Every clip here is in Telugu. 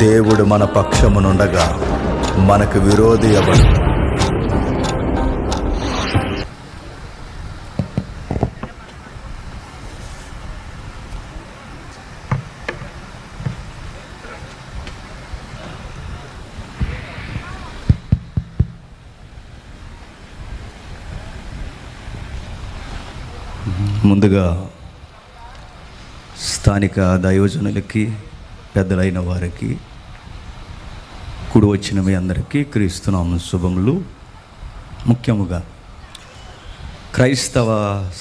దేవుడు మన పక్షమునుండగా మనకు విరోధి ఎవడు? ముందుగా స్థానిక దైవజనులకి, పెద్దలైన వారికి, కూడి వచ్చిన మీ అందరికీ క్రీస్తునామ శుభములు. ముఖ్యముగా క్రైస్తవ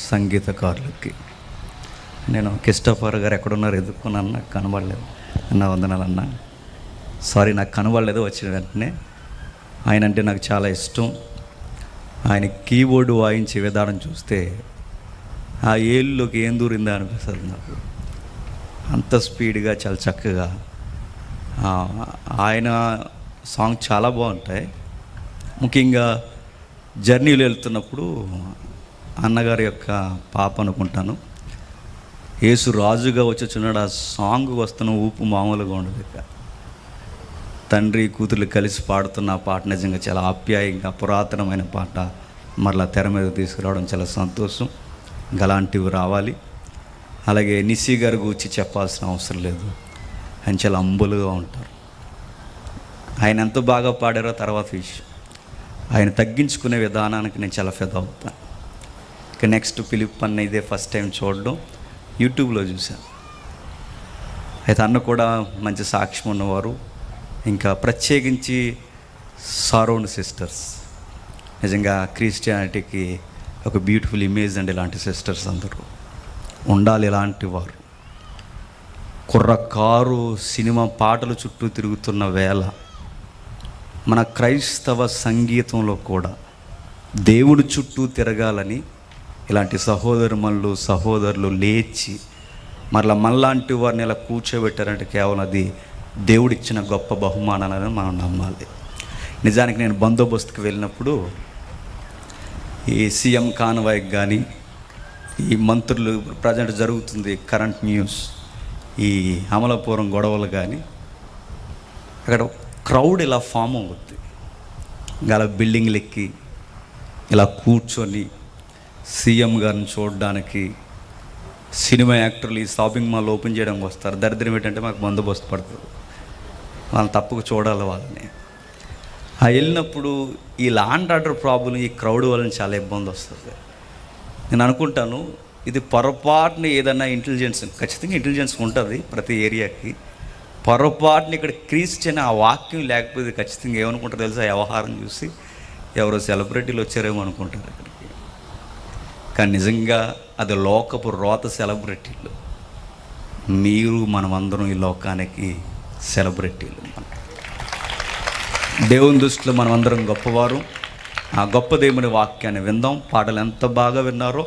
సంగీతకారులకి, నేను కిస్టఫర్ గారు ఎక్కడున్నారు ఎదుర్కొన్నా, నాకు కనబడలేదు అన్న. వందనాలన్నా. సారీ, నాకు కనబడలేదు. వచ్చిన వెంటనే ఆయన అంటే నాకు చాలా ఇష్టం. ఆయన కీబోర్డు వాయించే విధానం చూస్తే ఆ ఏళ్ళలోకి ఏం దూరిందా అనిపిస్తుంది నాకు. అంత స్పీడ్గా, చాలా చక్కగా. ఆయన సాంగ్ చాలా బాగుంటాయి. ముఖ్యంగా జర్నీలో వెళ్తున్నప్పుడు అన్నగారి యొక్క పాప అనుకుంటాను, యేసు రాజుగా వచ్చుచున్నాడు, ఆ సాంగ్ వస్తున్న ఊపు మామూలుగా ఉండదు. తండ్రి కూతుర్లు కలిసి పాడుతున్న ఆ పాట నిజంగా చాలా ఆప్యాయంగా, పురాతనమైన పాట మరలా తెర మీద తీసుకురావడం చాలా సంతోషం. అలాంటివి రావాలి. అలాగే నిస్సీ గారి గురించి చెప్పాల్సిన అవసరం లేదు. ఆయన చాలా అంబులుగా ఉంటారు. ఆయన ఎంత బాగా పాడారో తర్వాత విషయం. ఆయన తగ్గించుకునే విధానానికి నేను చాలా ఫెద అవుతాను. ఇక నెక్స్ట్ ఫిలిప్ అన్న ఇదే ఫస్ట్ టైం చూడడం, యూట్యూబ్లో చూశాను. అయితే అన్న కూడా మంచి సాక్ష్యం ఉన్నవారు. ఇంకా ప్రత్యేకించి సారోన్ సిస్టర్స్ నిజంగా క్రిస్టియానిటీకి ఒక బ్యూటిఫుల్ ఇమేజ్ అండి. ఇలాంటి సిస్టర్స్ అందరూ ఉండాలి. ఇలాంటి వారు కుర్రకారు సినిమా పాటలు చుట్టూ తిరుగుతున్న వేళ మన క్రైస్తవ సంగీతంలో కూడా దేవుడి చుట్టూ తిరగాలని ఇలాంటి సహోదరులు లేచి మరలా మనలాంటి వారిని ఇలా కూర్చోబెట్టారంటే కేవలం అది దేవుడిచ్చిన గొప్ప బహుమానాలని మనం నమ్మాలి. నిజానికి నేను బందోబస్తుకి వెళ్ళినప్పుడు ఈ సీఎం కాన్వాయ్కి కానీ, ఈ మంత్రులు ప్రజెంట్ జరుగుతుంది కరెంట్ న్యూస్, ఈ అమలాపురం గొడవలు కానీ, అక్కడ క్రౌడ్ ఇలా ఫామ్ అవుతుంది. ఇంకా అలా బిల్డింగ్లు ఎక్కి ఇలా కూర్చొని సీఎం గారిని చూడడానికి సినిమా యాక్టర్లు ఈ షాపింగ్ మాల్ ఓపెన్ చేయడానికి వస్తారు. దరిద్రం ఏంటంటే మాకు బందోబస్తు పడుతుంది, వాళ్ళని తప్పక చూడాలి వాళ్ళని. వెళ్ళినప్పుడు ఈ ల్యాండ్ ఆర్డర్ ప్రాబ్లం, ఈ క్రౌడ్ వలన చాలా ఇబ్బంది వస్తుంది. నేను అనుకుంటాను ఇది పొరపాటున ఏదన్నా ఇంటెలిజెన్స్, ఖచ్చితంగా ఇంటెలిజెన్స్ ఉంటుంది ప్రతి ఏరియాకి. పొరపాటున ఇక్కడ క్రీస్టియన్ ఆ వాక్యం లేకపోతే ఖచ్చితంగా ఏమనుకుంటారు తెలుసా? వ్యవహారం చూసి ఎవరో సెలబ్రిటీలు వచ్చారేమో అనుకుంటారు అక్కడికి. కానీ నిజంగా అది లోకపు రోత సెలబ్రిటీలు. మీరు మనమందరం ఈ లోకానికి సెలబ్రిటీలు. దేవుని దృష్టిలో మనమందరం గొప్పవారు. ఆ గొప్ప దేవుని వాక్యాన్ని విందాం. పాటలు ఎంత బాగా విన్నారో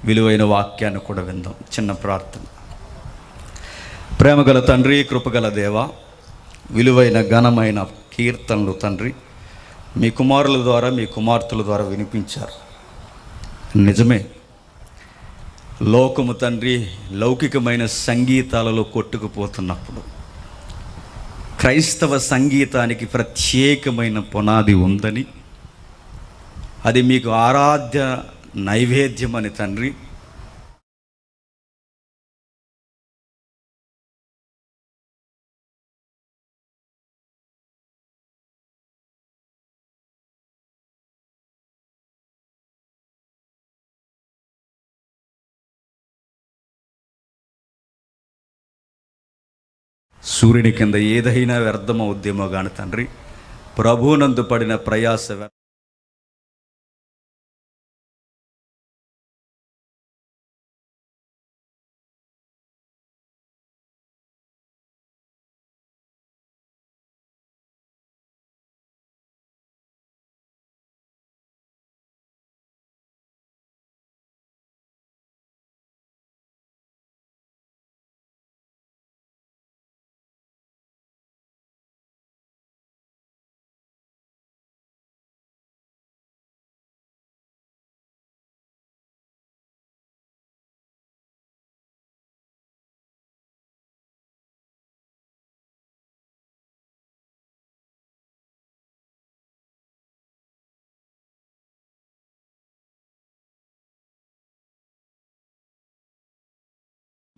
విలువైన వాక్యాన్ని కూడా విందాం. చిన్న ప్రార్థన. ప్రేమగల తండ్రి, కృపగల దేవ, విలువైన ఘనమైన కీర్తనలు తండ్రి మీ కుమారుల ద్వారా, మీ కుమార్తెల ద్వారా వినిపించారు. నిజమే, లోకము తండ్రి లౌకికమైన సంగీతాలలో కొట్టుకుపోతున్నప్పుడు క్రైస్తవ సంగీతానికి ప్రత్యేకమైన పునాది ఉందని, అది మీకు ఆరాధ్య నైవేద్యం అని తండ్రి సూర్యుని కింద ఏదైనా వ్యర్థమవుద్దేమో కానీ తండ్రి, ప్రభువునందు పడిన ప్రయాస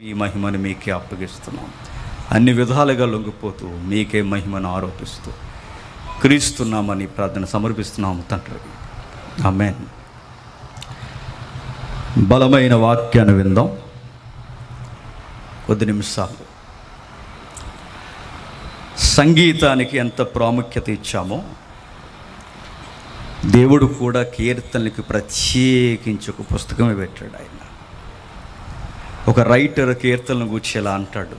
మీ మహిమను మీకే అప్పగిస్తున్నాం. అన్ని విధాలుగా లొంగిపోతూ మీకే మహిమను ఆరోపిస్తూ క్రీస్తున్నామని ప్రార్థన సమర్పిస్తున్నాము తండ్రి. ఆమేన్. బలమైన వాక్యాన్ని విందాం కొద్ది నిమిషాలు. సంగీతానికి ఎంత ప్రాముఖ్యత ఇచ్చామో దేవుడు కూడా కీర్తనలకి ప్రత్యేకించి ఒక పుస్తకమే పెట్టాడు. ఆయన ఒక రైటర్ కీర్తనను గూర్చి ఎలా అంటాడు,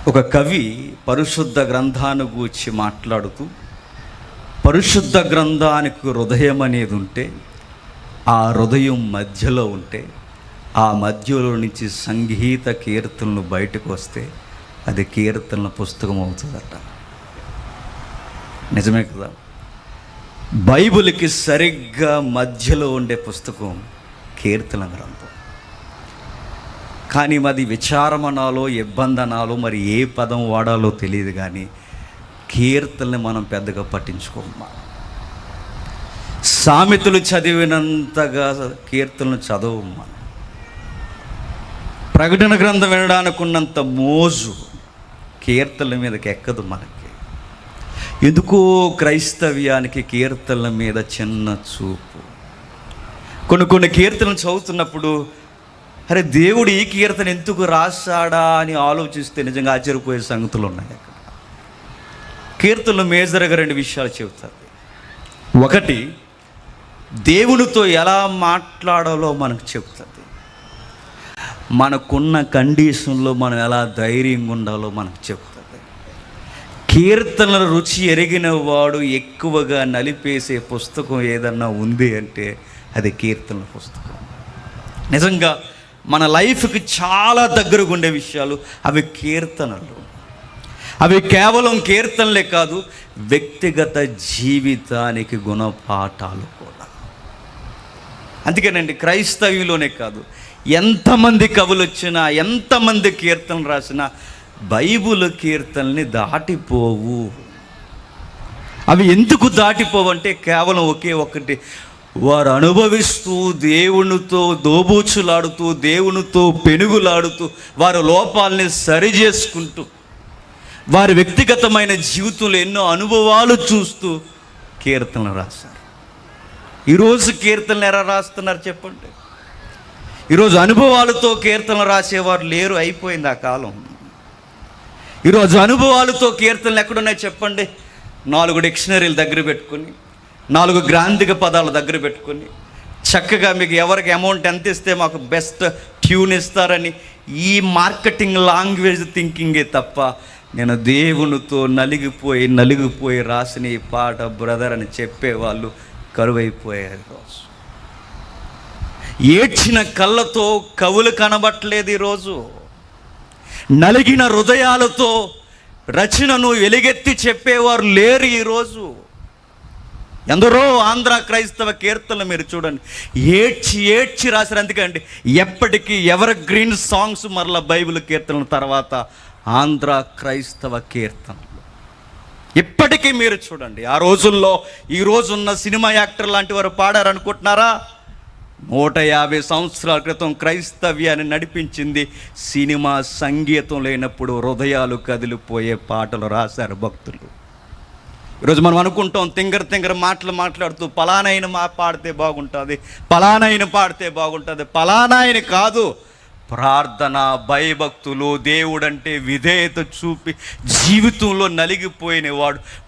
ఒక కవి పరిశుద్ధ గ్రంథాన్ని గూర్చి మాట్లాడుతూ, పరిశుద్ధ గ్రంథానికి హృదయం అనేది ఉంటే, ఆ హృదయం మధ్యలో ఉంటే, ఆ మధ్యలో నుంచి సంగీత కీర్తనలు బయటకు వస్తే అది కీర్తనల పుస్తకం అవుతుందట. నిజమే కదా? బైబిల్కి సరిగ్గా మధ్యలో ఉండే పుస్తకం కీర్తన గ్రంథం. కానీ అది విచారమనాలో ఇబ్బందనాలో మరి ఏ పదం వాడాలో తెలియదు, కానీ కీర్తనని మనం పెద్దగా పట్టించుకోము. సామెతలు చదివినంతగా కీర్తనలు చదవము మనం. ప్రకటన గ్రంథం వినడానికి ఉన్నంత మోజు కీర్తనల మీదకి ఎక్కదు మనకి. ఎందుకో క్రైస్తవ్యానికి కీర్తనల మీద చిన్న చూపు. కొన్ని కీర్తనలు చదువుతున్నప్పుడు అరే దేవుడు ఈ కీర్తన ఎందుకు రాశాడా అని ఆలోచిస్తే నిజంగా ఆశ్చర్యపోయే సంగతులు ఉన్నాయి. అక్కడ కీర్తనలు మేజర్గా 2 విషయాలు చెబుతారు. ఒకటి, దేవునితో ఎలా మాట్లాడాలో మనకు చెబుతుంది. మనకున్న కండిషన్లో మనం ఎలా ధైర్యంగా ఉండాలో మనకు చెబుతుంది. కీర్తనల రుచి ఎరిగిన వాడు ఎక్కువగా నలిపేసే పుస్తకం ఏదన్నా ఉంది అంటే అది కీర్తనల పుస్తకం. నిజంగా మన లైఫ్కి చాలా దగ్గరగా ఉండే విషయాలు అవి కీర్తనలు. అవి కేవలం కీర్తనలే కాదు, వ్యక్తిగత జీవితానికి గుణపాఠాలు కూడా. అందుకేనండి క్రైస్తవ్యంలోనే కాదు, ఎంతమంది కవులు వచ్చినా, ఎంతమంది కీర్తనలు రాసినా బైబిల్ కీర్తనల్ని దాటిపోవు. అవి ఎందుకు దాటిపోవంటే కేవలం ఒకే ఒకటి, వారు అనుభవిస్తూ దేవునితో దోబూచులాడుతూ, దేవునితో పెనుగులాడుతూ, వారి లోపాలని సరిచేసుకుంటూ, వారి వ్యక్తిగతమైన జీవితంలో ఎన్నో అనుభవాలు చూస్తూ కీర్తనలు రాశారు. ఈరోజు కీర్తనలు ఎలా రాస్తున్నారు చెప్పండి? ఈరోజు అనుభవాలతో కీర్తనలు రాసేవారు లేరు, అయిపోయింది ఆ కాలం. ఈరోజు అనుభవాలతో కీర్తనలు ఎక్కడున్నాయి చెప్పండి? 4 డిక్షనరీలు దగ్గర పెట్టుకొని, 4 గ్రాంధిక పదాలు దగ్గర పెట్టుకొని, చక్కగా మీకు ఎవరికి అమౌంట్ ఎంత ఇస్తే మాకు బెస్ట్ ట్యూన్ ఇస్తారని ఈ మార్కెటింగ్ లాంగ్వేజ్ థింకింగే తప్ప, నేను దేవునితో నలిగిపోయి రాసిన ఈ పాట బ్రదర్ అని చెప్పేవాళ్ళు కరువైపోయారు. ఈరోజు ఏడ్చిన కళ్ళతో కవులు కనబట్టలేదు. ఈరోజు నలిగిన హృదయాలతో రచనను ఎలుగెత్తి చెప్పేవారు లేరు. ఈరోజు ఎందరో ఆంధ్ర క్రైస్తవ కీర్తనలు మీరు చూడండి, ఏడ్చి రాశారు. అందుకండి ఎప్పటికీ ఎవర్ గ్రీన్ సాంగ్స్ మరలా బైబిల్ కీర్తనల తర్వాత ఆంధ్ర క్రైస్తవ కీర్తనలు ఇప్పటికీ మీరు చూడండి. ఆ రోజుల్లో ఈ రోజున్న సినిమా యాక్టర్ లాంటి వారు పాడారనుకుంటున్నారా? 150 సంవత్సరాల క్రితం క్రైస్తవ్యాన్ని నడిపించింది సినిమా సంగీతం లేనప్పుడు హృదయాలు కదిలిపోయే పాటలు రాశారు భక్తులు. ఈరోజు మనం అనుకుంటాం తింగర మాటలు మాట్లాడుతూ పలానాయన పాడితే బాగుంటుంది, పలానాయన పాడితే బాగుంటుంది. పలానాయన కాదు, ప్రార్థన, భయభక్తులు, దేవుడంటే విధేయత చూపి జీవితంలో నలిగిపోయిన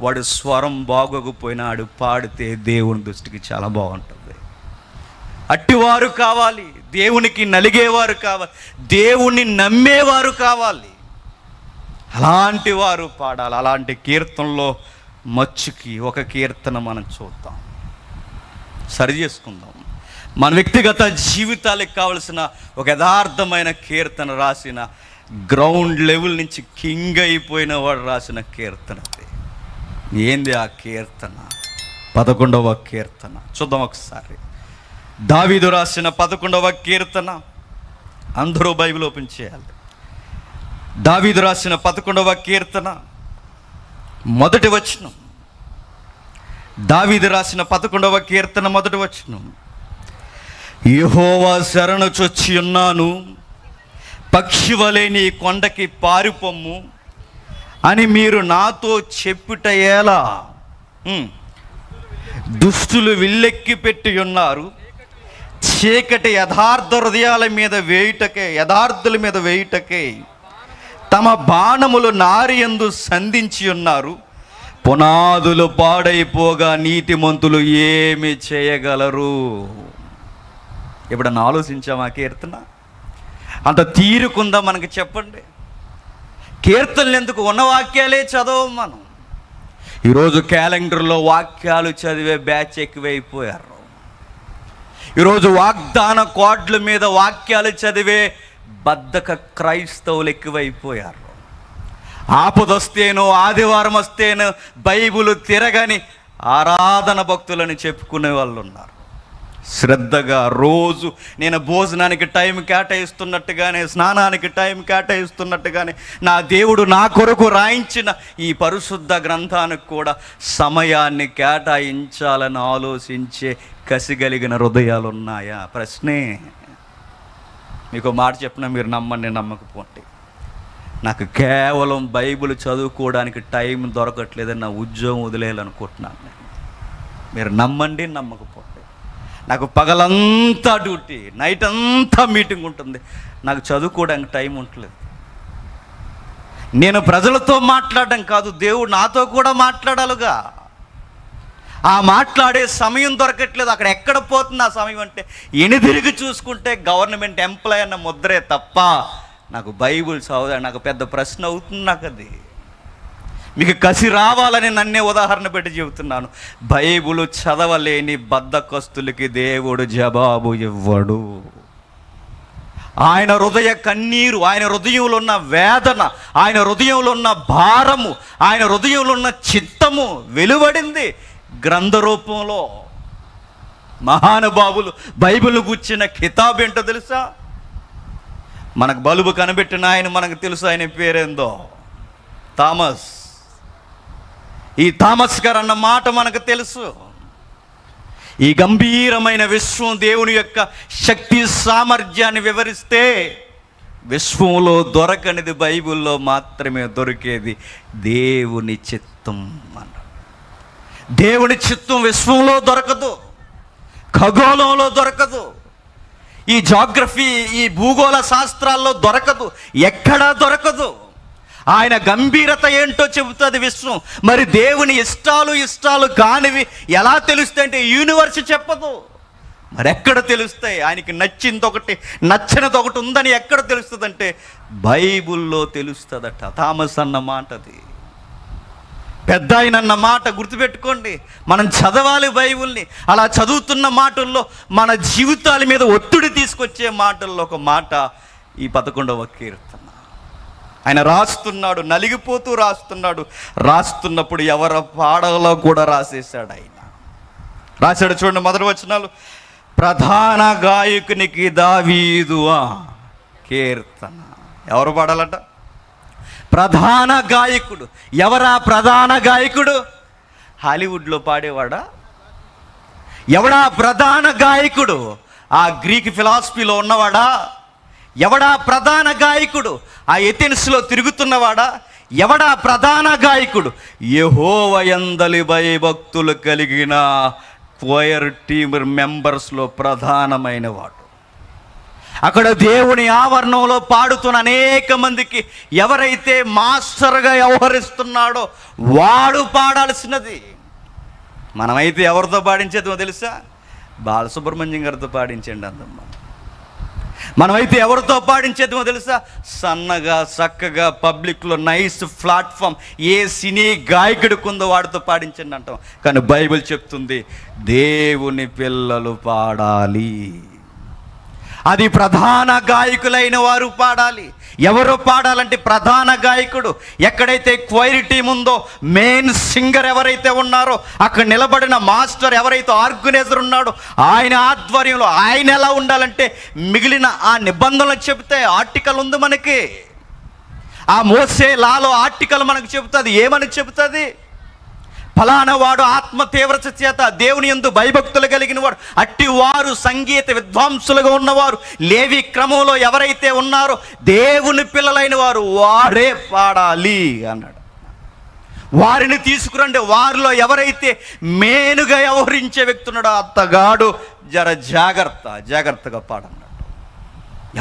వాడు స్వరం బాగోకపోయినాడు పాడితే దేవుని దృష్టికి చాలా బాగుంటుంది. అట్టివారు కావాలి, దేవునికి నలిగేవారు కావాలి, దేవుణ్ణి నమ్మేవారు కావాలి. అలాంటి వారు పాడాలి. అలాంటి కీర్తనలో మచ్చుకి ఒక కీర్తన మనం చూద్దాం, సరి చేసుకుందాం. మన వ్యక్తిగత జీవితాలకు కావలసిన ఒక యథార్థమైన కీర్తన రాసిన, గ్రౌండ్ లెవెల్ నుంచి కింగ్ అయిపోయిన వాడు రాసిన కీర్తన. ఏంది ఆ కీర్తన? 11వ కీర్తన చూద్దాం ఒకసారి. దావీదు రాసిన 11వ కీర్తన. అందరూ బైబిల్ ఓపెన్ చేయాలి. దావీదు రాసిన 11వ కీర్తన మొదటి వచనం. దావీదు రాసిన 11వ కీర్తన మొదటి వచనం. యెహోవా శరణు చొచ్చి ఉన్నాను, పక్షి వలె నీ కొండకి పారిపొమ్ము అని మీరు నాతో చెప్పుట ఎలా? దుష్టులు విల్లెక్కి పెట్టి ఉన్నారు, చీకటి యథార్థుల మీద వేయుటకే తమ బాణములు నారియందు సంధించి ఉన్నారు. పునాదులు పాడైపోగా నీతిమంతులు ఏమి చేయగలరు? ఎప్పుడన్నా ఆలోచించామా కీర్తన? అంత తీరుకుందా మనకి? చెప్పండి. కీర్తనలు ఎందుకు? ఉన్న వాక్యాలే చదవం మనం. ఈరోజు క్యాలెండర్లో వాక్యాలు చదివే బ్యాచ్ ఎక్కువైపోయారు. ఈరోజు వాగ్దాన కోడ్ల మీద వాక్యాలు చదివే బద్ధక క్రైస్తవులు ఎక్కువైపోయారు. ఆపదొస్తేనో ఆదివారం వస్తేనో బైబిల్ తిరగని ఆరాధన భక్తులని చెప్పుకునే వాళ్ళు ఉన్నారు. శ్రద్ధగా రోజు నేను భోజనానికి టైం కేటాయిస్తున్నట్టుగానే, స్నానానికి టైం కేటాయిస్తున్నట్టుగానే నా దేవుడు నా కొరకు రాయించిన ఈ పరిశుద్ధ గ్రంథానికి కూడా సమయాన్ని కేటాయించాలని ఆలోచించే కసిగలిగిన హృదయాలు ఉన్నాయా? ప్రశ్నే. మీకు మాట చెప్పిన మీరు నమ్మండి, నమ్మకపోండి. నాకు కేవలం బైబిల్ చదువుకోవడానికి టైం దొరకట్లేదని నా ఉద్యోగం వదిలేయాలనుకుంటున్నాను నేను. మీరు నమ్మండి, నమ్మకపోండి. నాకు పగలంతా డ్యూటీ, నైట్ అంతా మీటింగ్ ఉంటుంది, నాకు చదువుకోవడానికి టైం ఉండలేదు. నేను ప్రజలతో మాట్లాడడం కాదు, దేవుడు నాతో కూడా మాట్లాడాలిగా. ఆ మాట్లాడే సమయం దొరకట్లేదు. అక్కడ ఎక్కడ పోతుంది ఆ సమయం అంటే, ఎనిదిరిగి చూసుకుంటే గవర్నమెంట్ ఎంప్లాయ్ అన్న ముద్రే తప్ప నాకు బైబిల్ చదువు నాకు పెద్ద ప్రశ్న అవుతుంది. నాకు అది మీకు కసి రావాలని నన్నే ఉదాహరణ పెట్టి చెబుతున్నాను. బైబిల్ చదవలేని బద్ధకస్తులకి దేవుడు జవాబు ఇవ్వడు. ఆయన హృదయ కన్నీరు, ఆయన హృదయంలో ఉన్న వేదన, ఆయన హృదయంలో ఉన్న భారము, ఆయన హృదయంలో ఉన్న చిత్తము వెలువడింది గ్రంథ రూపంలో. మహానుభావులు బైబిల్ గుచ్చిన కితాబ్ ఏంటో తెలుసా? మనకు బలుబు కనిపెట్టిన ఆయన మనకు తెలుసు. ఆయన పేరేందో? థామస్. ఈ థామస్ గారు అన్న మాట మనకు తెలుసు. ఈ గంభీరమైన విశ్వం దేవుని యొక్క శక్తి సామర్థ్యాన్ని వివరిస్తే విశ్వంలో దొరకనిది బైబిల్లో మాత్రమే దొరికేది దేవుని చిత్తం అన్న. దేవుని చిత్తం విశ్వంలో దొరకదు, ఖగోళంలో దొరకదు, ఈ జాగ్రఫీ ఈ భూగోళ శాస్త్రాల్లో దొరకదు, ఎక్కడా దొరకదు. ఆయన గంభీరత ఏంటో చెబుతుంది విశ్వం. మరి దేవుని ఇష్టాలు కానివి ఎలా తెలుస్తాయి అంటే యూనివర్స్ చెప్పదు. మరి ఎక్కడ తెలుస్తాయి? ఆయనకి నచ్చింది ఒకటి, నచ్చినది ఒకటి ఉందని ఎక్కడ తెలుస్తుంది అంటే బైబిల్లో తెలుస్తుందట. థామస్ అన్న మాటది, పెద్ద ఆయన అన్న మాట గుర్తుపెట్టుకోండి. మనం చదవాలి బైబిల్ని. అలా చదువుతున్న మాటల్లో మన జీవితాల మీద ఒత్తిడి తీసుకొచ్చే మాటల్లో ఒక మాట ఈ 11వ కీర్తన. ఆయన రాస్తున్నాడు, నలిగిపోతూ రాస్తున్నాడు. రాస్తున్నప్పుడు ఎవరి పాడలో కూడా రాసేశాడు. ఆయన రాశాడు. చూడండి మొదటి వచనాలు. ప్రధాన గాయకునికి దావీదు కీర్తన. ఎవరు పాడాలట? ప్రధాన గాయకుడు. ఎవరా ప్రధాన గాయకుడు? హాలీవుడ్లో పాడేవాడా? ఎవడా ప్రధాన గాయకుడు? ఆ గ్రీక్ ఫిలాసఫీలో ఉన్నవాడా? ఎవడా ప్రధాన గాయకుడు? ఆ ఎథెన్స్లో తిరుగుతున్నవాడా? ఎవడా ప్రధాన గాయకుడు? యెహోవా యందలి భయభక్తులు కలిగిన క్వైర్ టీమ్ మెంబర్స్లో ప్రధానమైన వాడు. అక్కడ దేవుని ఆవరణంలో పాడుతున్న అనేక మందికి ఎవరైతే మాస్టర్గా వ్యవహరిస్తున్నాడో వాడు పాడాల్సినది. మనమైతే ఎవరితో పాడించేదో తెలుసా? బాలసుబ్రహ్మణ్యం గారితో పాడించండి అందమ్మ. మనమైతే ఎవరితో పాడించేదో తెలుసా? సన్నగా చక్కగా పబ్లిక్లో నైస్ ప్లాట్ఫామ్ ఏ సినీ గాయకుడికి ఉందో వాడితో పాడించండి అంటాం. కానీ బైబిల్ చెప్తుంది దేవుని పిల్లలు పాడాలి. అది ప్రధాన గాయకులైన వారు పాడాలి. ఎవరు పాడాలంటే ప్రధాన గాయకుడు. ఎక్కడైతే క్వైర్ టీం ఉందో, మెయిన్ సింగర్ ఎవరైతే ఉన్నారో, అక్కడ నిలబడిన మాస్టర్ ఎవరైతే ఆర్గనైజర్ ఉన్నాడో ఆయన ఆధ్వర్యంలో ఆయన ఎలా ఉండాలంటే మిగిలిన ఆ నిబంధనలు చెబితే ఆర్టికల్ ఉంది మనకి. ఆ మోసే లాలో ఆర్టికల్ మనకు చెబుతుంది. ఏమని చెబుతుంది? ఫలానా వాడు ఆత్మ తీవ్రత చేత దేవుని యందు భయభక్తులు కలిగిన వాడు, అట్టి వారు సంగీత విద్వాంసులుగా ఉన్నవారు, లేవి క్రమంలో ఎవరైతే ఉన్నారో దేవుని పిల్లలైన వారు వాడే పాడాలి అన్నాడు. వారిని తీసుకురండి, వారిలో ఎవరైతే మేనుగా వ్యవహరించే వ్యక్తి ఉన్నాడో అత్తగాడు జర జాగ్రత్తగా పాడన్నాడు.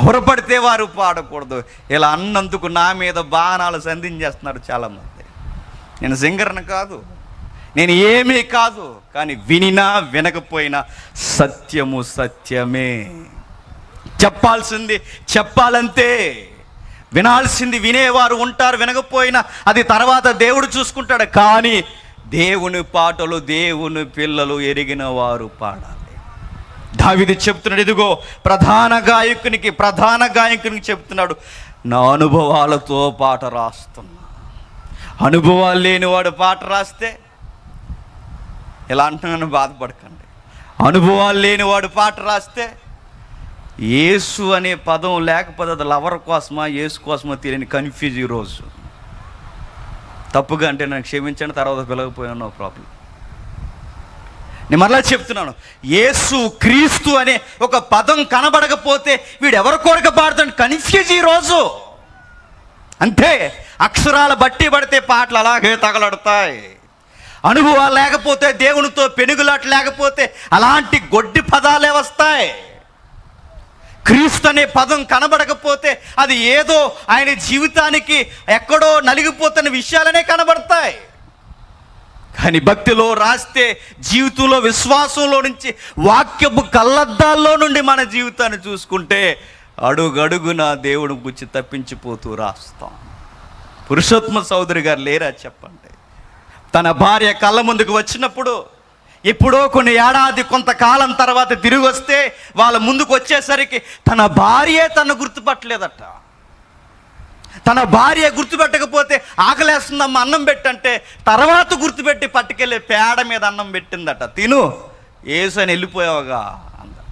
ఎవరు పడితే వారు పాడకూడదు. ఇలా అన్నందుకు నా మీద బాణాలు సంధించేస్తున్నారు చాలామంది. నేను సింగర్ని కాదు, నేను ఏమీ కాదు, కానీ వినినా వినకపోయినా సత్యము సత్యమే. చెప్పాల్సింది చెప్పాలంతే. వినాల్సింది వినేవారు ఉంటారు, వినకపోయినా అది తర్వాత దేవుడు చూసుకుంటాడు. కానీ దేవుని పాటలు దేవుని పిల్లలు ఎరిగిన వారు పాడాలి. దావీదు చెప్తున్నాడు, ఇదిగో ప్రధాన గాయకునికి చెప్తున్నాడు, నా అనుభవాలతో పాట రాస్తున్నా. అనుభవాలు లేనివాడు పాట రాస్తే ఎలా అంటున్నాను, బాధపడకండి. అనుభవాలు లేనివాడు పాట రాస్తే యేసు అనే పదం లేకపోతే అది లవర్ కోసమా యేసు కోసమా తెలియని కన్ఫ్యూజ్. ఈరోజు తప్పుగా అంటే నన్ను క్షమించండి, తర్వాత పిలవకపోయినా నో ప్రాబ్లం. నేను మరలా చెప్తున్నాను, యేసు క్రీస్తు అనే ఒక పదం కనబడకపోతే వీడు ఎవరి కొరకు పాడుతాడు, కన్ఫ్యూజ్ ఈరోజు. అంతే, అక్షరాల బట్టి పడితే పాటలు అలాగే తగలడతాయి. అనుభవాలు లేకపోతే, దేవునితో పెనుగులాట లేకపోతే అలాంటి గొడ్డి పదాలే వస్తాయి. క్రీస్తు అనే పదం కనబడకపోతే అది ఏదో ఆయన జీవితానికి ఎక్కడో నలిగిపోతున్న విషయాలనే కనబడతాయి. కానీ భక్తిలో రాస్తే, జీవితంలో విశ్వాసంలో నుంచి, వాక్యపు కళ్ళద్దాల్లో నుండి మన జీవితాన్ని చూసుకుంటే అడుగడుగున దేవుడు గురించి తప్పించిపోతూ రాస్తాం. పురుషోత్తమ చౌదరి గారు లేరా చెప్పండి? తన భార్య కళ్ళ ముందుకు వచ్చినప్పుడు, ఎప్పుడో కొన్ని ఏడాది కొంతకాలం తర్వాత తిరిగి వస్తే వాళ్ళ ముందుకు వచ్చేసరికి తన భార్యే తను గుర్తుపట్టలేదట. తన భార్య గుర్తుపెట్టకపోతే ఆకలేస్తుందమ్మ అన్నం పెట్టంటే తర్వాత గుర్తుపెట్టి పట్టుకెళ్ళి పేడ మీద అన్నం పెట్టిందట. తిను యేసు అని వెళ్ళిపోయావుగా అందట.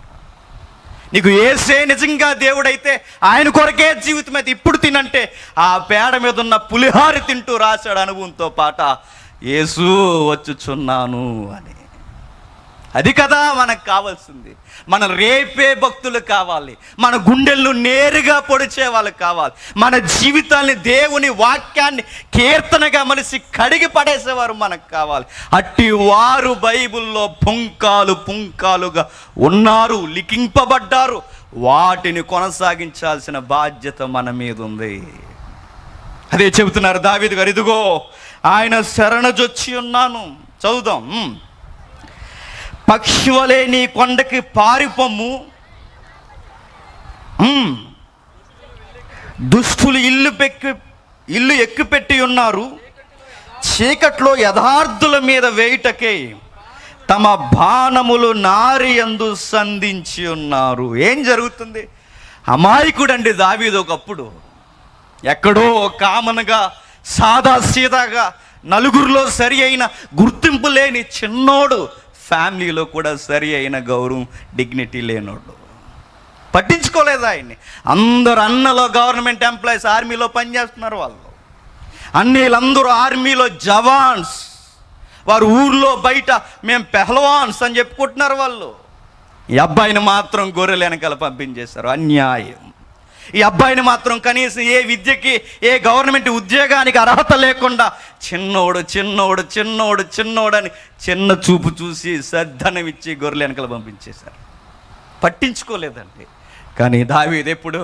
నీకు యేసే నిజంగా దేవుడైతే ఆయన కొరకే జీవితం అయితే ఇప్పుడు తినంటే ఆ పేడ మీద ఉన్న పులిహార తింటూ రాశాడు అనుభవంతో పాట, యేసు వచ్చుచున్నాను అని. అది కదా మనకు కావాల్సింది. మన రేపే భక్తులు కావాలి, మన గుండెలను నేరుగా పొడిచే వాళ్ళు కావాలి, మన జీవితాన్ని దేవుని వాక్యాన్ని కీర్తనగా మలిసి కడిగి పడేసేవారు మనకు కావాలి. అట్టి వారు బైబిల్లో పుంకాలుగా ఉన్నారు, లిఖింపబడ్డారు. వాటిని కొనసాగించాల్సిన బాధ్యత మన మీద ఉంది. అదే చెబుతున్నారు దావీదు గారు, ఇదిగో ఆయన శరణజొచ్చి ఉన్నాను. చదువుదాం. పక్షివలే నీ కొండకి పారిపొమ్ము, దుష్టులు ఇల్లు ఎక్కుపెట్టి ఉన్నారు, చీకట్లో యథార్థుల మీద వేయుటకే తమ బాణములు నారి యందు సంధించి ఉన్నారు. ఏం జరుగుతుంది? అమాయకుడండి దావీదు. ఒకప్పుడు ఎక్కడో కామన్గా సాదా సీదాగా నలుగురిలో సరి అయిన గుర్తింపు లేని చిన్నోడు, ఫ్యామిలీలో కూడా సరి అయిన గౌరవం డిగ్నిటీ లేనోడు. పట్టించుకోలేదు ఆయన్ని. అందరు అన్నలో గవర్నమెంట్ ఎంప్లాయీస్, ఆర్మీలో పనిచేస్తున్నారు వాళ్ళు. అన్నీళ్ళందరూ ఆర్మీలో జవాన్స్, వారు ఊర్లో బయట మేము పెహల్వాన్స్ అని చెప్పుకుంటున్నారు వాళ్ళు. ఈ అబ్బాయిని మాత్రం గొర్రెల వెనకాల పంపించేశారు. అన్యాయం. ఈ అబ్బాయిని మాత్రం కనీసం ఏ విద్యకి, ఏ గవర్నమెంట్ ఉద్యోగానికి అర్హత లేకుండా చిన్నోడు అని చిన్న చూపు చూసి సద్దనమిచ్చి గొర్రెల వెనకాల పంపించేశారు. పట్టించుకోలేదండి. కానీ దావీదు ఎప్పుడు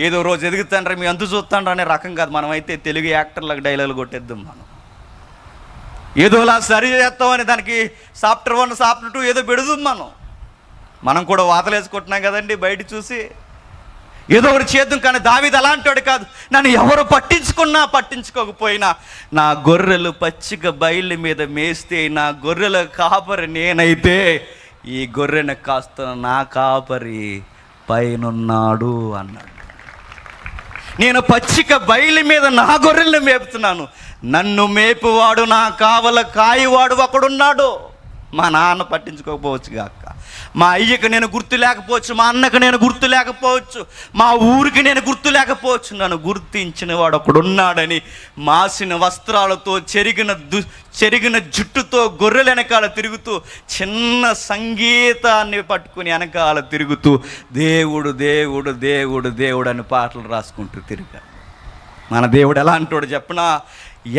ఏదో రోజు ఎదుగుతాండ్రా మీ అంతు చూస్తాండ్రా అనే రకం కాదు. మనమైతే తెలుగు యాక్టర్లకు డైలాగులు కొట్టేద్దాం. ఏదోలా సరి చేస్తామని దానికి చాప్టర్ 1 చాప్టర్ 2 ఏదో పెడుదాం. మనం కూడా వాతలేసుకుంటున్నాం కదండి బయట చూసి, ఏదో ఒకటి చేద్దాం. కానీ దావీదు అలాంటి కాదు. నన్ను ఎవరు పట్టించుకోకపోయినా నా గొర్రెలు పచ్చిక బయళ్ళ మీద మేస్తే, నా గొర్రెల కాపరి నేనైతే ఈ గొర్రెను కాస్తున్న నా కాపరి పైనున్నాడు అన్నాడు. నేను పచ్చిక బయలు మీద నా గొర్రెలను మేపుతున్నాను, నన్ను మేపువాడు, నా కావల కాయవాడు ఒకడున్నాడు. మా నాన్న పట్టించుకోకపోవచ్చు గాక, మా అయ్యకి నేను గుర్తు లేకపోవచ్చు, మా అన్నకు నేను గుర్తు లేకపోవచ్చు, మా ఊరికి నేను గుర్తు లేకపోవచ్చు, నన్ను గుర్తించిన వాడు ఒకడున్నాడని మాసిన వస్త్రాలతో చెరిగిన జుట్టుతో గొర్రెల వెనకాల తిరుగుతూ, చిన్న సంగీతాన్ని పట్టుకుని వెనకాల తిరుగుతూ దేవుడు దేవుడు దేవుడు దేవుడు అని పాటలు రాసుకుంటూ తిరిగాడు. మన దేవుడు ఎలా అంటాడు చెప్పనా?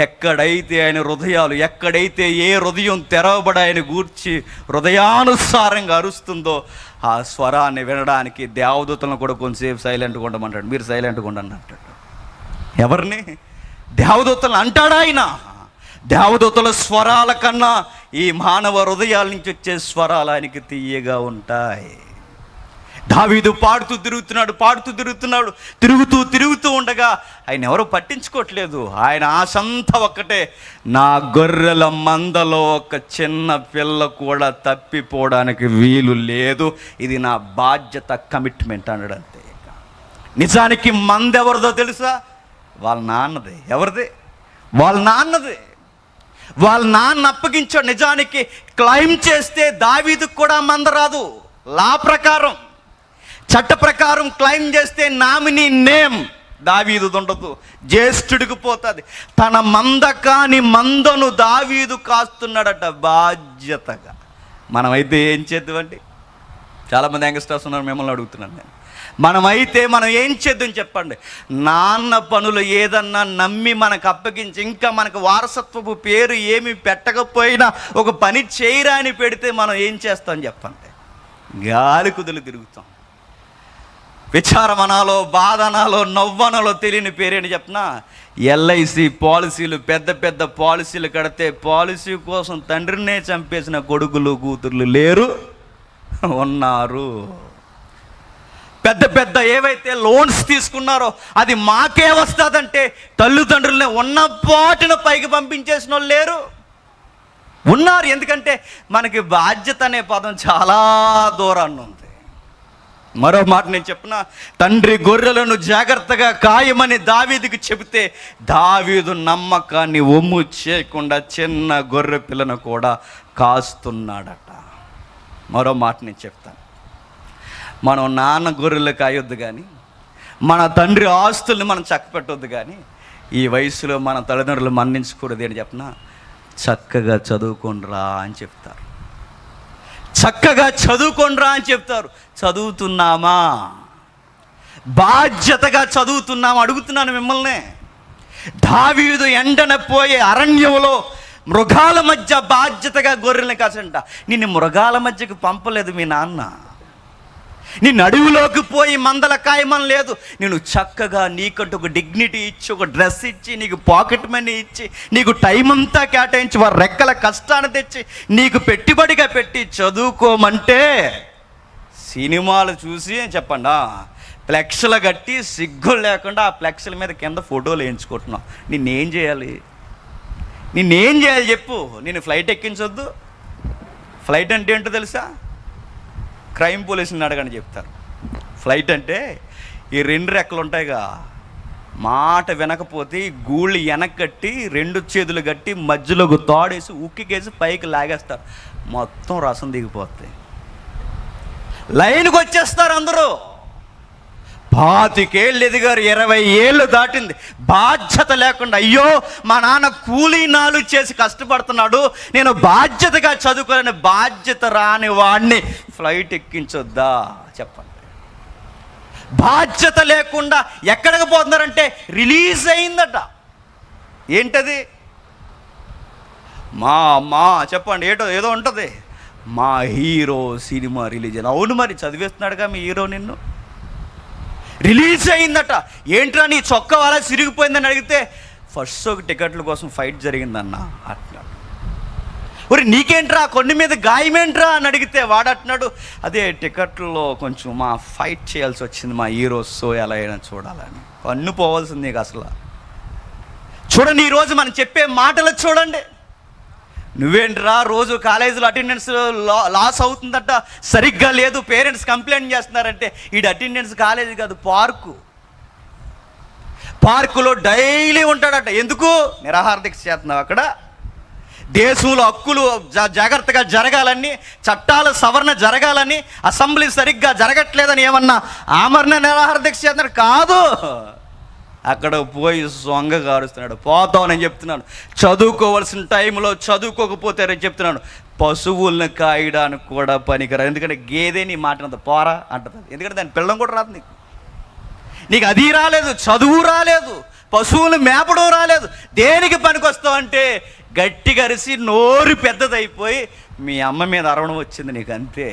ఎక్కడైతే ఆయన హృదయాలు, ఎక్కడైతే ఏ హృదయం తెరవబడి ఆయన గూర్చి హృదయానుసారంగా అరుస్తుందో ఆ స్వరాన్ని వినడానికి దేవదూతలను కూడా కొంచెంసేపు సైలెంట్గా ఉండమంటాడు. మీరు సైలెంట్గా ఉండండి అంటాడు. ఎవరిని? దేవదూతలను అంటాడు ఆయన. దేవదూతల స్వరాల కన్నా ఈ మానవ హృదయాల నుంచి వచ్చే స్వరాలు ఆయనకి తీయగా ఉంటాయి. దావీదు పాడుతూ తిరుగుతున్నాడు, తిరుగుతూ ఉండగా ఆయన ఎవరో పట్టించుకోవట్లేదు. ఆయన ఆశంతా ఒక్కటే, నా గొర్రెల మందలో ఒక చిన్న పిల్ల కూడా తప్పిపోవడానికి వీలు లేదు, ఇది నా బాధ్యత, కమిట్మెంట్ అన్నాడు అంతే. నిజానికి మంద ఎవరిదో తెలుసా? వాళ్ళ నాన్నదే. ఎవరిది? వాళ్ళ నాన్నదే. వాళ్ళ నాన్న అప్పగించాడు. నిజానికి క్లైమ్ చేస్తే దావీదుకు కూడా మంద రాదు. లా ప్రకారం, చట్ట ప్రకారం క్లైమ్ చేస్తే నామినీ నేమ్ దావీదు ఉండదు, జ్యేష్ఠుడికి పోతుంది. తన మంద కాని మందను దావీదు కాస్తున్నాడట బాధ్యతగా. మనమైతే ఏం చేద్దామండి? చాలామంది యంగ్స్టర్స్ ఉన్నారు, మిమ్మల్ని అడుగుతున్నాను నేను. మనమైతే మనం ఏం చేద్దాం చెప్పండి? నాన్న పనులు ఏదన్నా నమ్మి మనకు అప్పగించి, ఇంకా మనకు వారసత్వపు పేరు ఏమి పెట్టకపోయినా ఒక పని చేయరా అని పెడితే మనం ఏం చేస్తాం చెప్పండి? గాలి కుదులు తిరుగుతాం. విచారమనాలో, బాధనాలో, నవ్వనాలో తెలియని పేరేంటి చెప్పనా? ఎల్ఐసి పాలసీలు, పెద్ద పెద్ద పాలసీలు కడితే పాలసీ కోసం తండ్రినే చంపేసిన కొడుకులు కూతుర్లు లేరు, ఉన్నారు. పెద్ద పెద్ద ఏవైతే లోన్స్ తీసుకున్నారో అది మాకే వస్తుందంటే తల్లిదండ్రులనే ఉన్నపాటున పైకి పంపించేసిన వాళ్ళు లేరు, ఉన్నారు. ఎందుకంటే మనకి బాధ్యత అనే పదం చాలా దూరాన్ని ఉంది. మరో మాట నేను చెప్పిన, తండ్రి గొర్రెలను జాగ్రత్తగా కాయమని దావీదుకి చెబితే దావీదు నమ్మకాన్ని ఒమ్ము చేయకుండా చిన్న గొర్రె పిల్లను కూడా కాస్తున్నాడట. మరో మాట నేను చెప్తాను, మనం నాన్న గొర్రెలు కాయొద్దు కానీ, మన తండ్రి ఆస్తుల్ని మనం చక్కపెట్టొద్దు కానీ, ఈ వయసులో మన తల్లిదండ్రులు మన్నించకూడదు అని చెప్పినా, చక్కగా చదువుకోండిరా అని చెప్తారు. చక్కగా చదువుకోండిరా అని చెప్తారు. చదువుతున్నామా? బాధ్యతగా చదువుతున్నామా? అడుగుతున్నాను మిమ్మల్ని. దావీదు ఎండన పోయే అరణ్యంలో మృగాల మధ్య బాధ్యతగా గొర్రెల్ని కాసంట. నిన్ను మృగాల మధ్యకు పంపలేదు మీ నాన్న. నిన్ను అడవిలోకి పోయి మందల కాయమని లేదు. నేను చక్కగా నీకంటూ ఒక డిగ్నిటీ ఇచ్చి, ఒక డ్రెస్ ఇచ్చి, నీకు పాకెట్ మనీ ఇచ్చి, నీకు టైం అంతా కేటాయించి, వారి రెక్కల కష్టాన్ని తెచ్చి నీకు పెట్టుబడిగా పెట్టి చదువుకోమంటే సినిమాలు చూసి చెప్పండి ఫ్లెక్స్లు కట్టి సిగ్గు లేకుండా ఆ ఫ్లెక్స్ల మీద కింద ఫోటోలు వేయించుకుంటున్నావు. నిన్నేం చేయాలి చెప్పు? నేను ఫ్లైట్ ఎక్కించొద్దు. ఫ్లైట్ అంటే ఏంటో తెలుసా? క్రైమ్ పోలీసుని అడగని చెప్తారు. ఫ్లైట్ అంటే ఈ 2 రెక్కలు ఉంటాయిగా, మాట వినకపోతే గూళ్ళు వెనకట్టి 2 చేతులు కట్టి మధ్యలోకి తాడేసి ఉక్కికేసి పైకి లాగేస్తారు. మొత్తం రసం దిగిపోతాయి. లైన్కి వచ్చేస్తారు అందరూ. 25 ఏళ్ళు ఎదిగారు, 20 ఏళ్ళు దాటింది, బాధ్యత లేకుండా, అయ్యో మా నాన్న కూలీ నాలు చేసి కష్టపడుతున్నాడు, నేను బాధ్యతగా చదువుకోలేని బాధ్యత రాని వాడిని ఫ్లైట్ ఎక్కించొద్దా చెప్పండి? బాధ్యత లేకుండా ఎక్కడికి పోతున్నారంటే రిలీజ్ అయిందట. ఏంటది? మా చెప్పండి, ఏదో ఉంటుంది, మా హీరో సినిమా రిలీజ్ అయింది. అవును, మరి చదివేస్తున్నాడుగా మీ హీరో నిన్ను. రిలీజ్ అయిందట. ఏంట్రా నీ చొక్కా అలా సిరిగిపోయిందని అడిగితే ఫస్ట్ షోకి టికెట్ల కోసం ఫైట్ జరిగిందన్న అంటున్నాడు. ఒరి నీకేంట్రా కొన్ని మీద గాయమేంట్రా అని అడిగితే వాడంటున్నాడు, అదే టికెట్లో కొంచెం మా ఫైట్ చేయాల్సి వచ్చింది, మా హీరో షో ఎలా అయినా చూడాలని. కన్ను పోవాల్సింది నీకు అసలు. చూడండి, ఈరోజు మనం చెప్పే మాటలు చూడండి. నువ్వేంట్రా రోజు కాలేజీలో అటెండెన్స్ లాస్ అవుతుందట, సరిగ్గా లేదు, పేరెంట్స్ కంప్లైంట్ చేస్తున్నారంటే ఈ అటెండెన్స్ కాలేజీ కాదు, పార్కులో డైలీ ఉంటాడట. ఎందుకు? నిరాహార దీక్ష చేస్తున్నావు అక్కడ. దేశంలో హక్కులు జాగ్రత్తగా జరగాలని, చట్టాల సవరణ జరగాలని, అసెంబ్లీ సరిగ్గా జరగట్లేదని ఏమన్నా ఆమరణ నిరాహార దీక్ష చేస్తున్నారు కాదు. అక్కడ పోయి సొంగ కారుస్తున్నాడు. పోతామని చెప్తున్నాను. చదువుకోవాల్సిన టైంలో చదువుకోకపోతే రేపు చెప్తున్నాను, పశువులను కాయడానికి కూడా పనికిరాదు. ఎందుకంటే గేదె నీ మాటనంత పోరా అంటుంది. ఎందుకంటే దాని పిల్లం కూడా రాదు. నీకు అది రాలేదు, చదువు రాలేదు, పశువులు మేపడం రాలేదు, దేనికి పనికొస్తావు అంటే గట్టిగా అరిసి నోరు పెద్దదైపోయి మీ అమ్మ మీద అరవడం వచ్చింది నీకు, అంతే.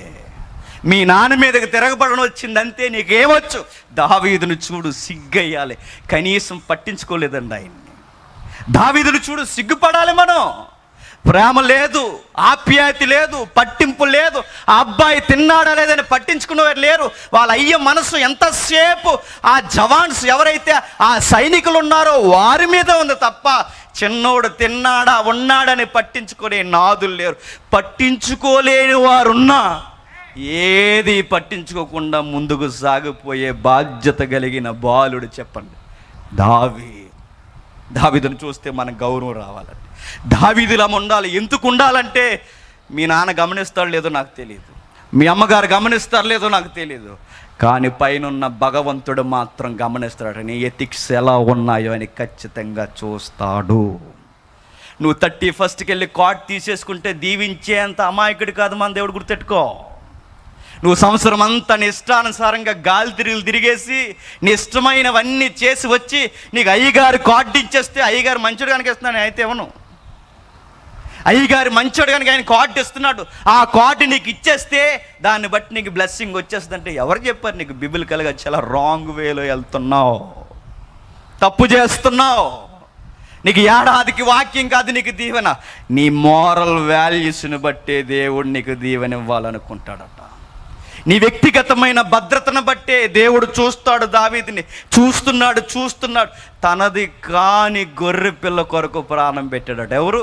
మీ నాన్న మీదకి తిరగబడడం వచ్చింది, అంతే. నీకేమొచ్చు? దావీదును చూడు, సిగ్గయ్యాలి, కనీసం పట్టించుకోలేదండి ఆయన్ని. దావీదును చూడు, సిగ్గుపడాలి మనం. ప్రేమ లేదు, ఆప్యాయత లేదు, పట్టింపు లేదు. ఆ అబ్బాయి తిన్నాడా లేదని పట్టించుకునేవారు లేరు. వాళ్ళ అయ్య మనసు ఎంతసేపు ఆ జవాన్స్ ఎవరైతే ఆ సైనికులు ఉన్నారో వారి మీద ఉంది తప్ప చిన్నోడు తిన్నాడా ఉన్నాడని పట్టించుకునే నాదులు లేరు. పట్టించుకోలేని వారున్నా ఏది పట్టించుకోకుండా ముందుకు సాగిపోయే బాధ్యత కలిగిన బాలుడు చెప్పండి దావీదును చూస్తే మనకు గౌరవం రావాలండి. దావీదులా ఉండాలి. ఎందుకు ఉండాలంటే మీ నాన్న గమనిస్తాడు లేదో నాకు తెలియదు, మీ అమ్మగారు గమనిస్తారు లేదో నాకు తెలియదు, కానీ పైనున్న భగవంతుడు మాత్రం గమనిస్తాడు. నీ ఎథిక్స్ ఎలా ఉన్నాయో అని ఖచ్చితంగా చూస్తాడు. నువ్వు 31st వెళ్ళి కార్డ్ తీసేసుకుంటే దీవించేంత అమాయకుడు కాదు మన దేవుడు, గుర్తెట్టుకో. నువ్వు సంవత్సరం అంతా నీ ఇష్టానుసారంగా గాలి తిరిగేసి నీ ఇష్టమైనవన్నీ చేసి వచ్చి నీకు అయ్యగారు కార్డు ఇచ్చేస్తే, అయ్యగారు మంచోడు కనుక ఇస్తున్నాను, అయితే ఇవ్వను. అయ్యగారు మంచోడు కనుక ఆయన కార్డు ఇస్తున్నాడు, ఆ కార్డు నీకు ఇచ్చేస్తే దాన్ని బట్టి నీకు బ్లెస్సింగ్ వచ్చేస్తుంది అంటే ఎవరు చెప్పారు నీకు? బిబిలికల్గా చాలా రాంగ్ వేలో వెళ్తున్నావు, తప్పు చేస్తున్నావు. నీకు ఏడాదికి వాక్యం కాదు నీకు దీవెన, నీ మోరల్ వాల్యూస్ని బట్టే దేవుడు నీకు దీవెన ఇవ్వాలనుకుంటాడట. నీ వ్యక్తిగతమైన భద్రతను బట్టే దేవుడు చూస్తాడు. దావీదుని చూస్తున్నాడు. తనది కాని గొర్రె పిల్ల కొరకు ప్రాణం పెట్టాడట. ఎవరు?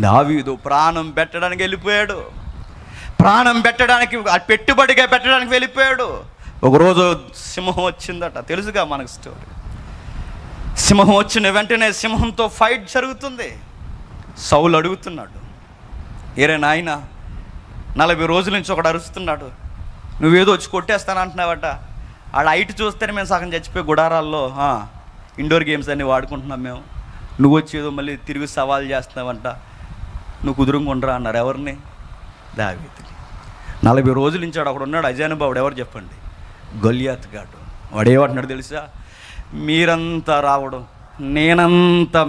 దావీదు. ప్రాణం పెట్టడానికి వెళ్ళిపోయాడు. ప్రాణం పెట్టడానికి, పెట్టుబడిగా పెట్టడానికి వెళ్ళిపోయాడు. ఒకరోజు సింహం వచ్చిందట, తెలుసుగా మనకు స్టోరీ. సింహం వచ్చిన వెంటనే సింహంతో ఫైట్ జరుగుతుంది. సౌలు అడుగుతున్నాడు, ఏరే నాయన 40 రోజుల నుంచి ఒకడు అరుస్తున్నాడు, నువ్వేదో వచ్చి కొట్టేస్తానంటున్నావట. ఆడ హైట్ చూస్తేనే మేము సగం చచ్చిపోయి గుడారాల్లో ఇండోర్ గేమ్స్ అన్నీ వాడుకుంటున్నాం మేము, నువ్వు వచ్చి ఏదో మళ్ళీ తిరిగి సవాల్ చేస్తున్నావంట, నువ్వు కుదురుకుండరా అన్నారు. ఎవరిని? దావీదుని. 40 రోజుల నుంచి వాడు అక్కడ ఉన్నాడు, అజానుబావుడు. ఎవరు చెప్పండి? గొలియాత్ గాడు. వాడు ఏమంటున్నాడు తెలుసా? మీరంతా రావడం,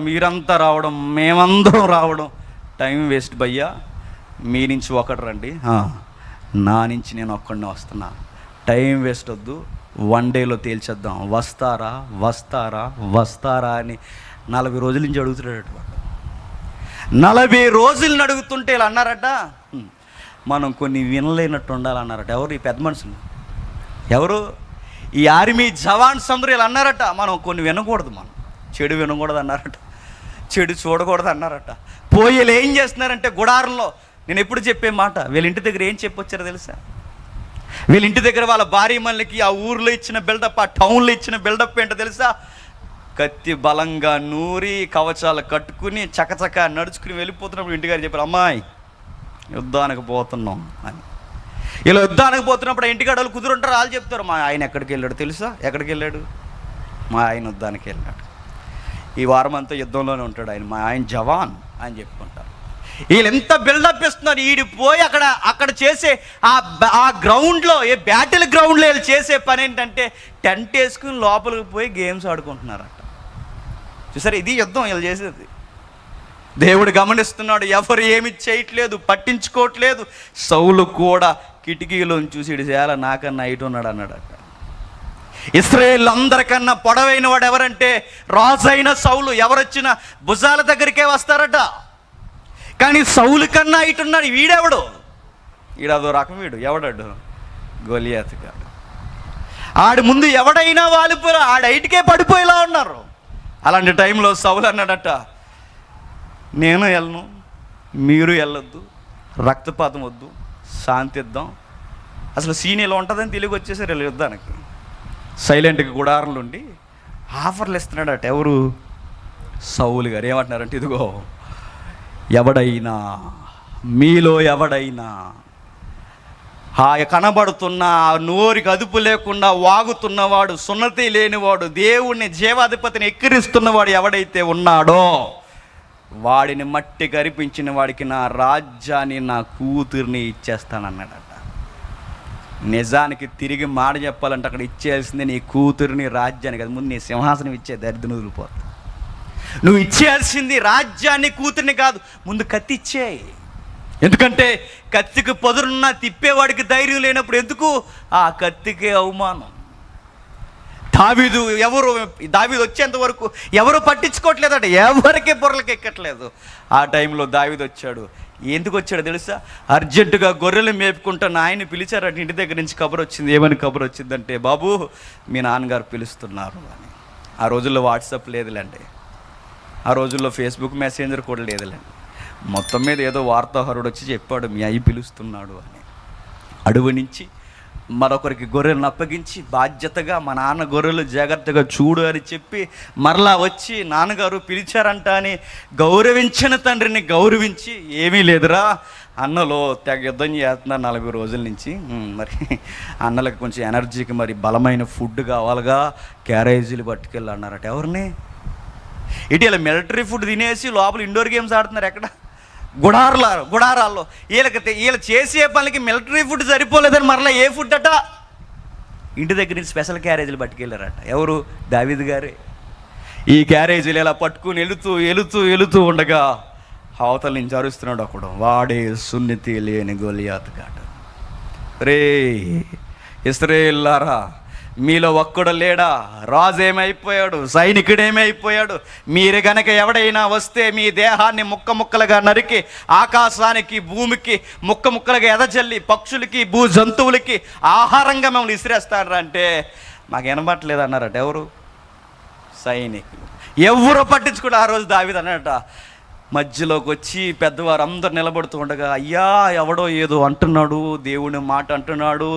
మీరంతా రావడం, మేమందరం రావడం టైం వేస్ట్ భయ్యా. మీ నుంచి ఒకటి రండి, నా నుంచి నేను ఒక్కడినే వస్తున్నా. టైం వేస్ట్ వద్దు, 1 డేలో తేల్చేద్దాం. వస్తారా అని 40 రోజుల నుంచి అడుగుతున్నాడట వాడు. 40 రోజులను అడుగుతుంటే ఇలా అన్నారట, మనం కొన్ని వినలేనట్టు ఉండాలన్నారట. ఎవరు? ఈ పెద్ద మనుషులు. ఎవరు? ఈ ఆర్మీ జవాన్స్ అందరూ ఇలా అన్నారట, మనం కొన్ని వినకూడదు, మనం చెడు వినకూడదు అన్నారట, చెడు చూడకూడదు అన్నారట. పోయేలు ఏం చేస్తున్నారంటే గుడారంలో, నేను ఎప్పుడు చెప్పే మాట, వీళ్ళ ఇంటి దగ్గర ఏం చెప్పొచ్చారో తెలుసా? వీళ్ళ ఇంటి దగ్గర వాళ్ళ భార్య మళ్ళీకి ఆ ఊర్లో ఇచ్చిన బిల్డప్, ఆ టౌన్లో ఇచ్చిన బిల్డప్ ఏంటో తెలుసా? కత్తి బలంగా నూరి కవచాలు కట్టుకుని చకచక నడుచుకుని వెళ్ళిపోతున్నప్పుడు ఇంటిగారు చెప్పారు, అమ్మాయి యుద్ధానికి పోతున్నాం అని. ఇలా యుద్ధానికి పోతున్నప్పుడు ఇంటికాడ వాళ్ళు కుదురుంటారు, వాళ్ళు చెప్తారు, మా ఆయన ఎక్కడికి వెళ్ళాడు తెలుసా? ఎక్కడికి వెళ్ళాడు? మా ఆయన యుద్ధానికి వెళ్ళాడు, ఈ వారం అంతా యుద్ధంలోనే ఉంటాడు ఆయన, మా ఆయన జవాన్ అని చెప్పుకుంటారు. వీళ్ళు ఎంత బిల్డప్ ఇస్తున్నారు. పోయి అక్కడ చేసే ఆ గ్రౌండ్లో, ఏ బ్యాటిల్ గ్రౌండ్లో వీళ్ళు చేసే పని ఏంటంటే టెంట్ వేసుకుని లోపలికి పోయి గేమ్స్ ఆడుకుంటున్నారట. చూసారు, ఇది యుద్ధం వీళ్ళు చేసేది. దేవుడు గమనిస్తున్నాడు, ఎవరు ఏమి చేయట్లేదు, పట్టించుకోవట్లేదు. సౌలు కూడా కిటికీలోని చూసి ఇటు చేయాల నాకన్నా హైట్ ఉన్నాడు అన్నాడట. ఇశ్రాయేలు అందరికన్నా పొడవైన వాడు ఎవరంటే రాజైన సౌలు. ఎవరొచ్చినా భుజాల దగ్గరికే వస్తారట. కానీ సౌలు కన్నా హైట్ ఉన్నాడు. వీడెవడు? ఈడదో రకం. ఎవడాడు? గొలియాత్ గాడు. ఆడి ముందు ఎవడైనా వాలిపోరా, ఆడి హైట్కే పడిపోయేలా ఉన్నారు. అలాంటి టైంలో సౌలు అన్నాడట, నేను వెళ్ళను, మీరు వెళ్ళొద్దు, రక్తపాతం వద్దు, శాంతి ఇద్దాం. అసలు సీన్ ఇలా ఉంటుందని తెలివి వచ్చేసారు వీళ్ళు యుద్ధానికి. సైలెంట్గా గుడారంలో ఉండి ఆఫర్లు ఇస్తున్నాడట. ఎవరు? సౌలు గారు. ఏమంటున్నారంటే, ఇదిగో ఎవడైనా, మీలో ఎవడైనా కనబడుతున్న నోరికి అదుపు లేకుండా వాగుతున్నవాడు, సున్నతి లేనివాడు, దేవుణ్ణి జీవాధిపతిని ఎక్కిరిస్తున్నవాడు ఎవడైతే ఉన్నాడో వాడిని మట్టి కరిపించిన వాడికి నా రాజ్యాన్ని, నా కూతుర్ని ఇచ్చేస్తానన్నాడట. నిజానికి తిరిగి మాట చెప్పాలంటే అక్కడ ఇచ్చేయాల్సిందే నీ కూతురిని, రాజ్యాన్ని కదా. ముందు నీ సింహాసనం ఇచ్చే దరిద్రం వదిలిపోతుంది. నువ్వు ఇచ్చేయాల్సింది రాజ్యాన్ని, కూతురిని కాదు. ముందు కత్తి ఇచ్చేయి. ఎందుకంటే కత్తికి పొదరున్నా తిప్పేవాడికి ధైర్యం లేనప్పుడు ఎందుకు ఆ కత్తికే అవమానం. దావీదు వచ్చేంత వరకు ఎవరు పట్టించుకోవట్లేదట, ఎవరికే బుర్రలకి ఎక్కట్లేదు. ఆ టైంలో దావీదు వచ్చాడు. ఎందుకు వచ్చాడు తెలుసా? అర్జెంటుగా గొర్రెలు మేపుకుంటున్న ఆయన్ని పిలిచారట. ఇంటి దగ్గర నుంచి కబురు వచ్చింది. ఏమని కబురు వచ్చిందంటే, బాబు మీ నాన్నగారు పిలుస్తున్నారు అని. ఆ రోజుల్లో వాట్సాప్ లేదులేండి, ఆ రోజుల్లో ఫేస్బుక్ మెసెంజర్ కూడా లేదులేండి. మొత్తం మీద ఏదో వార్తాహరుడు వచ్చి చెప్పాడు, మీ అయ్యి పిలుస్తున్నాడు అని. అడవి నుంచి మరొకరికి గొర్రెలను అప్పగించి బాధ్యతగా మా నాన్న గొర్రెలు జాగ్రత్తగా చూడు అని చెప్పి మరలా వచ్చి నాన్నగారు పిలిచారంట అని గౌరవించిన తండ్రిని గౌరవించి, ఏమీ లేదురా అన్నలో తెగ యుద్ధం చేస్తున్నారు 40 రోజుల నుంచి, మరి అన్నలకు కొంచెం ఎనర్జీకి మరి బలమైన ఫుడ్ కావాలిగా, క్యారేజీలు పట్టుకెళ్ళి అన్నారట. ఎవరిని? ఇటీవల మిలిటరీ ఫుడ్ తినేసి లోపల ఇండోర్ గేమ్స్ ఆడుతున్నారు. ఎక్కడ? గుడారాల్లో. వీళ్ళు చేసే పనికి మిలిటరీ ఫుడ్ సరిపోలేదని మరలా ఏ ఫుడ్ అట ఇంటి దగ్గర నుంచి స్పెషల్ క్యారేజీలు పట్టుకెళ్ళారట. ఎవరు? దావీదు గారే. ఈ క్యారేజీలు ఇలా పట్టుకుని వెళుతూ ఉండగా అవతల నుంచి అరుస్తున్నాడు ఒకడు, వాడే సున్నితి లేని గొలియాతుగాడు. రే ఇశ్రాయేలులారా, మీలో ఒక్కడు లేడా? రాజు ఏమైపోయాడు, సైనికుడు ఏమైపోయాడు? మీరు గనక ఎవడైనా వస్తే మీ దేహాన్ని ముక్కలుగా నరికి ఆకాశానికి, భూమికి ముక్కలుగా ఎదజల్లి పక్షులకి, భూ జంతువులకి ఆహారంగా మిమ్మల్ని ఇసిరేస్తారా అంటే మాకు వినబట్టలేదు అన్నారట. ఎవరు? సైనికులు. ఎవరో పట్టించుకుంటే ఆ రోజు దావీదు అన్నట. మధ్యలోకి వచ్చి పెద్దవారు అందరు నిలబడుతూ ఉండగా, అయ్యా ఎవడో ఏదో అంటున్నాడు, దేవుని మాట అంటున్నాడు,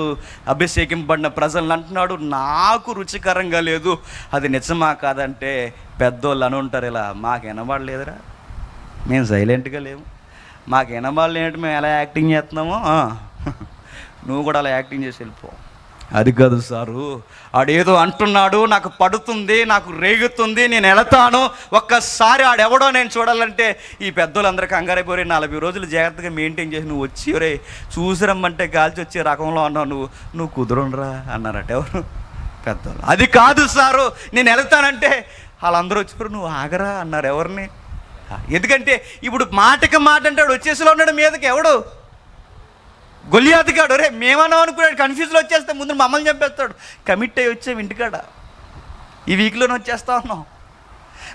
అభిషేకింపబడిన ప్రజలను అంటున్నాడు, నాకు రుచికరంగా లేదు, అది నిజమా కాదంటే పెద్దోళ్ళు అని ఉంటారు ఇలా. మాకు వినబడలేదురా, మేము సైలెంట్గా లేము, మాకు వినబడలేనట్టు మేము ఎలా యాక్టింగ్ చేస్తున్నామో నువ్వు కూడా అలా యాక్టింగ్ చేసి వెళ్ళిపో. అది కాదు సారు, ఆడేదో అంటున్నాడు, నాకు పడుతుంది, నాకు రేగుతుంది, నేను వెళతాను, ఒక్కసారి ఆడెవడో నేను చూడాలంటే ఈ పెద్దోళ్ళందరికీ కంగారైపోయి 40 రోజులు జాగ్రత్తగా మెయింటైన్ చేసి నువ్వు వచ్చి రే చూసిరమ్మంటే కాల్చి వచ్చే రకంలో అన్నావు, నువ్వు కుదురుండ్రా అన్నారట. ఎవరు? పెద్దోళ్ళు. అది కాదు సారు, నేను వెళతానంటే వాళ్ళందరూ వచ్చారు, నువ్వు ఆగరా అన్నారు. ఎవరిని? ఎందుకంటే ఇప్పుడు మాటకి మాట అంటే వాడు వచ్చేసిలో ఉన్నాడు మీదకి. ఎవడు? గొలియాతుగాడు. రే మేమన్నా అనుకున్నాడు, కన్ఫ్యూజ్లో వచ్చేస్తే ముందు మమ్మల్ని చంపేస్తాడు. కమిట్ అయ్యి వచ్చాము ఇంటికాడ, ఈ వీక్లోనే వచ్చేస్తా ఉన్నాం,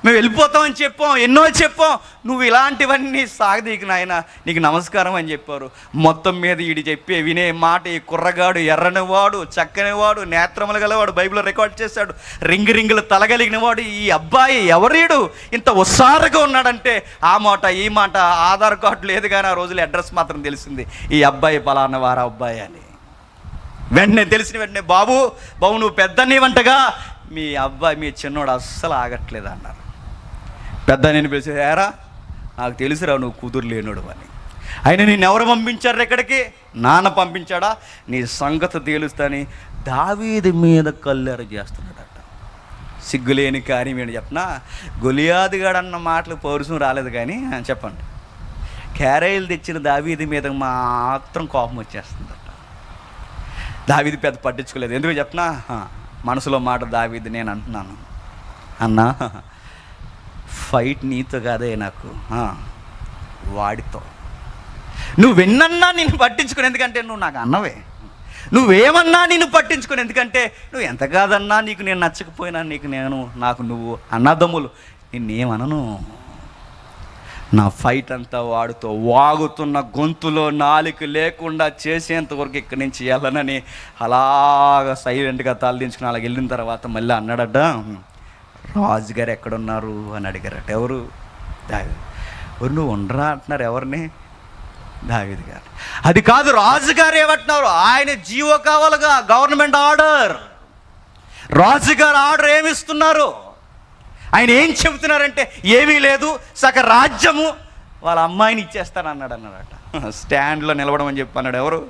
మేము వెళ్ళిపోతామని చెప్పాం, ఎన్నో చెప్పాం, నువ్వు ఇలాంటివన్నీ సాగదీకి నాయన, నీకు నమస్కారం అని చెప్పారు. మొత్తం మీద ఈడు చెప్పే వినే మాట, ఈ కుర్రగాడు ఎర్రనివాడు, చక్కనివాడు, నేత్రములు గలవాడు, బైబిల్లో రికార్డ్ చేశాడు, రింగులు తలగలిగినవాడు, ఈ అబ్బాయి ఎవరీడు ఇంత ఉత్సాహంగా ఉన్నాడంటే ఆ మాట ఈ మాట, ఆధార్ కార్డు లేదు కానీ ఆ రోజులు అడ్రస్ మాత్రం తెలిసింది, ఈ అబ్బాయి పలానా వారా అబ్బాయి అని. వెంటనే తెలిసిన వెంటనే బాబు నువ్వు పెద్ద నీవంటగా, మీ అబ్బాయి మీ చిన్నోడు అస్సలు ఆగట్లేదు అన్నారు. పెద్ద నేను పిలిచి, ఏరా నాకు తెలుసురా నువ్వు కూతురు లేనోడు అని. ఆయన నేను ఎవరు పంపించారు ఎక్కడికి? నాన్న పంపించాడా? నీ సంగతి తేలుస్తాని దావీదు మీద కల్లెర చేస్తున్నాడట. సిగ్గులేని కార్యం ఏంటి చెప్పనా? గొలియాతుగాడు అన్న మాటలు పౌరుషం రాలేదు కానీ చెప్పండి, క్యారేజీలు తెచ్చిన దావీదు మీద మాత్రం కోపం వచ్చేస్తుందట. దావీదు పెద్ద పట్టించుకోలేదు. ఎందుకు చెప్పనా? మనసులో మాట దావీదు నేను అంటున్నాను, అన్నా ఫైట్ నీతో కాదే, నాకు వాడితో. నువ్వు విన్నన్నా నిన్ను పట్టించుకుని, ఎందుకంటే నువ్వు నాకు అన్నవే. నువ్వేమన్నా నిన్ను పట్టించుకుని, ఎందుకంటే నువ్వు ఎంత కాదన్నా నీకు నేను నచ్చకపోయినా నాకు నువ్వు అన్నదమ్ములు, నిన్నేమనను. నా ఫైట్ అంతా వాడితో. వాగుతున్న గొంతులో నాలుక లేకుండా చేసేంతవరకు ఇక్కడి నుంచి వెళ్ళనని అలాగ సైలెంట్గా తలదించుకుని అలాగ వెళ్ళిన తర్వాత మళ్ళీ అన్నాడట, రాజుగారు ఎక్కడున్నారు అని అడిగారట. ఎవరు? దావీదు. నువ్వు ఉండరా అంటున్నారు. ఎవరిని? దావీదు గారు. అది కాదు, రాజుగారు ఏమంటున్నారు? ఆయన జీవో కావాలిగా, గవర్నమెంట్ ఆర్డర్. రాజుగారు ఆర్డర్ ఏమిస్తున్నారు? ఆయన ఏం చెబుతున్నారంటే ఏమీ లేదు, సగ రాజ్యము వాళ్ళ అమ్మాయిని ఇచ్చేస్తానన్నాడట. స్టాండ్లో నిలబడమని చెప్పి అన్నాడు. ఎవరు?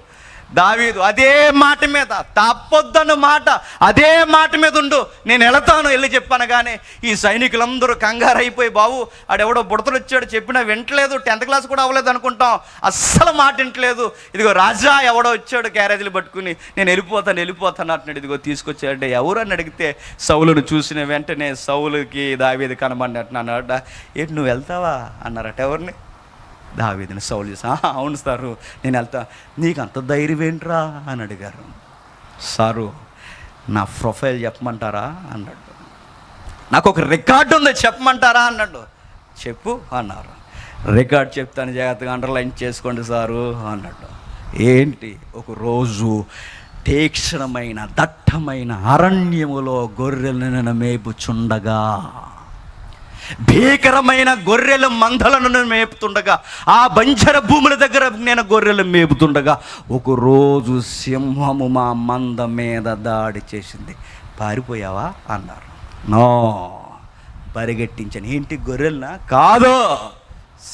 దావీదు. అదే మాట మీద, తప్పొద్దన్న మాట, అదే మాట మీద ఉండు, నేను వెళతాను వెళ్ళి చెప్పాను. కానీ ఈ సైనికులందరూ కంగారు అయిపోయి, బాబు ఆడెవడో బుడతలు వచ్చాడు, చెప్పినా వింటలేదు, 10th క్లాస్ కూడా అవ్వలేదు అనుకుంటాం, అస్సలు మాట వింటలేదు. ఇదిగో రాజా ఎవడో వచ్చాడు క్యారేజీలు పట్టుకుని, నేను వెళ్ళిపోతాను అంటున్నాడు. ఇదిగో తీసుకొచ్చాడు. ఎవరు అని అడిగితే సౌలును చూసిన వెంటనే సౌలుకి దావీదు కనబడినట్టు అన్నాడట. ఏంటి నువ్వు వెళ్తావా అన్నారట. ఎవరిని? దావీదుని. సౌలు చేసి, అవును సారు నేను వెళ్తా. నీకు అంత ధైర్యం ఏంట్రా అని అడిగారు. సారు నా ప్రొఫైల్ చెప్పమంటారా అన్నాడు. నాకు ఒక రికార్డు ఉంది చెప్పమంటారా అన్నాడు. చెప్పు అన్నారు. రికార్డ్ చెప్తాను, జాగ్రత్తగా అండర్లైన్ చేసుకోండి సారు అన్నాడు. ఏంటి? ఒక రోజు తీక్షణమైన దట్టమైన అరణ్యములో గొర్రెలను మేపుచుండగా, భీకరమైన గొర్రెల మందలను మేపుతుండగా, ఆ బంజర భూముల దగ్గర నేను గొర్రెలు మేపుతుండగా, ఒకరోజు సింహము మా మంద మీద దాడి చేసింది. పారిపోయావా అన్నారు. నో, పరిగెట్టించాను. ఏంటి? గొర్రెలనా? కాదు,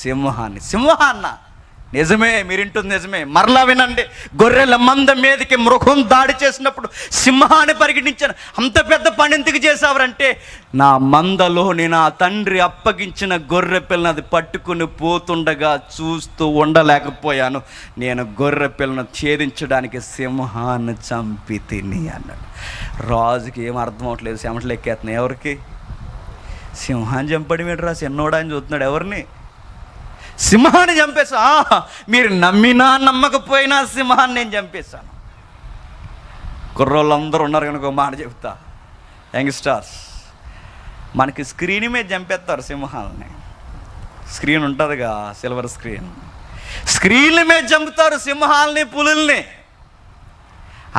సింహాన్న. నిజమే, మీరింటుంది నిజమే. మరలా వినండి. గొర్రెల మంద మీదకి మృగం దాడి చేసినప్పుడు సింహాన్ని పరిగెట్టించాను. అంత పెద్ద పని ఎందుకు చేసావరంటే, నా మందలోని నా తండ్రి అప్పగించిన గొర్రె పిల్లని అది పట్టుకుని పోతుండగా చూస్తూ ఉండలేకపోయాను. నేను గొర్రె పిల్లను ఛేదించడానికి సింహాన్ని చంపి తిని అన్నాడు. రాజుకి ఏం అర్థం అవట్లేదు, చెమటలు ఎక్కేస్తున్నాయి. ఎవరికి? సింహాన్ని చంపడం ఏంట్రా చిన్నోడా అని చూస్తున్నాడు. ఎవరిని? సింహాన్ని చంపేసా. మీరు నమ్మినా నమ్మకపోయినా సింహాన్ని నేను చంపేశాను. కుర్రోళ్ళందరూ ఉన్నారు కనుక ఒక మాట చెప్తా. యంగ్స్టర్స్, మనకి స్క్రీన్ మీద చంపేస్తారు సింహాలని. స్క్రీన్ ఉంటుందిగా, సిల్వర్ స్క్రీన్ల మీద చంపుతారు సింహాలని, పులుల్ని.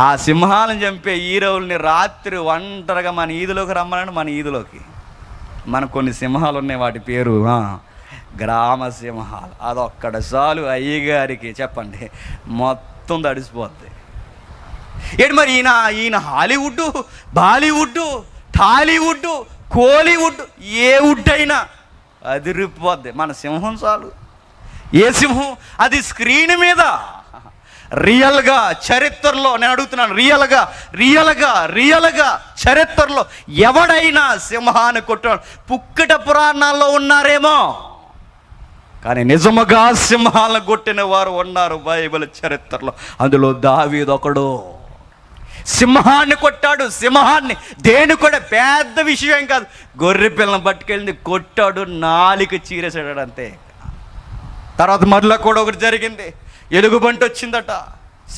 ఆ సింహాలను చంపే హీరోల్ని రాత్రి ఒంటరిగా మన ఈదులోకి రమ్మనండి. మన ఈదులోకి మనకు కొన్ని సింహాలు ఉన్నాయి, వాటి పేరు గ్రామ సింహాలు. అదొక్కడ చాలు అయ్యగారికి చెప్పండి, మొత్తం తడిసిపోద్ది. ఏంటి మరి ఈయన హాలీవుడ్, బాలీవుడ్, టాలీవుడ్, కోలీవుడ్, ఏ వుడ్ అయినా అదిరిపోద్ది. మన సింహం చాలు. ఏ సింహం? అది స్క్రీన్ మీద రియల్గా చరిత్రలో, నేను అడుగుతున్నాను, రియల్గా చరిత్రలో ఎవడైనా సింహాన్ని కొట్టాడు? పుక్కట పురాణాల్లో ఉన్నారేమో, కానీ నిజముగా సింహాలను కొట్టిన వారు ఉన్నారు బైబిల్ చరిత్రలో. అందులో దావీదు ఒకడు. సింహాన్ని కొట్టాడు. సింహాన్ని దేని కూడా పెద్ద విషయం కాదు, గొర్రె పిల్లని పట్టుకెళ్ళి కొట్టాడు, నాలిక చీరేసాడు అంతే. తర్వాత మరలా కూడా ఒకటి జరిగింది. ఎలుగుబంటి వచ్చిందట.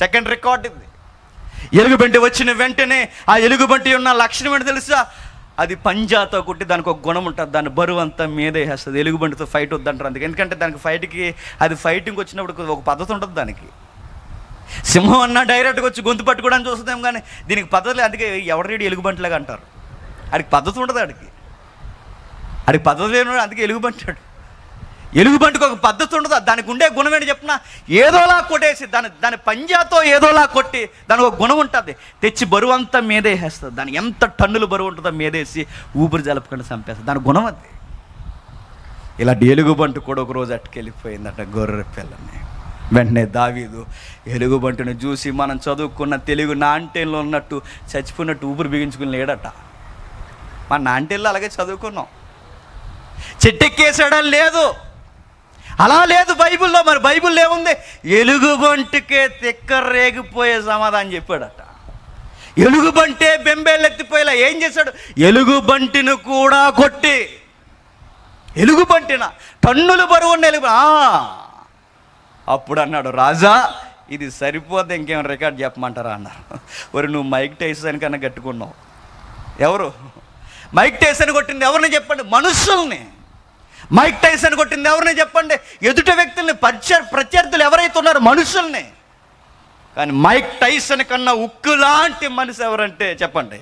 సెకండ్ రికార్డ్ ఇది. ఎలుగుబంటి వచ్చిన వెంటనే ఆ ఎలుగుబంటి ఉన్న లక్షణం ఏంటి తెలుసా? అది పంజాతో కొట్టి దానికి ఒక గుణం ఉంటుంది, దాని బరువు అంతా మీదే వేస్తుంది. ఎలుగుబంటితో ఫైట్ వద్దంటారు అందుకే. ఎందుకంటే దానికి అది ఫైటింగ్ వచ్చినప్పుడు ఒక పద్ధతి ఉంటుంది దానికి. సింహం అన్నా డైరెక్ట్గా వచ్చి గొంతు పట్టుకోవడానికి చూస్తుందేం, కానీ దీనికి పద్ధతి లేదు. అందుకే ఎవడరీడి ఎలుగుబంటిలాగా అంటారు. ఆడికి పద్ధతి ఉండదు, ఆడికి పద్ధతి లేని అందుకే ఎలుగుబంటాడు. ఎలుగుబంటికి ఒక పద్ధతి ఉండదు. దానికి ఉండే గుణం ఏంటి చెప్పిన? ఏదోలా కొట్టేసి దాని పంజాతో ఏదోలా కొట్టి దానికి ఒక గుణం ఉంటుంది, తెచ్చి బరువు అంతా మీదే వేస్తుంది. దానికి ఎంత టన్నులు బరువు ఉంటుందో మీదేసి ఊపిరి జలపకుండా చంపేస్తుంది. దాని గుణం అది. ఇలాంటి ఎలుగుబంటి కూడా ఒకరోజు అట్టుకెళ్ళిపోయిందట గొర్రె పిల్లని. వెంటనే దావీదు ఎలుగుబంటిని చూసి, మనం చదువుకున్న తెలుగు నాంటేల్లో ఉన్నట్టు చచ్చిపోయినట్టు ఊపిరి బిగించుకుని లేడట. మన నాంటేల్లో అలాగే చదువుకున్నాం. చెట్టెక్కేసాడని లేదు, అలా లేదు బైబిల్లో. మరి బైబిల్లో ఏముంది? ఎలుగుబంటికే తిక్కరేగిపోయే సమాధానం చెప్పాడట. ఎలుగుబంటే బెంబేలు ఎత్తిపోయేలా ఏం చేశాడు? ఎలుగుబంటిని కూడా కొట్టి, ఎలుగుబంటిన టన్నులు బరువున్న అప్పుడు అన్నాడు, రాజా ఇది సరిపోతే ఇంకేమైనా రికార్డ్ చెప్పమంటారా అన్నారు. మరి నువ్వు మైక్ టైసన్ కన్నా కట్టుకున్నావు. ఎవరు మైక్ టైసన్ కొట్టింది? ఎవరిని చెప్పండి? మనుషుల్ని. మైక్ టైసన్ కొట్టింది ఎవరిని చెప్పండి? ఎదుట వ్యక్తుల్ని, ప్రత్యర్థులు ఎవరైతే ఉన్నారో మనుషుల్ని. కానీ మైక్ టైసన్ కన్నా ఉక్కు లాంటి మనిషి ఎవరంటే చెప్పండి?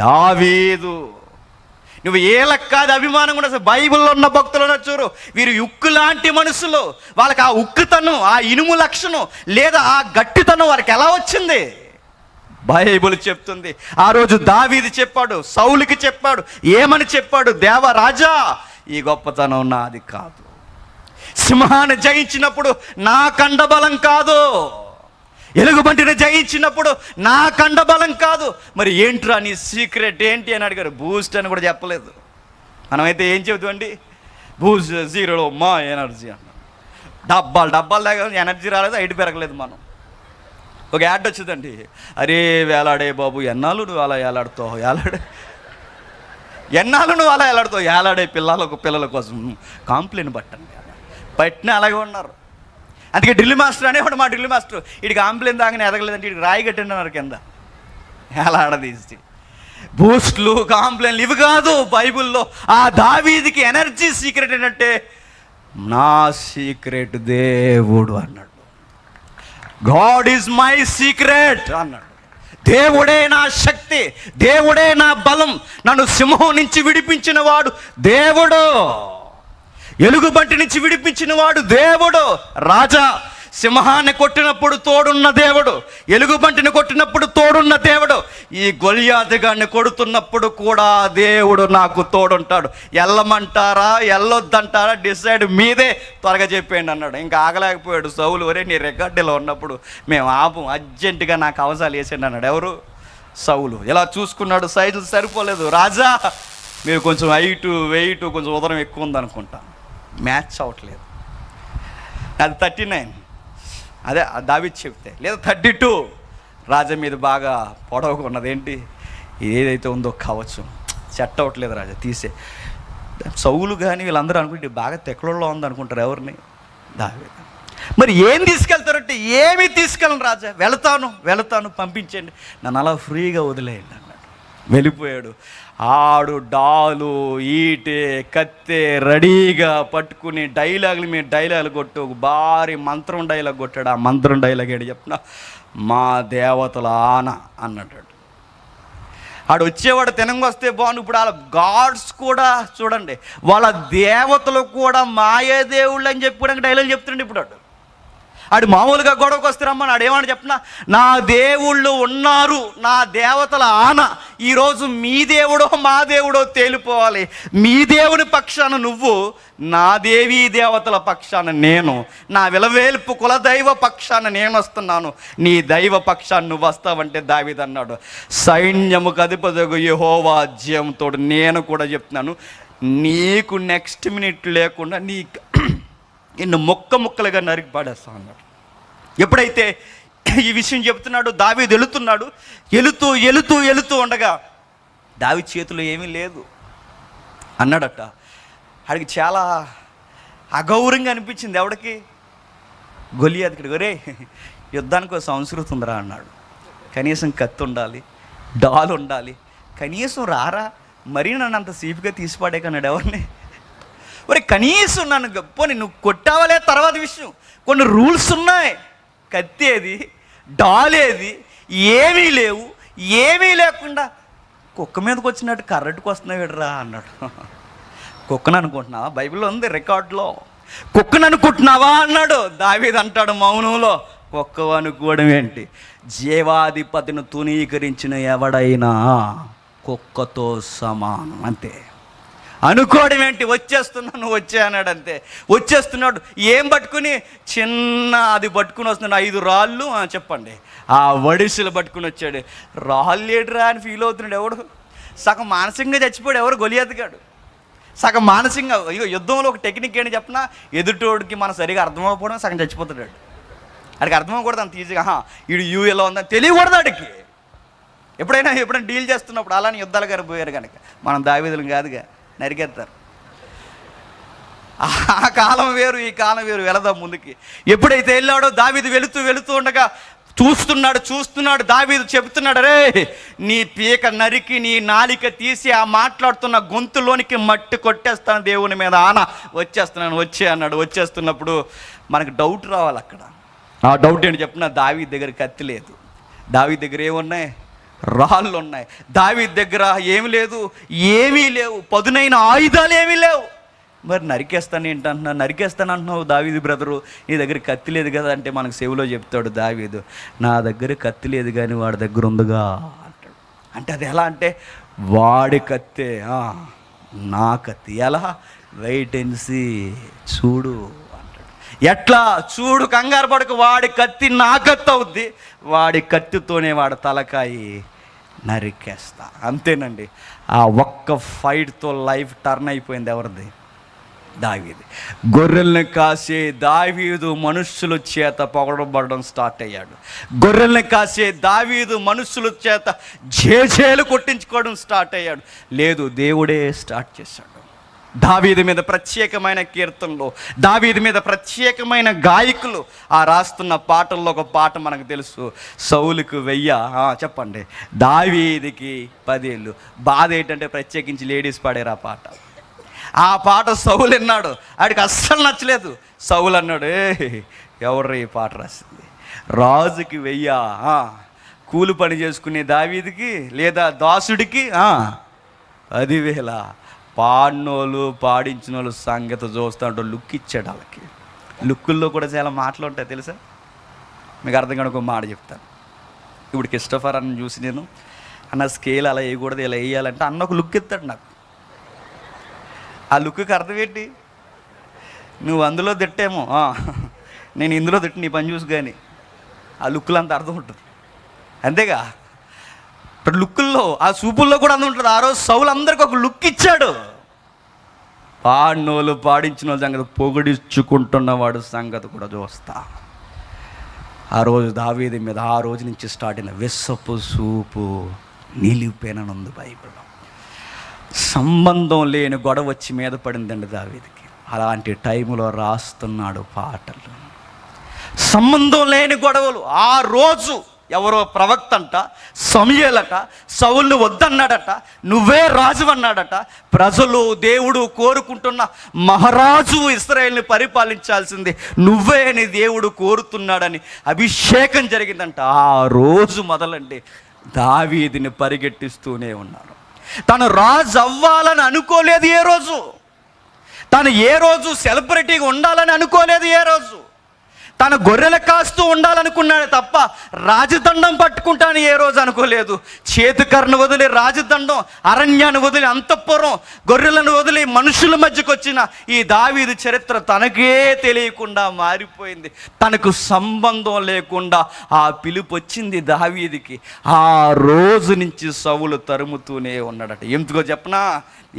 దావీదు. నువ్వు ఏలకు కాదు అభిమానం కూడా. బైబిల్లో ఉన్న భక్తులు చూరు, వీరు ఉక్కు లాంటి మనుషులు. వాళ్ళకి ఆ ఉక్కుతనం, ఆ ఇనుము లక్షణం లేదా ఆ గట్టితనం వారికి ఎలా వచ్చింది? బైబిల్ చెప్తుంది. ఆ రోజు దావీదు చెప్పాడు, సౌలుకి చెప్పాడు. ఏమని చెప్పాడు? దేవరాజా, ఈ గొప్పతనం నాది కాదు, సింహాన్ని జయించినప్పుడు నా కండబలం కాదు, ఎలుగుబంటిని జయించినప్పుడు నా కండబలం కాదు. మరి ఏంట్రా నీ సీక్రెట్ ఏంటి అని అడిగారు. బూస్ట్ అని కూడా చెప్పలేదు. మనమైతే ఏం చెబుతామండి, బూస్ట్ జీరోలో మా ఎనర్జీ అన్న. డబ్బాలు దాకా ఎనర్జీ రాలేదు, హైట్ పెరగలేదు. మనం ఒక యాడ్ వచ్చిందండి, అరే వేలాడే బాబు ఎన్నాళ్ళు నువ్వు అలా వేలాడుతావు, ఎన్నాళ్ళు నువ్వు అలా వేలాడుతావు, వేలాడే పిల్లల కోసం కాంప్లైంట్ పట్టిన అలాగే ఉన్నారు. అందుకే డ్రిల్ మాస్టర్ అనేవాడు, మా డ్రిల్ మాస్టర్, వీడికి కాంప్లైంట్ దాగానే ఎదగలేదంటే వీడికి రాయి కట్టిన్నారు కింద వేలాడదీసి. బూస్ట్లు కాంప్లైంట్లు ఇవి కాదు బైబిల్లో. ఆ దావీదుకి ఎనర్జీ సీక్రెట్ ఏంటంటే, నా సీక్రెట్ దేవుడు అన్నాడు. గాడ్ ఈజ్ మై సీక్రెట్ అన్నాడు. దేవుడే నా శక్తి, దేవుడే నా బలం, నన్ను సింహం నుంచి విడిపించిన వాడు దేవుడు, ఎలుగుబంటి నుంచి విడిపించిన వాడు దేవుడు. రాజా సింహాన్ని కొట్టినప్పుడు తోడున్న దేవుడు, ఎలుగుబంటిని కొట్టినప్పుడు తోడున్న దేవుడు, ఈ గొల్యాతు గారిని కొడుతున్నప్పుడు కూడా దేవుడు నాకు తోడుంటాడు. వెళ్ళమంటారా వెళ్ళొద్దంటారా డిసైడ్ మీదే, త్వరగా చెప్పేయండి అన్నాడు. ఇంకా ఆగలేకపోయాడు సౌలు. ఒరే నీ రికార్డులో ఉన్నప్పుడు మేము ఆపం, అర్జెంటుగా నాకు అవసరాలు వేసేయండి అన్నాడు. ఎవరు? సౌలు. ఇలా చూసుకున్నాడు, సైజులు సరిపోలేదు. రాజా మీరు కొంచెం హైటు వెయిట్ కొంచెం ఉదరం ఎక్కువ ఉందనుకుంటా, మ్యాచ్ అవ్వట్లేదు. అది 39, అదే దావీదు చెప్తే, లేదా 32 రాజా మీద బాగా పొడవుగా ఉన్నది. ఏంటి ఏదైతే ఉందో కవచం సెట్ అవ్వట్లేదు, రాజా తీసే. సౌలు కానీ వీళ్ళందరూ అనుకుంటే బాగా తెక్కలలో ఉంది అనుకుంటారు. ఎవరిని? దావీదు. మరి ఏం తీసుకెళ్తారంటే, ఏమీ తీసుకెళ్ళను రాజా, వెళతాను పంపించండి, నన్ను అలా ఫ్రీగా వదిలేయండి అన్నాడు. వెళ్ళిపోయాడు. ఆడు డాలు ఈటే కత్తే రెడీగా పట్టుకుని డైలాగులు మీద డైలాగులు కొట్టు, ఒక భారీ మంత్రం డైలాగ్ కొట్టాడు. ఆ మంత్రం డైలాగ్ ఏంటి చెప్పిన, మా దేవతల ఆన అన్నాడు. ఆడు వచ్చేవాడు తినంగొస్తే బాగుండు. ఇప్పుడు వాళ్ళ గాడ్స్ కూడా చూడండి, వాళ్ళ దేవతలు కూడా మాయే దేవుళ్ళు అని చెప్పుకోవడానికి డైలాగ్ చెప్తుండే. ఇప్పుడు ఆడు మామూలుగా గొడవకు వస్తే రమ్మని ఆడు ఏమని చెప్పినా, నా దేవుళ్ళు ఉన్నారు, నా దేవతల ఆన, ఈరోజు మీ దేవుడో మా దేవుడో తేలిపోవాలి. మీ దేవుని పక్షాన నువ్వు, నా దేవీ దేవతల పక్షాన నేను, నా విలవేల్పు కులదైవ పక్షాన నేను వస్తున్నాను, నీ దైవ పక్షాన్ని నువ్వు వస్తావంటే దావీదు అన్నాడు, సైన్యముకు అధిపతియగు యెహోవా జయంతో నేను కూడా చెప్తున్నాను, నీకు నెక్స్ట్ మినిట్ లేకుండా నిన్ను ముక్కలుగా నరికి పాడేస్తా అన్నాడు. ఎప్పుడైతే ఈ విషయం చెప్తున్నాడు, దావీదు వెళుతూ ఉండగా దావీదు చేతిలో ఏమీ లేదు అన్నాడట. ఆడికి చాలా అగౌరవంగా అనిపించింది. ఎవడికి? గొలియాతుకి. ఒరే యుద్ధానికి ఒక సంస్కృతి ఉందిరా అన్నాడు. కనీసం కత్తి ఉండాలి, డాల్ ఉండాలి, కనీసం రారా, మరీ నన్ను అంత సీపుగా తీసిపాడేకన్నాడు. ఎవరిని? మరి కనీసం నన్ను గొప్పని నువ్వు కొట్టావలే తర్వాత విషయం, కొన్ని రూల్స్ ఉన్నాయి. కత్తేది, డాలేది, ఏమీ లేవు. ఏమీ లేకుండా కుక్క మీదకి వచ్చినట్టు కర్రట్టుకు వస్తున్నావు రా అన్నాడు. కుక్కను అనుకుంటున్నావా? బైబిల్లో ఉంది రికార్డులో. కుక్కను అనుకుంటున్నావా అన్నాడు. దావీదు అంటాడు మౌనంలో, కుక్క అనుకోవడం ఏంటి, జీవాధిపతిని తునీకరించిన ఎవడైనా కుక్కతో సమానం అంతే. అనుకోవడం ఏంటి, వచ్చేస్తున్నాను వచ్చే అన్నాడు అంతే. వచ్చేస్తున్నాడు. ఏం పట్టుకుని? చిన్న అది పట్టుకుని వస్తున్నాడు, 5 రాళ్ళు చెప్పండి, ఆ వడిసెలు పట్టుకుని వచ్చాడు. రాళ్ళు ఏడురా అని ఫీల్ అవుతున్నాడు. ఎవడు? సగం మానసికంగా చచ్చిపోయాడు. ఎవరు? గొలియాతుగాడు. సగం మానసికంగా. ఇక యుద్ధంలో ఒక టెక్నిక్ ఏంటి చెప్పినా, ఎదుటోడికి మనం సరిగా అర్థమైపోవడం, సగం చచ్చిపోతాడు. వాడికి అర్థమవకూడదు అంత ఈజీగా, వీడు యూ ఎలా ఉందని తెలియకూడదు వాడికి. ఎప్పుడైనా డీల్ చేస్తున్నప్పుడు అలానే యుద్ధాలు గారు పోయారు కనుక, మనం దావీదులం కాదుగా, నరికేస్తారు. ఆ కాలం వేరు, ఈ కాలం వేరు. వెళదాం ముందుకి. ఎప్పుడైతే వెళ్ళాడో దావీదు వెళుతూ ఉండగా చూస్తున్నాడు. దావీదు చెబుతున్నాడు, రే నీ పీక నరికి నీ నాలిక తీసి ఆ మాట్లాడుతున్న గొంతులోనికి మట్టి కొట్టేస్తాను, దేవుని మీద ఆన, వచ్చే అన్నాడు. వచ్చేస్తున్నప్పుడు మనకు డౌట్ రావాలి అక్కడ. ఆ డౌట్ ఏంటి చెప్పిన, దావీదు దగ్గర కత్తి లేదు, దావీదు దగ్గర ఏమున్నాయి? రాళ్ళు ఉన్నాయి. దావీదు దగ్గర ఏమి లేదు, ఏమీ లేవు, పదునైన ఆయుధాలు ఏమీ లేవు. మరి నరికేస్తాను ఏంటంటున్నా, నరికేస్తాను అంటున్నావు దావీదు బ్రదరు, నీ దగ్గర కత్తి లేదు కదా అంటే మనకు చెవిలో చెప్తాడు దావీదు, నా దగ్గర కత్తి లేదు కానీ వాడి దగ్గర ఉందిగా అంటాడు. అంటే అది ఎలా అంటే, వాడి కత్తే నా కత్తి, ఎలా? వెయిట్ అండ్ సీ, చూడు అన్నాడు. ఎట్లా చూడు, కంగారు పడక, వాడి కత్తి నా కత్తి అవుద్ది, వాడి కత్తితోనే వాడి తలకాయి నరికేస్తా. అంతేనండి. ఆ ఒక్క ఫైట్తో లైఫ్ టర్న్ అయిపోయింది. ఎవరిది? దావీదు. గొర్రెల్ని కాసే దావీదు మనుష్యుల చేత పొగడబడడం స్టార్ట్ అయ్యాడు. గొర్రెల్ని కాసే దావీదు మనుష్యుల చేత జేజేలు కొట్టించుకోవడం స్టార్ట్ అయ్యాడు. లేదు, దేవుడే స్టార్ట్ చేశాడు. దావీదు మీద ప్రత్యేకమైన కీర్తనలు, దావీదు మీద ప్రత్యేకమైన గాయకులు ఆ రాస్తున్న పాటల్లో ఒక పాట మనకు తెలుసు. సౌలుకు 1000, చెప్పండి, దావీదుకి 10,000. బాధ ఏంటంటే ప్రత్యేకించి లేడీస్ పాడారు ఆ పాట. సౌలు విన్నాడు, ఆడికి అస్సలు నచ్చలేదు. సౌలు అన్నాడు, ఎవర్రా ఈ పాట రాసింది? రాజుకి 1000, కూలి పని చేసుకునే దావీదుకి లేదా దాసుడికి 10,000. పాడినోళ్ళు పాడించిన వాళ్ళు సంగతి చూస్తూ ఉంటాడు. లుక్ ఇచ్చాడు వాళ్ళకి. లుక్కుల్లో కూడా చాలా మాటలు ఉంటాయి తెలుసా? మీకు అర్థం కాని ఒక మాట చెప్తాను. ఇప్పుడు క్రిస్టోఫర్ అన్న చూసి నేను, అన్న స్కేల్ అలా వేయకూడదు, ఇలా వేయాలంటే అన్న ఒక లుక్ ఎత్తాడు నాకు. ఆ లుక్కి అర్థం ఏంటి? నువ్వు అందులో తిట్టేమో, నేను ఇందులో తిట్టి నీ పని చూసి, కానీ ఆ లుక్లో అంత అర్థం ఉంటుంది. అంతేగా? ఇప్పుడు లుక్కుల్లో, ఆ చూపుల్లో కూడా అంత ఉంటుంది. ఆ రోజు సౌలు అందరికి ఒక లుక్ ఇచ్చాడు. పాడినోళ్ళు పాడించిన వాళ్ళ సంగతి, పొగిడించుకుంటున్నవాడు సంగతి కూడా చూస్తా. ఆ రోజు దావీదు మీద ఆ రోజు నుంచి స్టార్ట్ అయిన విస్సపు చూపు నిలిపేననుంది బైబిల్లో. సంబంధం లేని గొడవ వచ్చి మీద పడిందండి దావీదుకి. అలాంటి టైంలో రాస్తున్నాడు పాటలు. సంబంధం లేని గొడవలు. ఆ రోజు ఎవరో ప్రవక్త అంట, సమూయేలట, సౌలుని వద్దన్నాడట, నువ్వే రాజు అన్నాడట. ప్రజలు, దేవుడు కోరుకుంటున్న మహారాజు, ఇశ్రాయేలుని పరిపాలించాల్సింది నువ్వే అని దేవుడు కోరుతున్నాడని అభిషేకం జరిగిందంట. ఆ రోజు మొదలండి దావీదుని పరిగెట్టిస్తూనే ఉన్నారు. తను రాజు అవ్వాలని అనుకోలేదు ఏ రోజు. తను ఏ రోజు సెలబ్రిటీగా ఉండాలని అనుకోలేదు ఏ రోజు. తన గొర్రెల కాస్తూ ఉండాలనుకున్నాడు తప్ప రాజదండం పట్టుకుంటాను ఏ రోజు అనుకోలేదు. చేతికర్రను వదిలి రాజదండం, అరణ్యాన్ని వదిలి అంతఃపురం, గొర్రెలను వదిలి మనుషుల మధ్యకు వచ్చిన ఈ దావీదు చరిత్ర తనకే తెలియకుండా మారిపోయింది. తనకు సంబంధం లేకుండా ఆ పిలుపు వచ్చింది దావీదుకి. ఆ రోజు నుంచి సౌలు తరుముతూనే ఉన్నాడట. ఎందుకో చెప్పనా?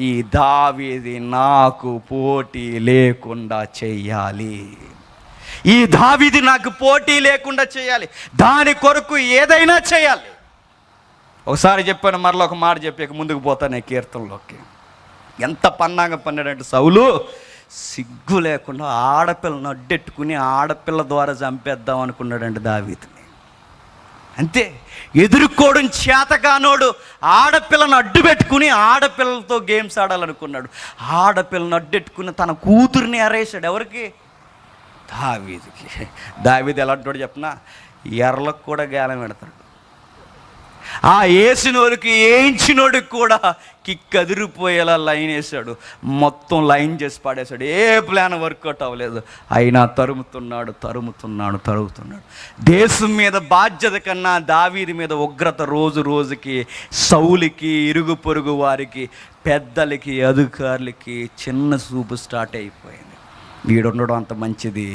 ఈ దావీదు నాకు పోటీ లేకుండా చెయ్యాలి, ఈ దావీదు నాకు పోటీ లేకుండా చేయాలి, దాని కొరకు ఏదైనా చేయాలి. ఒకసారి చెప్పాను, మరలా ఒక మాట చెప్పాక ముందుకు పోతాను కీర్తనలోకి. ఎంత పన్నాగం పన్నాడంటే సౌలు, సిగ్గు లేకుండా ఆడపిల్లను అడ్డెట్టుకుని ఆడపిల్ల ద్వారా చంపేద్దాం అనుకున్నాడండి దావీదుని. అంతే, ఎదుర్కోవడం చేతగానోడు ఆడపిల్లను అడ్డు పెట్టుకుని ఆడపిల్లలతో గేమ్స్ ఆడాలనుకున్నాడు. ఆడపిల్లను అడ్డెట్టుకుని తన కూతుర్ని అరేసాడు. ఎవరికి? దావీదుకి. దావీదు ఎలాంటి చెప్పినా ఎర్లకు కూడా గాలం పెడతాడు. ఆ వేసినోడికి వేయించినోడికి కూడా కిక్ అదిరిపోయేలా లైన్ వేసాడు. మొత్తం లైన్ చేసి పాడేశాడు. ఏ ప్లాన్ వర్కౌట్ అవ్వలేదు. అయినా తరుగుతున్నాడు. దేశం మీద బాధ్యత కన్నా దావీదు మీద ఉగ్రత రోజు రోజుకి సౌలుకి, ఇరుగు పొరుగు వారికి, పెద్దలకి, అధికారులకి చిన్న చూపు స్టార్ట్ అయిపోయింది. వీడుండడం అంత మంచిది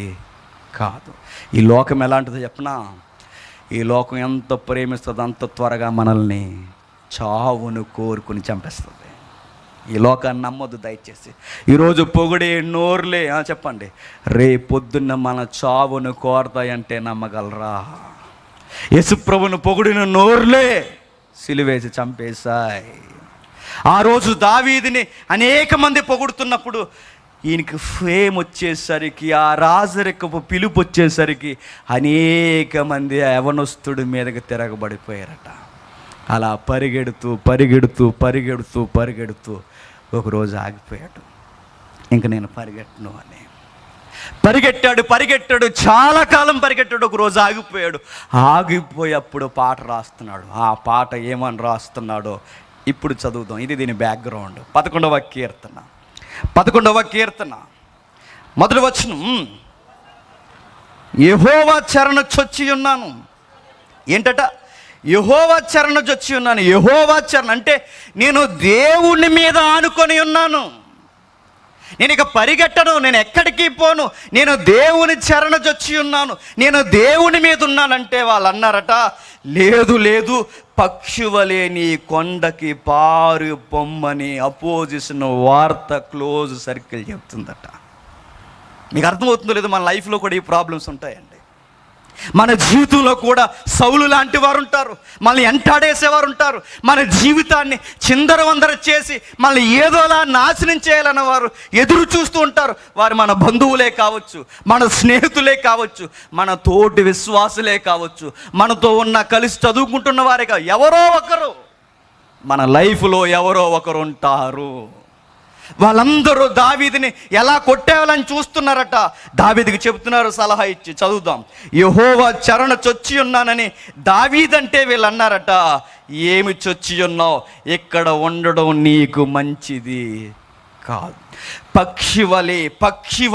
కాదు. ఈ లోకం ఎలాంటిదో చెప్పనా? ఈ లోకం ఎంత ప్రేమిస్తుందో అంత త్వరగా మనల్ని చావును కోరుకుని చంపేస్తుంది. ఈ లోకాన్ని నమ్మొద్దు దయచేసి. ఈరోజు పొగిడే నోర్లే చెప్పండి, రేపొద్దున్న మన చావును కోరతాయంటే నమ్మగలరా? యేసుప్రభును పొగిడిన నోర్లే సిలువేసి చంపేశాయి. ఆ రోజు దావీదుని అనేక మంది పొగుడుతున్నప్పుడు ఈయనకి ఫేమ్ వచ్చేసరికి, ఆ రాజరికపు పిలుపు వచ్చేసరికి అనేక మంది యవనస్తుడి మీదకి తిరగబడిపోయారట. అలా పరిగెడుతూ ఒకరోజు ఆగిపోయాడు. ఇంక నేను పరిగెట్టను అని పరిగెట్టాడు. చాలా కాలం పరిగెట్టాడు. ఒకరోజు ఆగిపోయి అప్పుడు పాట రాస్తున్నాడు. ఆ పాట ఏమని రాస్తున్నాడో ఇప్పుడు చదువుదాం. ఇది దీని బ్యాక్గ్రౌండ్. 11వ కీర్తన మొదటి వచనం. యెహోవా చరణ చొచ్చి ఉన్నాను. ఏంటట? యెహోవా చరణ చొచ్చి ఉన్నాను. యెహోవా చరణ అంటే నేను దేవుని మీద ఆనుకొని ఉన్నాను. నేను ఇక పరిగెట్టను, నేను ఎక్కడికి పోను, నేను దేవుని చెరణ జొచ్చి ఉన్నాను, నేను దేవుని మీద ఉన్నానంటే వాళ్ళు అన్నారట, లేదు లేదు, పక్షువలే నీ కొండకి పారు పొమ్మని అపోజిషన్ వార్త క్లోజ్ సర్కిల్ చెప్తుందట. మీకు అర్థమవుతుందో లేదో, మన లైఫ్లో కూడా ఈ ప్రాబ్లమ్స్ ఉంటాయండి. మన జీవితంలో కూడా సౌలు లాంటి వారు ఉంటారు, మనల్ని ఎంటాడేసేవారు ఉంటారు, మన జీవితాన్ని చిందరవందర చేసి మనల్ని ఏదోలా నాశనం చేయాలన్న వారు ఎదురు చూస్తూ ఉంటారు. వారు మన బంధువులే కావచ్చు, మన స్నేహితులే కావచ్చు, మన తోటి విశ్వాసులే కావచ్చు, మనతో ఉన్న కలిసి చదువుకుంటున్న వారే కావచ్చు, ఎవరో ఒకరు మన లైఫ్లో ఎవరో ఒకరు ఉంటారు. వాళ్ళందరూ దావీదుని ఎలా కొట్టేయాలని చూస్తున్నారట. దావీదుకి చెబుతున్నారు సలహా ఇచ్చి, చదువుదాం. యెహోవా చెరణ చొచ్చి ఉన్నానని దావీదంటే వీళ్ళు అన్నారట, ఏమి చొచ్చి ఉన్నావు, ఇక్కడ ఉండడం నీకు మంచిది కాదు. పక్షి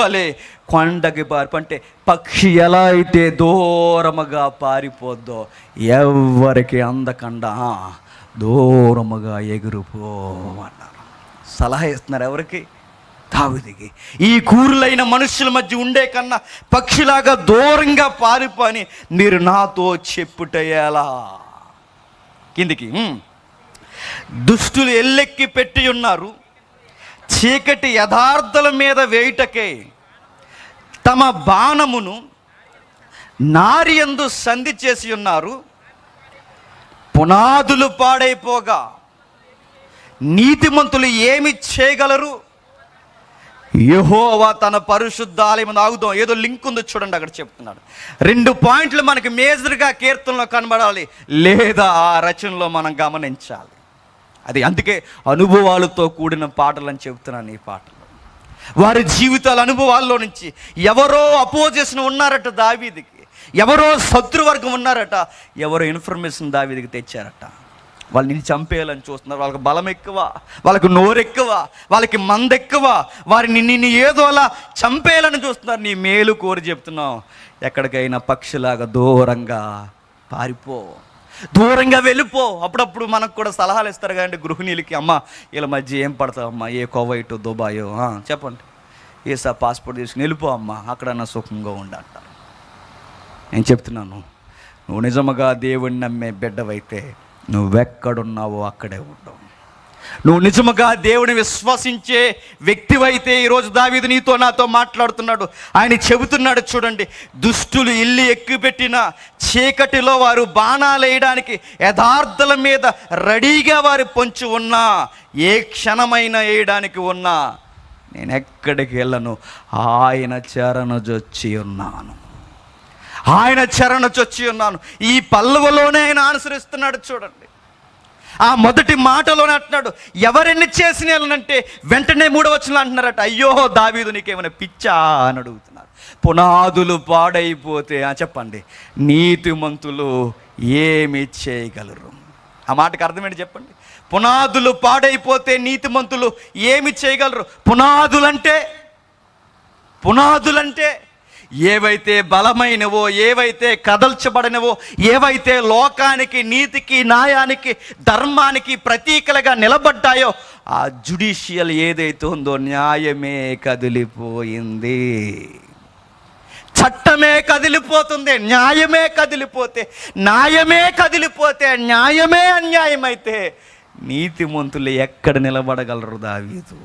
వలె కొండకి పారిపో, అంటే పక్షి ఎలా అయితే దూరముగా పారిపోద్దో, ఎవరికి అందకుండా దూరముగా ఎగిరిపో అన్నారు. సలహా ఇస్తున్నారు ఎవరికి? దావీదుకి. ఈ కూరులైన మనుషుల మధ్య ఉండే కన్నా పక్షిలాగా దూరంగా పారిపోని మీరు నాతో చెప్పుటయ్యేలా. కిందికి, దుష్టులు ఎల్లెక్కి పెట్టి ఉన్నారు, చీకటి యథార్థుల మీద వేయుటకే తమ బాణమును నారియందు సంధి చేసి ఉన్నారు. పునాదులు పాడైపోగా నీతిమంతులు ఏమి చేయగలరు? యెహోవా తన పరిశుద్ధాలయం. ఆగుదాం, ఏదో లింక్ ఉందో చూడండి, అక్కడ చెప్తున్నాడు. 2 పాయింట్లు మనకి మేజర్గా కీర్తనలో కనబడాలి, లేదా ఆ రచనలో మనం గమనించాలి. అది అందుకే అనుభవాలతో కూడిన పాటలు అని చెప్తున్నాను. ఈ పాటలు వారి జీవితాల అనుభవాల్లో నుంచి ఎవరో అపోజిషన్ ఉన్నారట దావీదుకి, ఎవరో శత్రువర్గం ఉన్నారట, ఎవరో ఇన్ఫర్మేషన్ దావీదుకి తెచ్చారట. వాళ్ళు నిన్ను చంపేయాలని చూస్తున్నారు, వాళ్ళకి బలం ఎక్కువ, వాళ్ళకి నోరు ఎక్కువ, వాళ్ళకి మంద ఎక్కువ, వారిని నిన్ను ఏదో అలా చంపేయాలని చూస్తున్నారు. నీ మేలు కోరి చెప్తున్నావు, ఎక్కడికైనా పక్షిలాగా దూరంగా పారిపో, దూరంగా వెళ్ళిపో. అప్పుడప్పుడు మనకు కూడా సలహాలు ఇస్తారు కదండి గృహిణీలకి, అమ్మ వీళ్ళ మధ్య ఏం పడతావు అమ్మ, ఏ కోవైటు దుబాయో చెప్పండి, ఏసా పాస్పోర్ట్ తీసుకుని వెళ్ళిపో అమ్మ, అక్కడన్నా సుఖంగా ఉండంటారు. నేను చెప్తున్నాను, నువ్వు నిజముగా దేవుణ్ణి నమ్మే బిడ్డవైతే నువ్వెక్కడున్నావో అక్కడే ఉండవు. నువ్వు నిజముగా దేవుని విశ్వసించే వ్యక్తివైతే, ఈరోజు దావీదు నీతో నాతో మాట్లాడుతున్నాడు. ఆయన చెబుతున్నాడు చూడండి, దుష్టులు ఇల్లు ఎక్కుపెట్టిన చీకటిలో వారు బాణాలు వేయడానికి యథార్థుల మీద రెడీగా వారు పొంచి ఉన్నా, ఏ క్షణమైనా వేయడానికి ఉన్నా, నేను ఎక్కడికి వెళ్ళను, ఆయన చెరను జొచ్చి ఉన్నాను, ఆయన చెరను చొచ్చి ఉన్నాను. ఈ పల్లవలోనే ఆయన అనుసరిస్తున్నాడు చూడండి. ఆ మొదటి మాటలోనే అంటున్నాడు, ఎవరెన్ని చేసినంటే వెంటనే 3వ వచనంలో అంటున్నారట, అయ్యో దావీదు నీకేమైనా పిచ్చా అని అడుగుతున్నారు. పునాదులు పాడైపోతే చెప్పండి, నీతిమంతులు ఏమి చేయగలరు? ఆ మాటకు అర్థమేంటి చెప్పండి. పునాదులు పాడైపోతే నీతిమంతులు ఏమి చేయగలరు? పునాదులంటే ఏవైతే బలమైనవో, ఏవైతే కదల్చబడినవో, ఏవైతే లోకానికి, నీతికి, న్యాయానికి, ధర్మానికి ప్రతీకలుగా నిలబడ్డాయో, ఆ జ్యుడిషియల్ ఏదైతే ఉందో న్యాయమే కదిలిపోయింది, చట్టమే కదిలిపోతుంది. న్యాయమే కదిలిపోతే, న్యాయమే అన్యాయమైతే నీతిమంతులు ఎక్కడ నిలబడగలరు? దావీదు.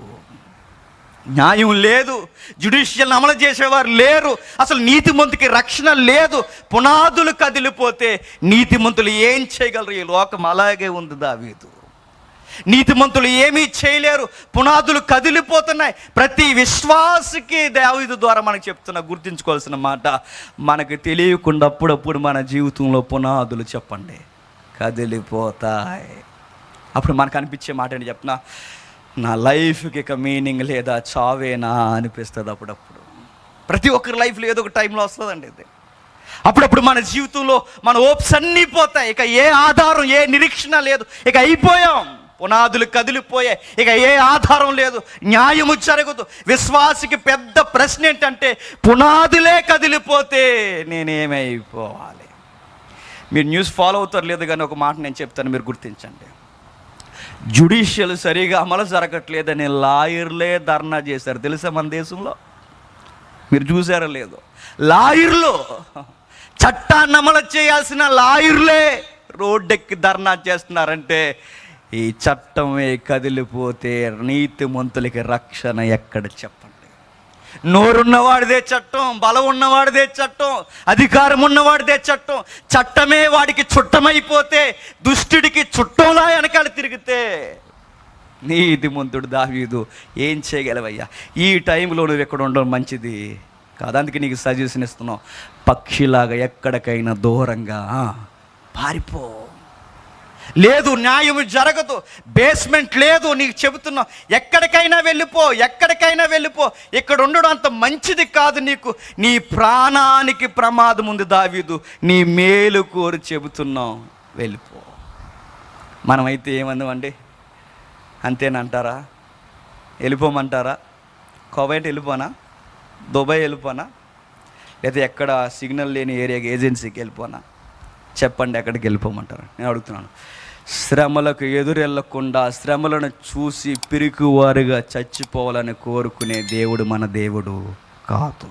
న్యాయం లేదు, జ్యుడిషియల్ అమలు చేసేవారు లేరు, అసలు నీతిమంతుకి రక్షణ లేదు. పునాదులు కదిలిపోతే నీతిమంతులు ఏం చేయగలరు? ఈ లోకం అలాగే ఉంది దావీదు. నీతిమంతులు ఏమీ చేయలేరు, పునాదులు కదిలిపోతున్నాయి. ప్రతి విశ్వాసకి దావీదు ద్వారా మనకు చెప్తున్నా, గుర్తుంచుకోవాల్సిన మాట, మనకు తెలియకుండా అప్పుడప్పుడు మన జీవితంలో పునాదులు చెప్పండి కదిలిపోతాయి. అప్పుడు మనకు అనిపించే మాట ఏంటి చెప్పనా, నా లైఫ్కి ఇక మీనింగ్ లేదా, చావేనా అనిపిస్తుంది. అప్పుడప్పుడు ప్రతి ఒక్కరి లైఫ్లో ఏదో ఒక టైంలో వస్తుందండి ఇది. అప్పుడప్పుడు మన జీవితంలో మన హోప్స్ అన్నీ పోతాయి, ఇక ఏ ఆధారం, ఏ నిరీక్షణ లేదు, ఇక అయిపోయాం, పునాదులు కదిలిపోయాయి, ఇక ఏ ఆధారం లేదు, న్యాయము జరగదు. విశ్వాసికి పెద్ద ప్రశ్న ఏంటంటే, పునాదులే కదిలిపోతే నేనేమైపోవాలి? మీరు న్యూస్ ఫాలో అవుతారు లేదు, కానీ ఒక మాట నేను చెప్తాను, మీరు గుర్తించండి. జ్యుడిషియల్ సరిగా అమలు జరగట్లేదని లాయర్లే ధర్నా చేశారు. తెలుసా మన దేశంలో? మీరు చూసారో లేదో? లాయర్లు, చట్టాన్ని అమలు చేయాల్సిన లాయర్లే రోడ్డెక్కి ధర్నా చేస్తున్నారంటే ఈ చట్టమే కదిలిపోతే నీతిమంతులకి రక్షణ ఎక్కడ చెప్పండి? నోరున్నవాడిదే చట్టం, బలం ఉన్నవాడిదే చట్టం, అధికారం ఉన్నవాడిదే చట్టం. చట్టమే వాడికి చుట్టమైపోతే, దుష్టుడికి చుట్టంలా వెనకాల తిరిగితే నీతిమంతుడు దావీదు ఏం చేయగలవయ్యా? ఈ టైంలో నువ్వు ఎక్కడ ఉండడం మంచిది కాదు. అందుకే నీకు సజెషన్ ఇస్తున్నావు, పక్షిలాగా ఎక్కడికైనా దూరంగా పారిపో. లేదు, న్యాయం జరగదు, బేస్మెంట్ లేదు, నీకు చెబుతున్నావు, ఎక్కడికైనా వెళ్ళిపో, ఎక్కడికైనా వెళ్ళిపో. ఇక్కడ ఉండడం అంత మంచిది కాదు నీకు, నీ ప్రాణానికి ప్రమాదం ఉంది దావీదు, నీ మేలు కోరి చెబుతున్నావు, వెళ్ళిపో. మనమైతే ఏమందామండి? అంతేనంటారా? వెళ్ళిపోమంటారా? కువైట్ వెళ్ళిపోనా? దుబాయ్ వెళ్ళిపోనా? లేదా ఎక్కడ సిగ్నల్ లేని ఏరియాకి ఏజెన్సీకి వెళ్ళిపోనా? చెప్పండి, ఎక్కడికి వెళ్ళిపోమంటారు? నేను అడుగుతున్నాను. శ్రమలకు ఎదురెళ్ళకుండా, శ్రమలను చూసి పిరికివారుగా చచ్చిపోవాలని కోరుకునే దేవుడు మన దేవుడు కాదు.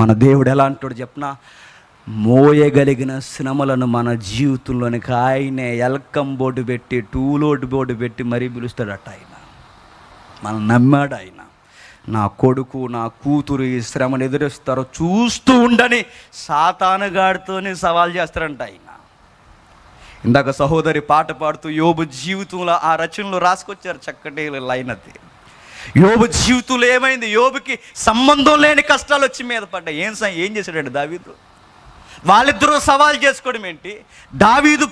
మన దేవుడు ఎలాంటోడు చెప్పనా? మోయగలిగిన శ్రమలను మన జీవితంలోనికి ఆయనే వెల్కమ్ బోర్డు పెట్టి, టూలోడ్ బోర్డు పెట్టి మరీ పిలుస్తాడట. ఆయన మనం నమ్మాడు. ఆయన నా కొడుకు, నా కూతురు ఈ శ్రమను ఎదురిస్తారో చూస్తూ ఉండని సాతానుగాడితోనే సవాల్ చేస్తారంట ఆయన. ఇందాక సహోదరి పాట పాడుతూ యోబు జీవితంలో ఆ రచనలు రాసుకొచ్చారు, చక్కటి లైన్ అది. యోబు జీవితంలో ఏమైంది? యోబుకి సంబంధం లేని కష్టాలు వచ్చి మీద పడ్డాయి. ఏం చేశాడండి దావీదు? వాళ్ళిద్దరూ సవాల్ చేసుకోవడం ఏంటి? దావీదు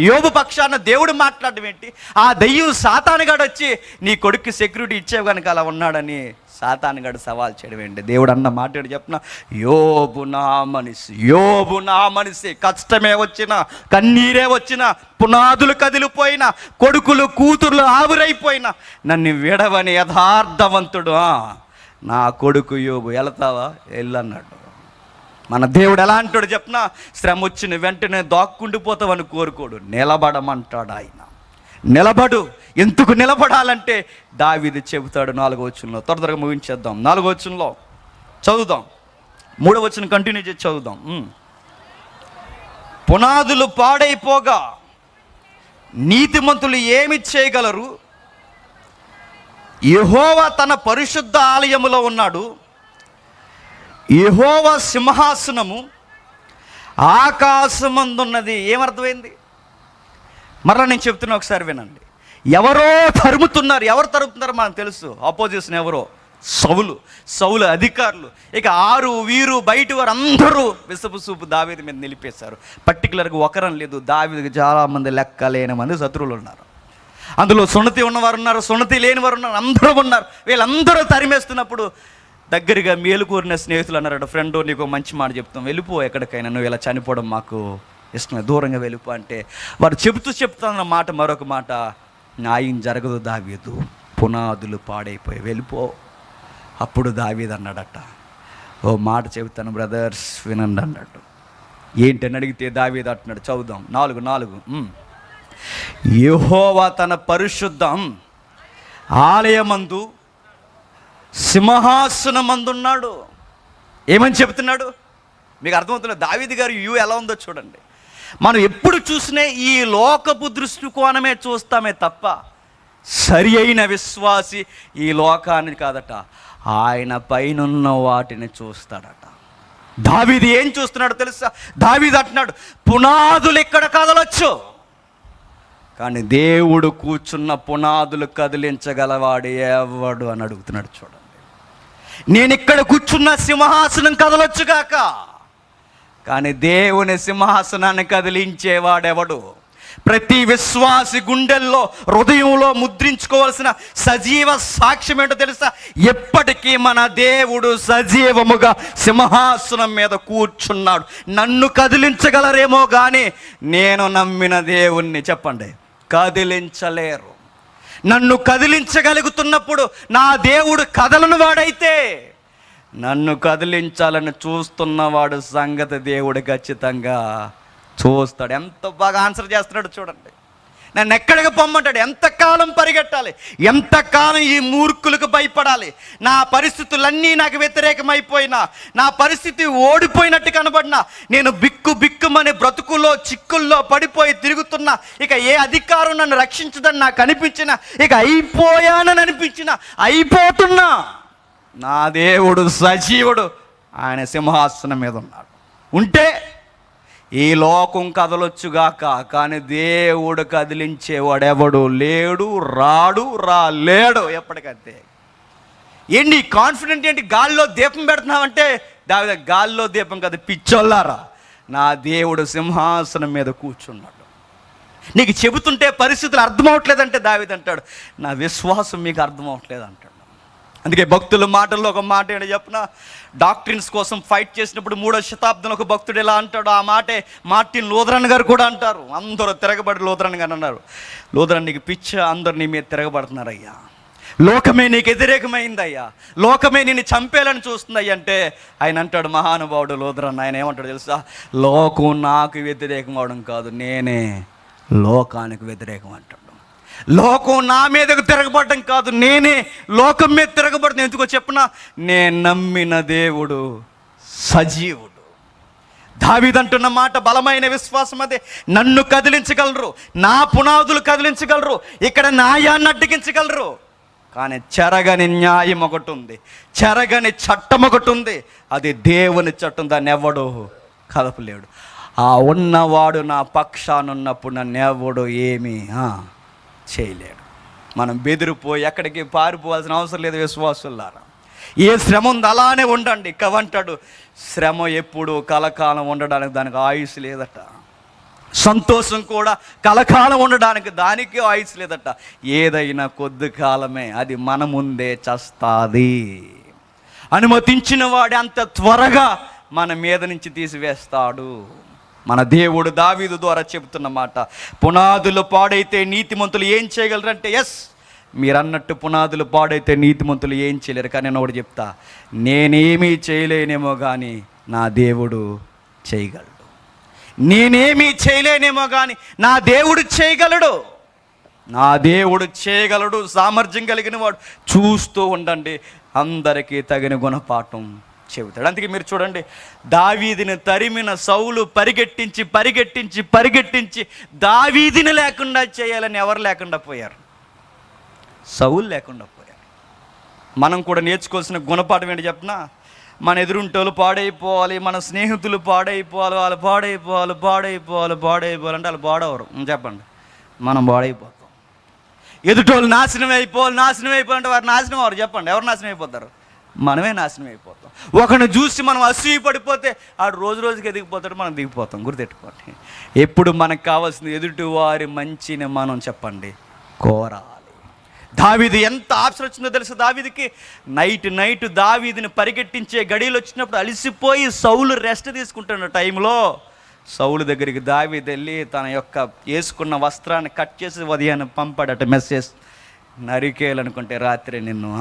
యోబు పక్షాన దేవుడు మాట్లాడడం ఏంటి? ఆ దయ్యం సాతానుగాడు వచ్చి నీ కొడుక్కి సెక్యూరిటీ ఇచ్చేవి కనుక అలా ఉన్నాడని సాతానుగాడు సవాల్ చేయడం ఏంటి? దేవుడు అన్న మాట్లాడి చెప్పిన, యోబు నా మనిషి, యోబు నా మనిషి, కష్టమే వచ్చినా, కన్నీరే వచ్చినా, పునాదులు కదిలిపోయినా, కొడుకులు కూతుర్లు ఆవిరైపోయినా నన్ను విడవని యథార్థవంతుడు నా కొడుకు యోబు. వెళతావా? వెళ్ళన్నాడు. మన దేవుడు ఎలా అంటాడు చెప్పిన? శ్రమ వచ్చిన వెంటనే దాక్కుండిపోతావని కోరుకోడు, నిలబడమంటాడు ఆయన. నిలబడు. ఎందుకు నిలబడాలంటే దావీదు చెబుతాడు 4వ వచనంలో. త్వరగా ముగించేద్దాం. 4వ వచనంలో చదువుదాం, 3వ వచనం కంటిన్యూ చేసి చదువుదాం. పునాదులు పాడైపోగా నీతిమంతులు ఏమి చేయగలరు? యెహోవా తన పరిశుద్ధ ఆలయములో ఉన్నాడు, యెహోవా సింహాసనము ఆకాశమందున్నది. ఏమర్థమైంది? మరలా నేను చెప్తున్నా, ఒకసారి వినండి. ఎవరో తరుముతున్నారు. ఎవరు తరుముతున్నారో మనకు తెలుసు. ఆపోజిషన్ ఎవరో? సౌలు అధికారులు. ఇక వీరు బయట వారు అందరూ విసపు సూపు దావీదు మీద నిలిపేశారు. పర్టికులర్గా ఒకరని లేదు, దావీదుకి చాలామంది లెక్కలేని మంది శత్రువులు ఉన్నారు. అందులో సున్నతి ఉన్నవారు ఉన్నారు, సున్నతి లేని వారు ఉన్నారు, అందరూ ఉన్నారు. వీళ్ళందరూ తరిమేస్తున్నప్పుడు దగ్గరగా మేలు కోరిన స్నేహితులు అన్నారట, ఫ్రెండ్ నీకు మంచి మాట చెప్తాం, వెళ్ళిపో ఎక్కడికైనా, నువ్వు ఇలా చనిపోవడం మాకు ఇష్టమే, దూరంగా వెళ్ళిపో అంటే వారు చెబుతున్న మాట మరొక మాట, న్యాయం జరగదు దావీదు, పునాదులు పాడైపోయి వెళ్ళిపో. అప్పుడు దావీదు అన్నాడట, ఓ మాట చెబుతాను బ్రదర్స్ వినండి అన్నాడు. ఏంటని అడిగితే దావీదు అంటున్నాడు, చదువుదాం 4:4. యెహోవా తన పరిశుద్ధం ఆలయమందు సింహాసనమందున్నాడు. ఏమని చెప్తున్నాడు? మీకు అర్థమవుతుంది దావీదు గారు ఎలా ఉందో చూడండి. మనం ఎప్పుడు చూసినా ఈ లోకపు దృష్టికోణమే చూస్తామే తప్ప సరి అయిన విశ్వాసి ఈ లోకాన్ని కాదట, ఆయన పైనున్న వాటిని చూస్తాడట. దావీదు ఏం చూస్తున్నాడో తెలుసా? దావీదు అంటున్నాడు, పునాదులు ఇక్కడ కదలొచ్చు, కానీ దేవుడు కూర్చున్న పునాదులు కదిలించగలవాడు ఎవడు అని అడుగుతున్నాడు. చూడండి, నేను ఇక్కడ కూర్చున్న సింహాసనం కదలొచ్చుగాక, కానీ దేవుని సింహాసనాన్ని కదిలించేవాడెవడు? ప్రతి విశ్వాసి గుండెల్లో, హృదయంలో ముద్రించుకోవాల్సిన సజీవ సాక్ష్యం ఏంటో తెలుసా? ఎప్పటికీ మన దేవుడు సజీవముగా సింహాసనం మీద కూర్చున్నాడు. నన్ను కదిలించగలరేమో కానీ నేను నమ్మిన దేవుణ్ణి చెప్పండి కదిలించలేరు. నన్ను కదిలించగలుగుతున్నప్పుడు నా దేవుడు కదలను వాడైతే నన్ను కదిలించాలని చూస్తున్నవాడు సంగతి దేవుడు ఖచ్చితంగా చూస్తాడు. ఎంత బాగా ఆన్సర్ చేస్తున్నాడు చూడండి. నన్ను ఎక్కడికి పొమ్మంటాడు? ఎంతకాలం పరిగెట్టాలి? ఎంతకాలం ఈ మూర్ఖులకు భయపడాలి? నా పరిస్థితులన్నీ నాకు వ్యతిరేకమైపోయినా, నా పరిస్థితి ఓడిపోయినట్టు కనబడినా, నేను బిక్కుమని బ్రతుకుల్లో చిక్కుల్లో పడిపోయి తిరుగుతున్నా, ఇక ఏ అధికారం నన్ను రక్షించదని నాకు అనిపించినా, ఇక అయిపోయానని అనిపించినా, అయిపోతున్నా, నా దేవుడు సజీవుడు, ఆయన సింహాసనం మీద ఉన్నాడు. ఉంటే ఈ లోకం కదలొచ్చుగాక, కానీ దేవుడు కదిలించేవాడెవడు లేడు, రాలేడు ఎప్పటికంతే. ఏంటి కాన్ఫిడెంట్? ఏంటి గాల్లో దీపం పెడుతున్నావంటే, దావిద గాల్లో దీపం కదా పిచ్చోళ్ళారా, నా దేవుడు సింహాసనం మీద కూర్చున్నాడు. నీకు చెబుతుంటే పరిస్థితులు అర్థమవట్లేదంటే దావీదు అంటాడు, నా విశ్వాసం మీకు అర్థమవట్లేదు అంటాడు. అందుకే భక్తుల మాటల్లో ఒక మాట ఏంటో చెప్పిన, డాక్ట్రిన్స్ కోసం ఫైట్ చేసినప్పుడు 3వ శతాబ్దంలో ఒక భక్తుడు ఎలా అంటాడు, ఆ మాటే మార్టిన్ లూథరన్ గారు కూడా అంటారు. అందరూ తిరగబడి లూథరన్ గారు అన్నారు, లూథరన్ నీకు పిచ్చ, అందరు నీ మీద తిరగబడుతున్నారయ్యా, లోకమే నీకు వ్యతిరేకమైందయ్యా, లోకమే నిన్ను చంపేయాలని చూస్తుందయ్యా అంటే, ఆయన అంటాడు, మహానుభావుడు లూథరన్, ఆయన ఏమంటాడు తెలుసా, లోకం నాకు వ్యతిరేకం అవడం కాదు, నేనే లోకానికి వ్యతిరేకం అంటాడు. లోకం నా మీదకు తిరగబడడం కాదు, నేనే లోకం మీద తిరగబడతాను. ఎందుకో చెప్పనా, నేను నమ్మిన దేవుడు సజీవుడు. దావీదు అంటున్న మాట బలమైన విశ్వాసం అదే. నన్ను కదిలించగలరు, నా పునాదులు కదిలించగలరు, ఇక్కడ న్యాయాన్ని అడ్డగించగలరు, కానీ చెరగని న్యాయం ఒకటి ఉంది, చెరగని చట్టం ఒకటి ఉంది, అది దేవుని చట్టం. దాన్ని ఎవడు కదపలేడు. ఆ ఉన్నవాడు నా పక్షానున్నప్పుడు నన్ను ఎవడు ఏమీ చేయలేడు. మనం బెదిరిపోయి ఎక్కడికి పారిపోవాల్సిన అవసరం లేదు విశ్వాసులారా. ఏ శ్రమ ఉంది అలానే ఉండండి. కవంటాడు, శ్రమ ఎప్పుడు కలకాలం ఉండడానికి దానికి ఆయుష్ లేదట, సంతోషం కూడా కలకాలం ఉండడానికి దానికి ఆయుష్ లేదట. ఏదైనా కొద్ది కాలమే, అది మన ముందే చస్తాది. అనుమతించిన వాడు అంత త్వరగా మన మీద నుంచి తీసివేస్తాడు. మన దేవుడు దావీదు ద్వారా చెబుతున్న మాట, పునాదులు పాడైతే నీతిమంతులు ఏం చేయగలరంటే, ఎస్ మీరు అన్నట్టు పునాదులు పాడైతే నీతిమంతులు ఏం చేయలేరు. కానీ నేను ఒకటి చెప్తా, నేనేమీ చేయలేనేమో కానీ నా దేవుడు చేయగలడు. నేనేమీ చేయలేనేమో కానీ నా దేవుడు చేయగలడు. నా దేవుడు చేయగలడు. సామర్థ్యం కలిగిన వాడు. చూస్తూ ఉండండి, అందరికీ తగిన గుణపాఠం చెబుతాడు. అందుకే మీరు చూడండి, దావీదుని తరిమిన సౌలు పరిగెట్టించి దావీదుని లేకుండా చేయాలని ఎవరు లేకుండా పోయారు? సౌలు లేకుండా పోయారు. మనం కూడా నేర్చుకోవాల్సిన గుణపాఠం ఏంటి చెప్పనా, మన ఎదురుంటోళ్ళు పాడైపోవాలి, మన స్నేహితులు పాడైపోవాలి, వాళ్ళు పాడైపోవాలి అంటే వాళ్ళు పాడవరు. చెప్పండి, మనం పాడైపోతాం. ఎదుటోళ్ళు నాశనం అయిపోవాలంటే వారు నాశనం అవ్వరు. చెప్పండి, ఎవరు నాశనం అయిపోతారు? మనమే నాశనం అయిపోతాం. ఒకరిని చూసి మనం అసూయ పడిపోతే ఆడు రోజుకి ఎదిగిపోతాడు, మనం దిగిపోతాం. గుర్తెట్టుకోండి, ఎప్పుడు మనకు కావాల్సింది ఎదుటి వారి మంచిని మనం చెప్పండి కోరాలి. దావీదు ఎంత ఆప్షన్ వచ్చిందో తెలుసు దావీదుకి. నైట్ దావీదుని పరిగెట్టించే గడియలు వచ్చినప్పుడు అలసిపోయి సౌలు రెస్ట్ తీసుకుంటున్న టైంలో సౌలు దగ్గరికి దావీదు వెళ్ళి తన యొక్క వేసుకున్న వస్త్రాన్ని కట్ చేసి ఉదయాన్ని పంపాడట మెసేజ్, నరికేయాలనుకుంటే రాత్రి నిన్ను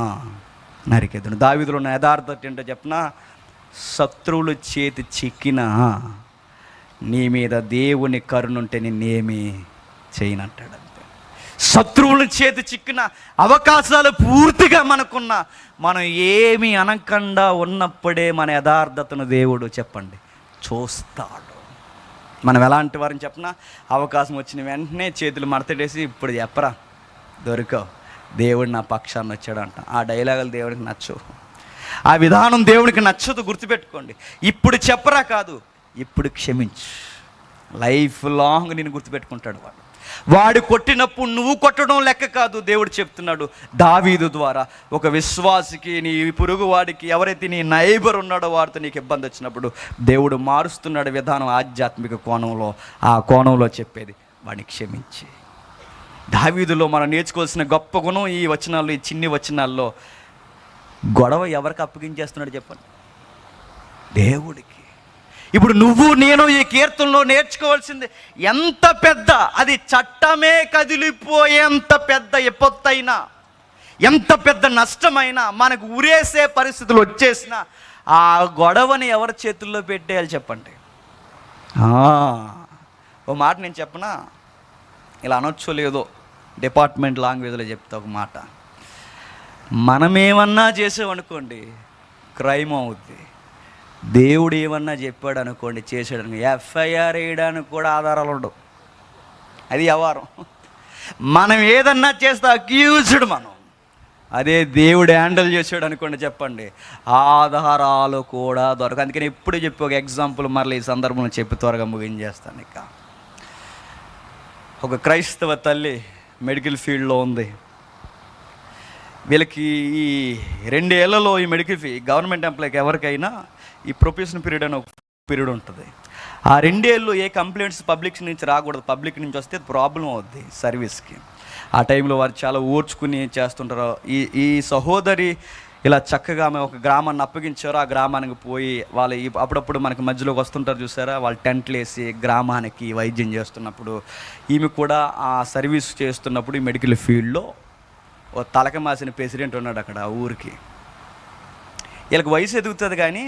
నరికేదును. దావీదులో ఉన్న యథార్థత ఏంటో చెప్పనా, శత్రువులు చేతి చిక్కినా నీ మీద దేవుని కరుణుంటే నిన్నేమీ చేయనంటాడు. అంతే. శత్రువుల చేతి చిక్కిన అవకాశాలు పూర్తిగా మనకున్నా మనం ఏమీ అనకుండా ఉన్నప్పుడే మన యథార్థతను దేవుడు చెప్పండి చూస్తాడు. మనం ఎలాంటి వారిని చెప్పినా, అవకాశం వచ్చిన వెంటనే చేతులు మడతడేసి ఇప్పుడు చెప్పరా దొరికావు, దేవుడు నా పక్షాన్ని వచ్చాడు అంట. ఆ డైలాగులు దేవుడికి నచ్చవు, ఆ విధానం దేవుడికి నచ్చదు. గుర్తుపెట్టుకోండి, ఇప్పుడు చెప్పరా కాదు, ఇప్పుడు క్షమించు. లైఫ్ లాంగ్ నేను గుర్తుపెట్టుకుంటాడు వాడు. వాడు కొట్టినప్పుడు నువ్వు కొట్టడం లెక్క కాదు. దేవుడు చెప్తున్నాడు దావీదు ద్వారా, ఒక విశ్వాసికి, నీ పొరుగు వాడికి, ఎవరైతే నీ నైబర్ ఉన్నాడో వాడితో నీకు ఇబ్బంది వచ్చినప్పుడు దేవుడు మారుస్తున్నాడు విధానం. ఆధ్యాత్మిక కోణంలో, ఆ కోణంలో చెప్పేది వాడిని క్షమించి. దావీదులో మనం నేర్చుకోవాల్సిన గొప్ప గుణం ఈ వచనాల్లో, ఈ చిన్ని వచనాల్లో, గొడవ ఎవరికి అప్పగించేస్తున్నాడు చెప్పండి? దేవుడికి. ఇప్పుడు నువ్వు నేను ఈ కీర్తనలో నేర్చుకోవాల్సింది, ఎంత పెద్ద అది చట్టమే కదిలిపోయేంత పెద్ద ఎప్పొత్తైనా, ఎంత పెద్ద నష్టమైనా, మనకు ఉరేసే పరిస్థితులు వచ్చేసినా ఆ గొడవని ఎవరి చేతుల్లో పెట్టేయాలి చెప్పండి? ఓ మాట నేను చెప్పనా, ఇలా అనొచ్చో లేదో డిపార్ట్మెంట్ లాంగ్వేజ్లో చెప్తా ఒక మాట, మనమేమన్నా చేసామనుకోండి క్రైమ్ అవుద్ది. దేవుడు ఏమన్నా చెప్పాడు అనుకోండి చేసాడని ఎఫ్ఐఆర్ వేయడానికి కూడా ఆధారాలు ఉండవు. అది వ్యవహారం. మనం ఏదన్నా చేస్తే అక్యూజ్డ్ మనం. అదే దేవుడు హ్యాండిల్ చేసాడు అనుకోండి చెప్పండి, ఆధారాలు కూడా దొరక. అందుకని ఎప్పుడు చెప్పి ఒక ఎగ్జాంపుల్ మరలా ఈ సందర్భంలో చెప్పి త్వరగా ముగించేస్తాను. ఇక ఒక క్రైస్తవ తల్లి మెడికల్ ఫీల్డ్లో ఉంది. వీళ్ళకి ఈ 2 ఏళ్లలో ఈ మెడికల్ ఫీ గవర్నమెంట్ ఎంప్లాయ్కి ఎవరికైనా ఈ ప్రొఫెషన్ పీరియడ్ అని ఒక పీరియడ్ ఉంటుంది. ఆ 2 ఏళ్ళు ఏ కంప్లైంట్స్ పబ్లిక్ నుంచి రాకూడదు. పబ్లిక్ నుంచి వస్తే ప్రాబ్లం అవుద్ది సర్వీస్కి. ఆ టైంలో వారు చాలా ఓర్చుకుని చేస్తుంటారు. ఈ సహోదరి ఇలా చక్కగా ఆమె ఒక గ్రామాన్ని అప్పగించారు. ఆ గ్రామానికి పోయి వాళ్ళు అప్పుడప్పుడు మనకి మధ్యలోకి వస్తుంటారు చూసారా, వాళ్ళు టెంట్లు వేసి గ్రామానికి వైద్యం చేస్తున్నప్పుడు ఈమె కూడా ఆ సర్వీస్ చేస్తున్నప్పుడు ఈ మెడికల్ ఫీల్డ్లో ఓ తలక మాసిన ప్రెసిడెంట్ ఉన్నాడు అక్కడ ఆ ఊరికి. వీళ్ళకి వయసు ఎదుగుతుంది కానీ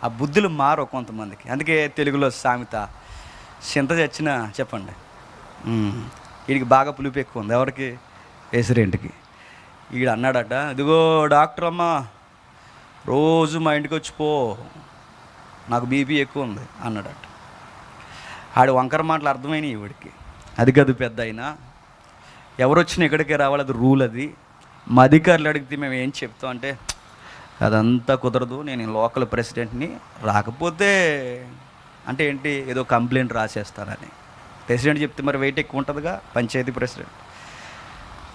ఆ బుద్ధులు మారో కొంతమందికి. అందుకే తెలుగులో సామెత, చింత చచ్చినా చెప్పండి వీడికి బాగా పులుపు ఎక్కువ ఉంది. ఎవరికి? ప్రెసిడెంట్కి. వీడు అన్నాడట, ఇదిగో డాక్టర్ అమ్మ రోజు మా ఇంటికి వచ్చిపో, నాకు బీపీ ఎక్కువ ఉంది అన్నాడట. ఆడు వంకర మాటలు అర్థమైనవి ఈవిడికి. అది కాదు పెద్ద అయినా, ఎవరు వచ్చినా ఇక్కడికే రావాలి, అది రూల్. అది మా అధికారులు అడిగితే మేము ఏం చెప్తాం అంటే, అదంతా కుదరదు, నేను లోకల్ ప్రెసిడెంట్ని, రాకపోతే అంటే ఏంటి ఏదో కంప్లైంట్ రాసేస్తారని. ప్రెసిడెంట్ చెప్తే మరి వెయిట్ ఎక్కువ ఉంటుందిగా, పంచాయతీ ప్రెసిడెంట్.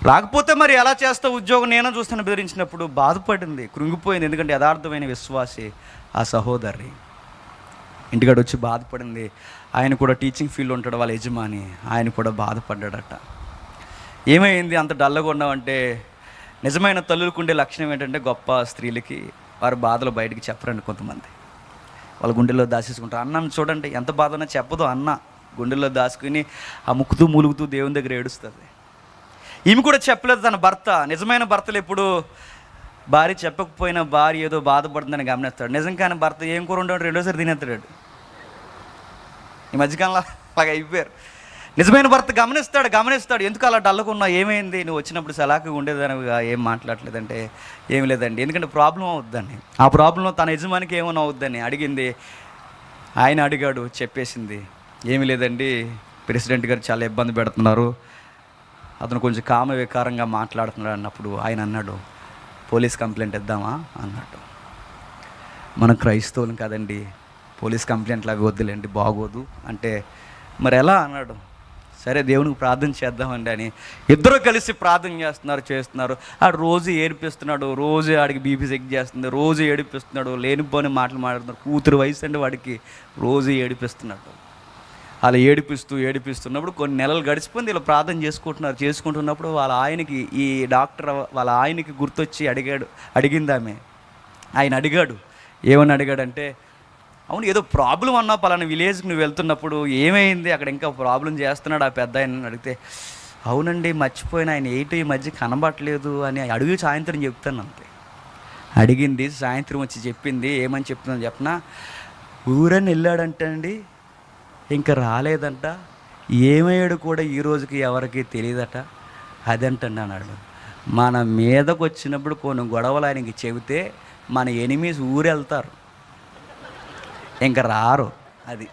రాకపోతే మరి ఎలా చేస్తావు ఉద్యోగం, నేనే చూస్తాను బెదిరించినప్పుడు బాధపడింది, కృంగిపోయింది. ఎందుకంటే యథార్థమైన విశ్వాసి ఆ సహోదరి ఇంటికాడ వచ్చి బాధపడింది. ఆయన కూడా టీచింగ్ ఫీల్డ్ ఉంటాడు వాళ్ళ యజమాని, ఆయన కూడా బాధపడ్డాడట. ఏమైంది అంత డల్లగా ఉన్నామంటే, నిజమైన తల్లులకు ఉండే లక్షణం ఏంటంటే, గొప్ప స్త్రీలకి వారి బాధలు బయటికి చెప్పరండి. కొంతమంది వాళ్ళ గుండెల్లో దాచేసుకుంటారు. అన్నను చూడండి, ఎంత బాధ ఉన్నా చెప్పదు. అన్న గుండెల్లో దాచుకుని ఆ ముక్కుతూ మూలుగుతూ దేవుని దగ్గర ఏడుస్తుంది. ఈమె కూడా చెప్పలేదు తన భర్త. నిజమైన భర్తలు ఎప్పుడు భార్య చెప్పకపోయినా భార్య ఏదో బాధపడుతుందని గమనిస్తాడు. నిజంగానే భర్త ఏం కూర ఉండవు రెండోసారి తినేస్తాడు. ఈ మధ్యకాలంలో అలాగ అయిపోయారు. నిజమైన భర్త గమనిస్తాడు ఎందుకు అలా డల్లుకున్నా, ఏమైంది, నువ్వు వచ్చినప్పుడు సలాకి ఉండేదానివిగా, ఏం మాట్లాడలేదంటే ఏమి లేదండి, ఎందుకంటే ప్రాబ్లం అవుద్దని. ఆ ప్రాబ్లంలో తన యజమానికి ఏమైనా అవుద్దని అడిగింది. ఆయన అడిగాడు, చెప్పేసింది, ఏమీ లేదండి, ప్రెసిడెంట్ గారు చాలా ఇబ్బంది పెడుతున్నారు, అతను కొంచెం కామ వికారంగా మాట్లాడుతున్నాడు అన్నప్పుడు ఆయన అన్నాడు, పోలీస్ కంప్లైంట్ ఇద్దామా అన్నాడు. మనం క్రైస్తవులం కదండి, పోలీస్ కంప్లైంట్లు అవి వద్దులేండి, బాగోదు అంటే మరి ఎలా అన్నాడు. సరే దేవునికి ప్రార్థన చేద్దామండి అని ఇద్దరు కలిసి ప్రార్థన చేస్తున్నారు. ఆడు రోజు ఏడిపిస్తున్నాడు, రోజు ఆడికి బీపీ చెక్ చేస్తుంది, రోజు ఏడిపిస్తున్నాడు, లేనిపోని మాటలు మాట్లాడుతున్నాడు. కూతురు వయసు అండి వాడికి, రోజు ఏడిపిస్తున్నాడు. అలా ఏడిపిస్తున్నప్పుడు కొన్ని నెలలు గడిచిపోయింది. ఇలా ప్రార్థన చేసుకుంటున్నప్పుడు వాళ్ళ ఆయనకి, ఈ డాక్టర్ వాళ్ళ ఆయనకి గుర్తొచ్చి అడిగింది ఆమె. ఆయన అడిగాడు, ఏమని అడిగాడంటే, అవును ఏదో ప్రాబ్లం అన్నా పలానా విలేజ్కి నువ్వు వెళ్తున్నప్పుడు ఏమైంది, అక్కడ ఇంకా ప్రాబ్లం చేస్తున్నాడు ఆ పెద్ద ఆయన అడిగితే, అవునండి మర్చిపోయిన, ఆయన ఈ మధ్య కనబట్టలేదు అని అడిగి సాయంత్రం చెప్తాను అంతే. అడిగింది, సాయంత్రం వచ్చి చెప్పింది. ఏమని చెప్తుందని చెప్పనా, ఊరని వెళ్ళాడంట అండి, ఇంకా రాలేదంట, ఏమయ్యాడు కూడా ఈ రోజుకి ఎవరికి తెలియదట, అదంటండి అన్నాడు. మన మీదకు వచ్చినప్పుడు కొన్ని గొడవలు ఆయనకి చెబితే మన ఎనిమీస్ ఊరెళ్తారు, ఇంకా రారు. అది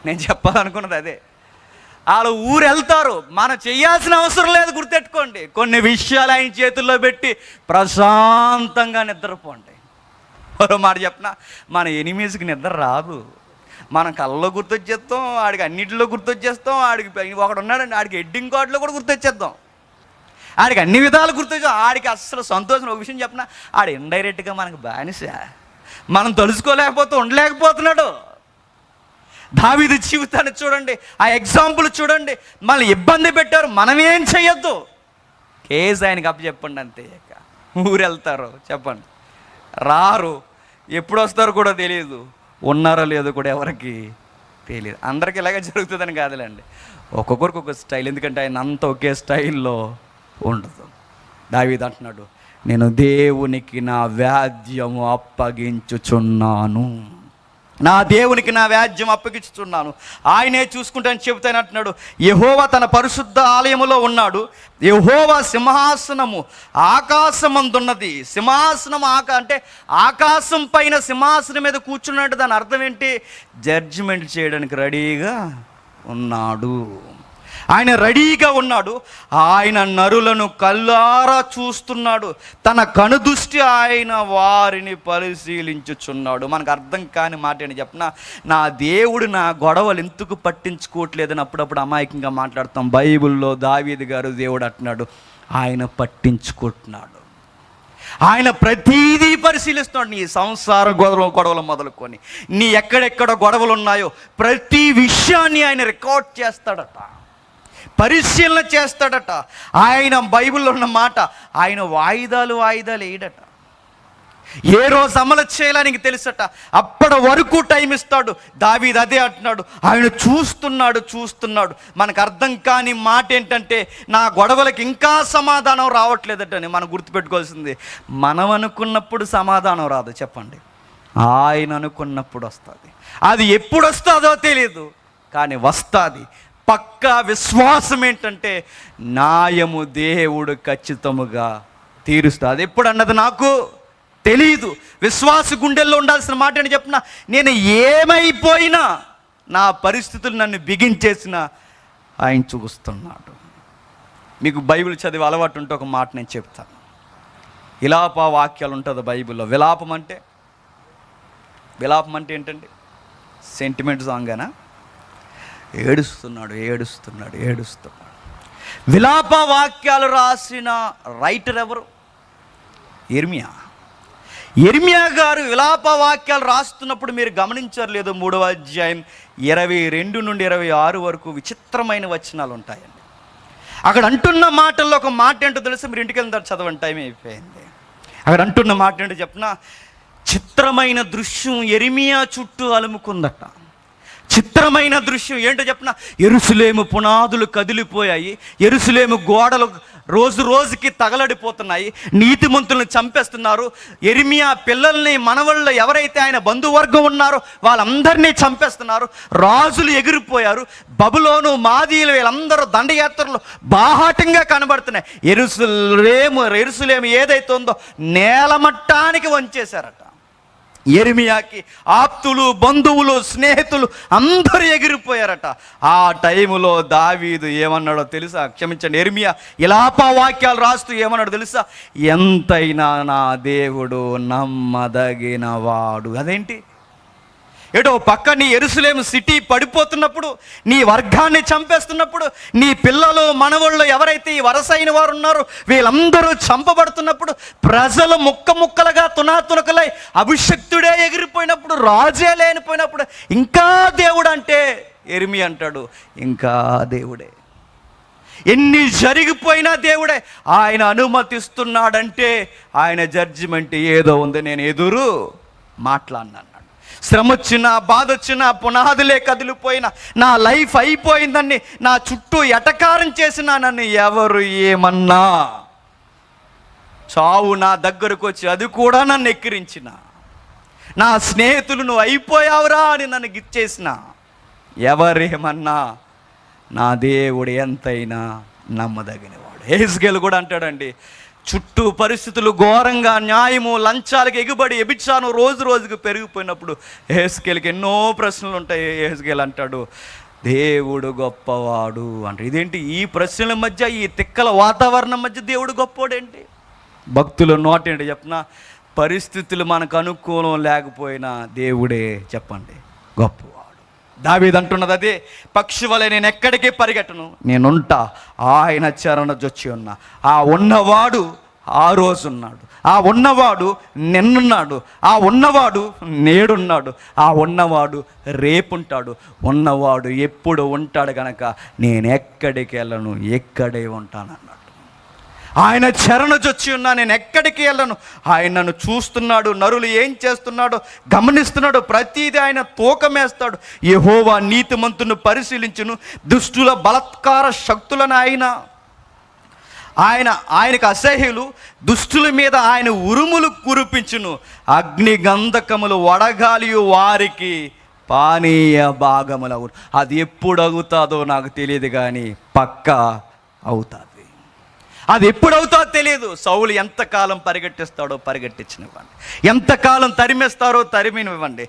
నేను చెప్పాలనుకున్నది అదే. వాళ్ళు ఊరెళ్తారు, మనం చేయాల్సిన అవసరం లేదు. గుర్తెట్టుకోండి, కొన్ని విషయాలు ఆయన చేతుల్లో పెట్టి ప్రశాంతంగా నిద్రపోండి. మరో మాట చెప్పిన, మన ఎనిమీస్కి నిద్ర రాదు. మనం కళ్ళలో గుర్తొచ్చేస్తాం, ఆడికి అన్నింటిలో గుర్తొచ్చేస్తాం. ఆడికి ఒకడు ఉన్నాడండి, ఆడికి ఎడ్డింగ్ కార్డులో కూడా గుర్తొచ్చేద్దాం, ఆడికి అన్ని విధాలు గుర్తొచ్చాం. ఆడికి అస్సలు సంతోషం. ఒక విషయం చెప్పిన, ఆడు ఇండైరెక్ట్గా మనకు బానిస, మనం తలుసుకోలేకపోతే ఉండలేకపోతున్నాడు. దావీదు జీవితాన్ని చూడండి, ఆ ఎగ్జాంపుల్ చూడండి. మనల్ని ఇబ్బంది పెట్టారు, మనం ఏం చెయ్యొద్దు, కేసు ఆయనకి అప్పచెప్పండి అంతే. ఊరెళ్తారు చెప్పండి, రారు, ఎప్పుడు వస్తారో కూడా తెలియదు, ఉన్నారో లేదో కూడా ఎవరికి తెలియదు. అందరికీ ఇలాగే జరుగుతుందని కాదులేండి, ఒక్కొక్కరికి ఒక స్టైల్. ఎందుకంటే ఆయన అంత ఒకే స్టైల్లో ఉండదు. దావీదు అంటున్నాడు, నేను దేవునికి నా వ్యాధ్యము అప్పగించుచున్నాను. నా దేవునికి నా వ్యాజ్యం అప్పగిస్తున్నాను, ఆయనే చూసుకుంటానని చెబుతానంటున్నాడు. యెహోవా తన పరిశుద్ధ ఆలయములో ఉన్నాడు. యెహోవా సింహాసనము ఆకాశమందున్నది. సింహాసనం అంటే ఆకాశం పైన సింహాసనం మీద కూర్చున్నట్టు. దాని అర్థం ఏంటి? జడ్జిమెంట్ చేయడానికి రెడీగా ఉన్నాడు. ఆయన రెడీగా ఉన్నాడు. ఆయన నరులను కళ్ళారా చూస్తున్నాడు. తన కనుదృష్టి ఆయన వారిని పరిశీలించుచున్నాడు. మనకు అర్థం కాని మాట ఏంటి చెప్పిన, నా దేవుడు నా గొడవలు ఎందుకు పట్టించుకోవట్లేదని అప్పుడప్పుడు అమాయకంగా మాట్లాడతాం. బైబిల్లో దావీదు గారు దేవుడు అంటున్నాడు, ఆయన పట్టించుకుంటున్నాడు. ఆయన ప్రతీదీ పరిశీలిస్తున్నాడు. నీ సంసార గొడవలు మొదలుకొని నీ ఎక్కడెక్కడ గొడవలు ఉన్నాయో ప్రతి విషయాన్ని ఆయన రికార్డ్ చేస్తాడట, పరిశీలన చేస్తాడట. ఆయన బైబిల్లో ఉన్న మాట, ఆయన వాయిదాలు వేయడట. ఏ రోజు అమలు చేయాలని తెలుసట, అప్పటి వరకు టైం ఇస్తాడు. దావీదు అదే అంటున్నాడు, ఆయన చూస్తున్నాడు. మనకు అర్థం కాని మాట ఏంటంటే, నా గొడవలకి ఇంకా సమాధానం రావట్లేదటని మనం గుర్తుపెట్టుకోవాల్సింది. మనం అనుకున్నప్పుడు సమాధానం రాదు, చెప్పండి. ఆయన అనుకున్నప్పుడు వస్తుంది. అది ఎప్పుడు వస్తుందో తెలియదు, కానీ వస్తుంది. పక్కా విశ్వాసం ఏంటంటే, న్యాయము దేవుడు ఖచ్చితముగా తీరుస్తుంది. అది ఎప్పుడు అన్నది నాకు తెలియదు. విశ్వాస గుండెల్లో ఉండాల్సిన మాట అని చెప్పిన, నేను ఏమైపోయినా, నా పరిస్థితులు నన్ను బిగించేసిన ఆయన చూస్తున్నాడు. మీకు బైబిల్ చదివే అలవాటు ఉంటే ఒక మాట నేను చెప్తాను. విలాప వాక్యాలు ఉంటుంది బైబిల్లో. విలాపం అంటే ఏంటండి? సెంటిమెంట్ సాంగేనా? ఏడుస్తున్నాడు. విలాప వాక్యాలు రాసిన రైటర్ ఎవరు? యెర్మియా గారు విలాప వాక్యాలు రాస్తున్నప్పుడు మీరు గమనించారు లేదు, 3వ అధ్యాయం 22 నుండి 26 వరకు విచిత్రమైన వచనాలు ఉంటాయండి. అక్కడ అంటున్న మాటల్లో ఒక మాట ఏంటో తెలుసు, మీరు ఇంటికి వెళ్తారు, చదవండి, టైం అయిపోయింది. అక్కడ అంటున్న మాట ఏంటో చెప్పిన, చిత్రమైన దృశ్యం యెర్మియా చుట్టూ అలుముకుందట. చిత్రమైన దృశ్యం ఏంటో చెప్పిన, యెరూషలేము పునాదులు కదిలిపోయాయి, యెరూషలేము గోడలు రోజు రోజుకి తగలడిపోతున్నాయి, నీతిమంతులను చంపేస్తున్నారు. యెర్మియా పిల్లల్ని, మనవళ్ళు ఎవరైతే ఆయన బంధువర్గం ఉన్నారో వాళ్ళందరినీ చంపేస్తున్నారు. రాజులు ఎగిరిపోయారు. బబులోను, మాదీయులు వీళ్ళందరూ దండయాత్రలు బాహాటంగా కనబడుతున్నాయి. యెరూషలేము ఏదైతే ఉందో నేలమట్టానికి వంచేశారట. యెర్మియాకి ఆప్తులు, బంధువులు, స్నేహితులు అందరూ ఎగిరిపోయారట. ఆ టైములో దావీదు ఏమన్నాడో తెలుసా? క్షమించండి, యెర్మియా విలాప వాక్యాలు రాస్తూ ఏమన్నాడో తెలుసా? ఎంతైనా నా దేవుడు నమ్మదగినవాడు. అదేంటి? ఏటో పక్క నీ యెరూషలేము సిటీ పడిపోతున్నప్పుడు, నీ వర్గాన్ని చంపేస్తున్నప్పుడు, నీ పిల్లలు, మనవళ్ళు ఎవరైతే ఈ వరసైన వారు ఉన్నారో వీళ్ళందరూ చంపబడుతున్నప్పుడు, ప్రజలు ముక్కలుగా తునాతునకలై అభిషక్తుడే ఎగిరిపోయినప్పుడు, రాజే లేనిపోయినప్పుడు ఇంకా దేవుడు అంటే యెర్మియా అంటాడు, ఇంకా దేవుడే. ఎన్ని జరిగిపోయినా దేవుడే. ఆయన అనుమతిస్తున్నాడంటే ఆయన జడ్జిమెంట్ ఏదో ఉంది. నేను ఎదురు మాట్లాడినాను. శ్రమ వచ్చినా, బాధ వచ్చినా, పునాదులే కదిలిపోయినా, నా లైఫ్ అయిపోయిందని నా చుట్టూ ఎటకారం చేసినా, నన్ను ఎవరు ఏమన్నా, చావు నా దగ్గరకు వచ్చి అది కూడా నన్ను ఎక్కిరించిన, నా స్నేహితులు నువ్వు అయిపోయావురా అని నన్ను గిచ్చేసిన, ఎవరేమన్నా నా దేవుడు ఎంతైనా నమ్మదగినవాడు. యెహెజ్కేలు కూడా అంటాడండి, చుట్టూ పరిస్థితులు ఘోరంగా, న్యాయము, లంచాలకు ఎగుబడి, వ్యభిచారం రోజు రోజుకు పెరిగిపోయినప్పుడు యెహెజ్కేలుకి ఎన్నో ప్రశ్నలు ఉంటాయి. యెహెజ్కేలు అంటాడు, దేవుడు గొప్పవాడు అంటే. ఇదేంటి ఈ ప్రశ్నల మధ్య, ఈ తిక్కల వాతావరణం మధ్య దేవుడు గొప్పవాడేంటి? భక్తుల నోటేంటి చెప్పిన, పరిస్థితులు మనకు అనుకూలం లేకపోయినా దేవుడే చెప్పండి గొప్పవాడు. దావీదు అంటున్నది అదే, పక్షి వలె నేను ఎక్కడికి పరిగెట్టను, నేనుంటా, ఆయన చెరన జొచ్చి ఉన్నా. ఆ ఉన్నవాడు ఆ రోజున్నాడు, ఆ ఉన్నవాడు నిన్నున్నాడు, ఆ ఉన్నవాడు నేడున్నాడు, ఆ ఉన్నవాడు రేపుంటాడు, ఉన్నవాడు ఎప్పుడు ఉంటాడు కనుక నేను ఎక్కడికి వెళ్ళను, ఎక్కడే ఉంటానన్నాడు. ఆయన చెరను జొచ్చి ఉన్నా, నేను ఎక్కడికి వెళ్ళను. ఆయన నన్ను చూస్తున్నాడు, నరులు ఏం చేస్తున్నాడో గమనిస్తున్నాడు, ప్రతిదీ ఆయన తూకమేస్తాడు. యెహోవా నీతిమంతుని పరిశీలించును, దుష్టుల బలాత్కార శక్తులను ఆయనకు అసహ్యులు, దుష్టుల మీద ఆయన ఉరుములు కురిపించును, అగ్ని గంధకములు వడగాలియు వారికి పానీయ భాగములు. అది ఎప్పుడు అవుతుందో నాకు తెలియదు, కానీ పక్కా అవుతుంది. అది ఎప్పుడు అవుతుందో తెలియదు. సౌలు ఎంతకాలం పరిగెట్టిస్తాడో పరిగెట్టించనివ్వండి, ఎంతకాలం తరిమేస్తారో తరిమినివ్వండి,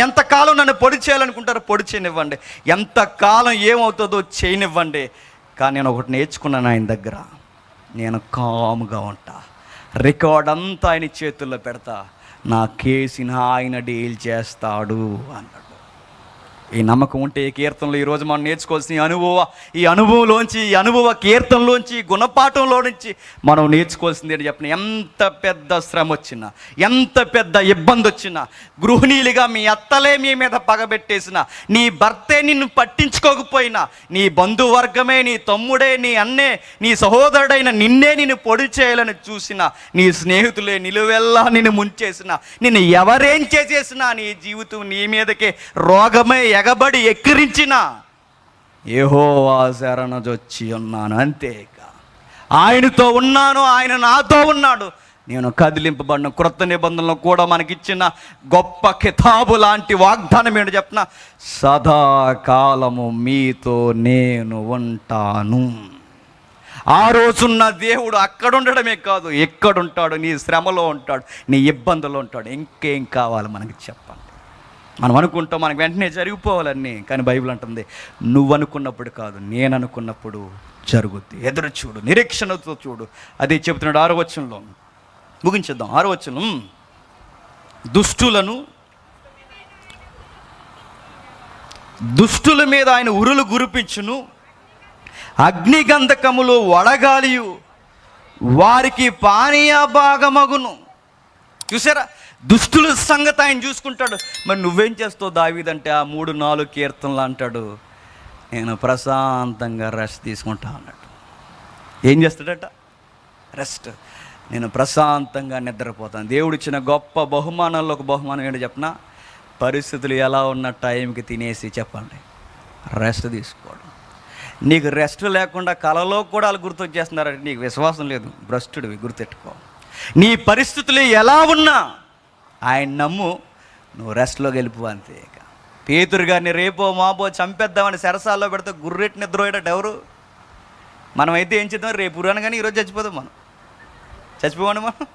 ఎంతకాలం నన్ను పొడి చేయాలనుకుంటారో పొడి చేయనివ్వండి, ఎంతకాలం ఏమవుతుందో చేయనివ్వండి. కానీ నేను ఒకటి నేర్చుకున్నాను ఆయన దగ్గర, నేను కాముగా ఉంటా, రికార్డ్ అంతా ఆయన చేతుల్లో పెడతా, నా కేసుని ఆయన డీల్ చేస్తాడు అన్నాడు. ఈ నమ్మకం ఉంటే ఈ కీర్తనలో ఈరోజు మనం నేర్చుకోవాల్సిన ఈ అనుభవంలోంచి, ఈ అనుభవ కీర్తనలోంచి, గుణపాఠంలో నుంచి మనం నేర్చుకోవాల్సింది ఏంటి చెప్పిన, ఎంత పెద్ద శ్రమ వచ్చినా, ఎంత పెద్ద ఇబ్బంది వచ్చినా, గృహిణీలుగా మీ అత్తలే మీ మీద పగబెట్టేసిన, నీ భర్తే నిన్ను పట్టించుకోకపోయినా, నీ బంధువర్గమే, నీ తమ్ముడే, నీ అన్నే, నీ సహోదరుడైన నిన్నే నిన్ను పొడి చేయాలని చూసిన, నీ స్నేహితులే నిలువెల్లా నిన్ను ముంచేసిన, నిన్ను ఎవరేం చేసేసినా, నీ జీవితం నీ మీదకే రోగమే ఎగబడి ఎక్కిరించిన, యెహోవా శరణజొచ్చి ఉన్నాను, అంతేక ఆయనతో ఉన్నాను, ఆయన నాతో ఉన్నాడు. నేను కదిలింపబడిన క్రొత్త నిబంధనలో కూడా మనకిచ్చిన గొప్ప కితాబు లాంటి వాగ్దానం ఏంటో చెప్పిన, సదాకాలము మీతో నేను ఉంటాను. ఆ రోజున్న దేవుడు అక్కడ ఉండడమే కాదు, ఎక్కడుంటాడు, నీ శ్రమలో ఉంటాడు, నీ ఇబ్బందులో ఉంటాడు. ఇంకేం కావాలి మనకి చెప్పండి. మనం అనుకుంటాం మనకు వెంటనే జరిగిపోవాలన్నీ, కానీ బైబిల్ అంటుంది, నువ్వు అనుకున్నప్పుడు కాదు, నేను అనుకున్నప్పుడు జరుగుద్ది. ఎదురు చూడు, నిరీక్షణతో చూడు. అదే చెబుతున్నాడు 6వ వచనంలో. ముగించేద్దాం 6వ వచనం. దుష్టుల మీద ఆయన ఉరులు గురిపించును, అగ్నిగంధకములు వడగాలియు వారికి పానీయ భాగమగును. చూసారా, దుష్టుల సంగతి ఆయన చూసుకుంటాడు. మరి నువ్వేం చేస్తావు దావీదంటే, ఆ 3-4 కీర్తనలు అంటాడు, నేను ప్రశాంతంగా రెస్ట్ తీసుకుంటా అన్నాడు. ఏం చేస్తాడట? రెస్ట్. నేను ప్రశాంతంగా నిద్రపోతాను. దేవుడు ఇచ్చిన గొప్ప బహుమానాల్లో ఒక బహుమానం ఏంటో చెప్పనా, పరిస్థితులు ఎలా ఉన్న టైంకి తినేసి చెప్పండి, రెస్ట్ తీసుకోవడం. నీకు రెస్ట్ లేకుండా కలలో కూడా వాళ్ళు గుర్తొచ్చేస్తున్నారంటే నీకు విశ్వాసం లేదు, భ్రష్టుడివి, గుర్తెట్టుకో. నీ పరిస్థితులు ఎలా ఉన్నా ఆయన నమ్ము, నువ్వు రెస్ట్లోకి వెళ్ళిపో, అంతే. ఇక పేతురు గారిని రేపో మాపో చంపేద్దామని సెరసాల్లో పెడితే గుర్రెట్టి నిద్రపోయేటట్టు ఎవరు? మనమైతే ఏం చేద్దాం, రేపు అనగానే ఈరోజు చచ్చిపోదాం, మనం చచ్చిపోవాలి. మనం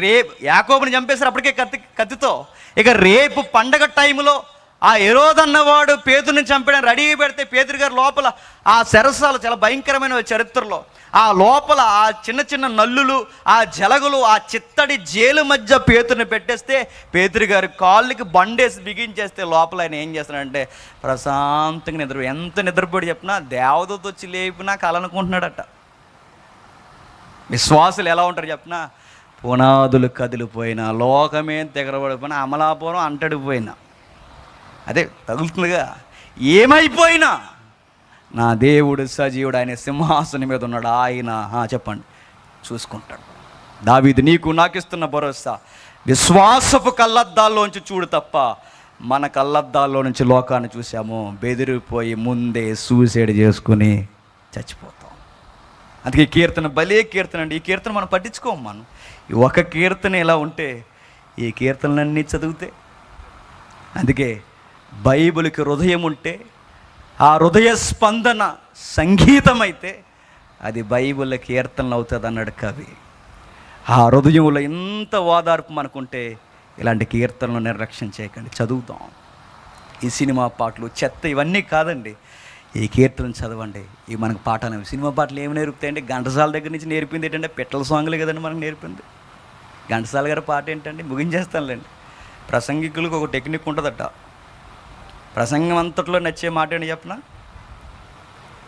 రేపు యాకోబుని చంపేశారు అప్పటికే కత్తితో. ఇక రేపు పండగ టైంలో ఆ హెరోదు అన్నవాడు పేతురుని చంపడానికి రెడీ పెడితే, పేతురు గారు లోపల ఆ సెరసాలు చాలా భయంకరమైన చరిత్రలో, ఆ లోపల ఆ చిన్న చిన్న నల్లులు, ఆ జలగులు, ఆ చిత్తడి జైలు మధ్య పేతురుని పెట్టేస్తే, పేతురు గారి కాళ్ళకి బండేసి బిగించేస్తే లోపల ఆయన ఏం చేస్తాడంటే ప్రశాంతంగా ఎంత నిద్రపోయి చెప్పినా దేవదూత వచ్చి లేపినా కలనుకుంటున్నాడట. విశ్వాసులు ఎలా ఉంటారు చెప్పినా, పునాదులు కదిలిపోయినా, లోకమే తెగరబడిపోయినా, అమలాపురం అంటడిపోయినా, అదే తగులుతుందిగా, ఏమైపోయినా నా దేవుడు సజీవుడు, ఆయన సింహాసనం మీద ఉన్నాడు, ఆయన చెప్పండి చూసుకుంటాడు. దావీదు నీకు నాకు ఇస్తున్న భరోసా, విశ్వాసపు కళ్ళద్దాల్లోంచి చూడు తప్ప మన కళ్ళద్దాల్లో నుంచి లోకాన్ని చూసాము, బెదిరిపోయి ముందే సూసైడ్ చేసుకుని చచ్చిపోతాం. అందుకే కీర్తన భలే కీర్తన అండి. ఈ కీర్తన మనం పట్టించుకోము. మనం ఈ ఒక కీర్తన ఎలా ఉంటే ఈ కీర్తనలన్నీ చదివితే, అందుకే బైబిల్కి హృదయం ఉంటే, ఆ హృదయ స్పందన సంగీతం అయితే అది బైబిల్ కీర్తనలు అవుతుంది అన్నాడు కవి. ఆ హృదయంలో ఎంత ఓదార్పు మనకుంటే ఇలాంటి కీర్తనలు నిర్లక్ష్యం చేయకండి, చదువుతాం. ఈ సినిమా పాటలు చెత్త ఇవన్నీ కాదండి, ఈ కీర్తనలు చదవండి. ఇవి మనకు పాఠాలు. సినిమా పాటలు ఏమి నేర్పుతాయండి? ఘంటసాల దగ్గర నుంచి నేర్పింది ఏంటంటే పిట్టల సాంగ్లే కదండి మనకు నేర్పింది. ఘంటసాల గారి పాట ఏంటండి? ముగించేస్తానులేండి. ప్రసంగికులకు ఒక టెక్నిక్ ఉంటుందట, ప్రసంగం అంతట్లో నచ్చే మాట ఏంటి చెప్పనా,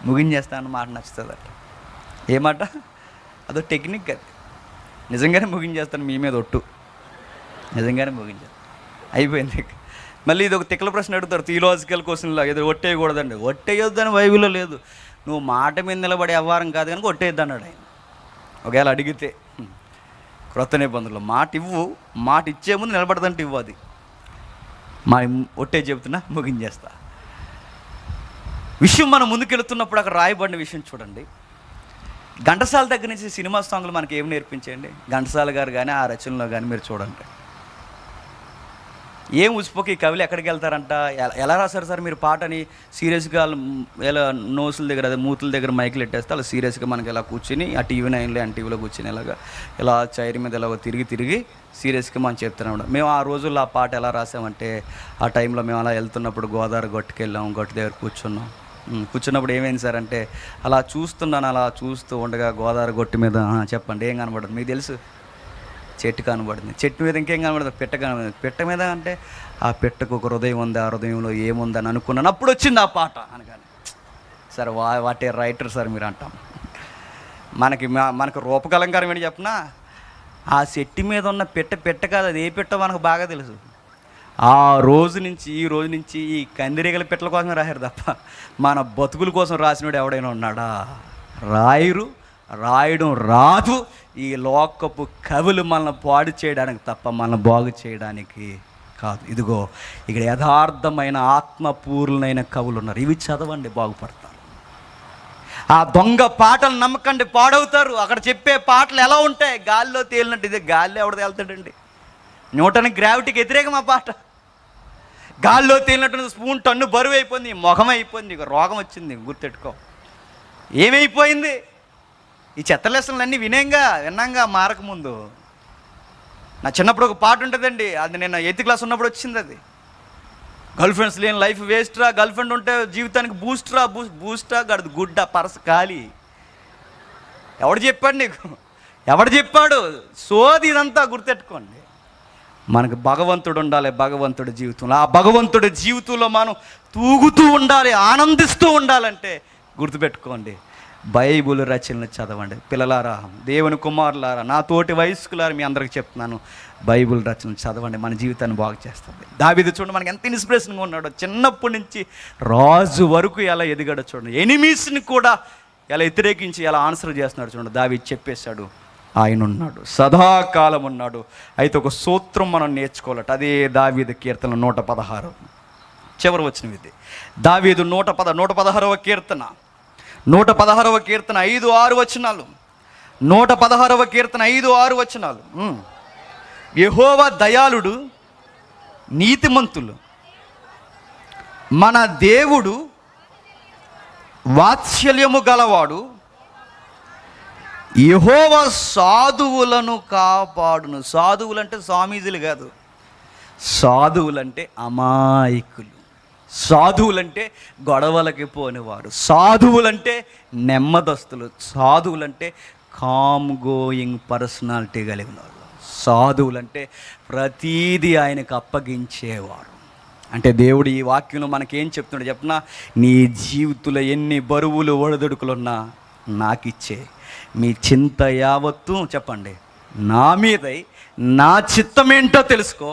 ముగించేస్తాను మాట నచ్చుతుందట. ఏ మాట? అదో టెక్నిక్. అది నిజంగానే ముగించేస్తాను, మీ మీద ఒట్టు, నిజంగానే ముగించేస్తాను, అయిపోయింది. మళ్ళీ ఇది ఒక తిక్కల ప్రశ్న అడుగుతారు, థియలాజికల్ క్వశ్చన్లో, ఏదో ఒట్టేయకూడదండి. ఒట్టేయొద్దని బైబిల్లో లేదు. నువ్వు మాట మీద నిలబడే వ్యవహారం కాదు కనుక ఒట్టేయద్దు అన్నాడు ఆయన. ఒకవేళ అడిగితే క్రొత్త నిబంధనలో మాట ఇవ్వు, మాట ఇచ్చే ముందు నిలబడదంటే ఇవ్వు. అది మా ఒట్టే చెబుతున్నా, ముగించేస్తా. విషయం మనం ముందుకెళ్తున్నప్పుడు అక్కడ రాయబడిన విషయం చూడండి. ఘంటసాల దగ్గర నుంచి సినిమా సాంగ్లు మనకి ఏం నేర్పించండి? ఘంటసాల గారు కానీ ఆ రచనలో కానీ మీరు చూడండి. ఏం ఉసిపోకి ఈ కవులు ఎక్కడికి వెళ్తారంట? ఎలా రాశారు సార్ మీరు పాటని? సీరియస్గా ఇలా నోసుల దగ్గర, అదే మూతుల దగ్గర మైకులు పెట్టేస్తే అలా సీరియస్గా మనకి ఇలా కూర్చుని ఆ టీవీ నైన్లో టీవీలో కూర్చుని ఇలా చైర్ మీద ఇలా తిరిగి సీరియస్గా మనం చెప్తున్నాం. మేము ఆ రోజుల్లో ఆ పాట ఎలా రాసామంటే, ఆ టైంలో మేము అలా వెళ్తున్నప్పుడు గోదావరి గట్టుకు వెళ్ళాం, గట్టు దగ్గర కూర్చున్నప్పుడు ఏమైంది సార్ అంటే, అలా చూస్తూ ఉండగా గోదావరి గట్టు మీద చెప్పండి ఏం కనబడదు? మీకు తెలుసు, చెట్టు కనబడింది. చెట్టు మీద ఇంకేం కనబడుతుంది? పెట్ట కనబడింది. పెట్ట మీద అంటే ఆ పెట్టకు ఒక హృదయం ఉంది, ఆ హృదయంలో ఏముందని అనుకున్నాను, అప్పుడు వచ్చింది ఆ పాట అనగానే. సార్ వాటే రైటర్ సార్ మీరు అంటాం. మనకు రూపకలంకారం ఏంటి చెప్పనా? ఆ చెట్టు మీద ఉన్న పెట్ట కాదు, అది ఏ పెట్టో మనకు బాగా తెలుసు. ఆ రోజు నుంచి ఈ కందిరీగల పెట్టల కోసం రాశారు తప్ప మన బతుకుల కోసం రాసినోడు ఎవడైనా ఉన్నాడా? రాయడం రాదు. ఈ లోకపు కవులు మనల్ని పాడు చేయడానికి తప్ప మనల్ని బాగు చేయడానికి కాదు. ఇదిగో ఇక్కడ యథార్థమైన ఆత్మపూర్ణమైన కవులు ఉన్నారు. ఇవి చదవండి, బాగుపడతారు. ఆ దొంగ పాటలు నమ్మకండి, పాడవుతారు. అక్కడ చెప్పే పాటలు ఎలా ఉంటాయి? గాల్లో తేలినట్టు. ఇదే గాల్లో ఎవడ తేలుతాడండి? న్యూటన్ గ్రావిటీకి వ్యతిరేకం ఆ పాట. గాల్లో తేలినట్టు స్పూన్ టన్ను బరువు అయిపోయింది, మొఖం అయిపోయింది, ఇక రోగం వచ్చింది, గుర్తెట్టుకో. ఏమైపోయింది? ఈ చెత్త లెసన్లన్నీ విన్నాంగా మారకముందు. నా చిన్నప్పుడు ఒక పాట ఉంటుందండి, అది నేను 8th క్లాస్ ఉన్నప్పుడు వచ్చింది. అది గర్ల్ ఫ్రెండ్స్ లేని లైఫ్ వేస్ట్రా, గర్ల్ ఫ్రెండ్ ఉంటే జీవితానికి బూస్ట్రా గడదు గుడ్డ పరస ఖాళీ. ఎవడు చెప్పాడు నీకు? ఎవడు చెప్పాడు? సోది ఇదంతా గుర్తెట్టుకోండి. మనకు భగవంతుడు ఉండాలి, భగవంతుడి జీవితంలో. ఆ భగవంతుడి జీవితంలో మనం తూగుతూ ఉండాలి, ఆనందిస్తూ ఉండాలంటే గుర్తుపెట్టుకోండి, బైబుల్ రచనలు చదవండి. పిల్లలారా, దేవుని కుమారులారా, నా తోటి వయస్కులారా, మీ అందరికి చెప్తున్నాను, బైబుల్ రచనలు చదవండి, మన జీవితాన్ని బాగు చేస్తుంది. దావీదు చూడండి, మనకి ఎంత ఇన్స్పిరేషన్గా ఉన్నాడో. చిన్నప్పటి నుంచి రాజు వరకు ఎలా ఎదిగాడో చూడండి. ఎనిమీస్ని కూడా ఎలా వ్యతిరేకించి ఎలా ఆన్సర్ చేస్తున్నాడు చూడండి. దావీదు చెప్పేశాడు, ఆయన ఉన్నాడు, సదాకాలం ఉన్నాడు. అయితే ఒక సూత్రం మనం నేర్చుకోవాలట. అదే దావీదు కీర్తన 116 చివరి వచనం ఇది. దావీదు 116వ కీర్తన 116వ కీర్తన 5-6 వచనాలు. 116వ కీర్తన 5-6 వచనాలు. యెహోవా దయాళుడు, నీతిమంతులు, మన దేవుడు వాత్సల్యము గలవాడు, యెహోవా సాధువులను కాపాడును. సాధువులంటే స్వామీజీలు కాదు, సాధువులంటే అమాయకులు, సాధువులంటే గొడవలకి పోనివారు, సాధువులంటే నెమ్మదస్తులు, సాధువులంటే కామ్ గోయింగ్ పర్సనాలిటీ కలిగిన వాళ్ళు, సాధువులంటే ప్రతీది ఆయనకు అప్పగించేవారు. అంటే దేవుడు ఈ వాక్యంలో మనకేం చెప్తున్నాడు చెప్పనా? నీ జీవితంలో ఎన్ని బరువులు ఒడిదుడుకులున్నా నాకిచ్చే, మీ చింత యావత్తు చెప్పండి నా మీదై, నా చిత్తమేంటో తెలుసుకో.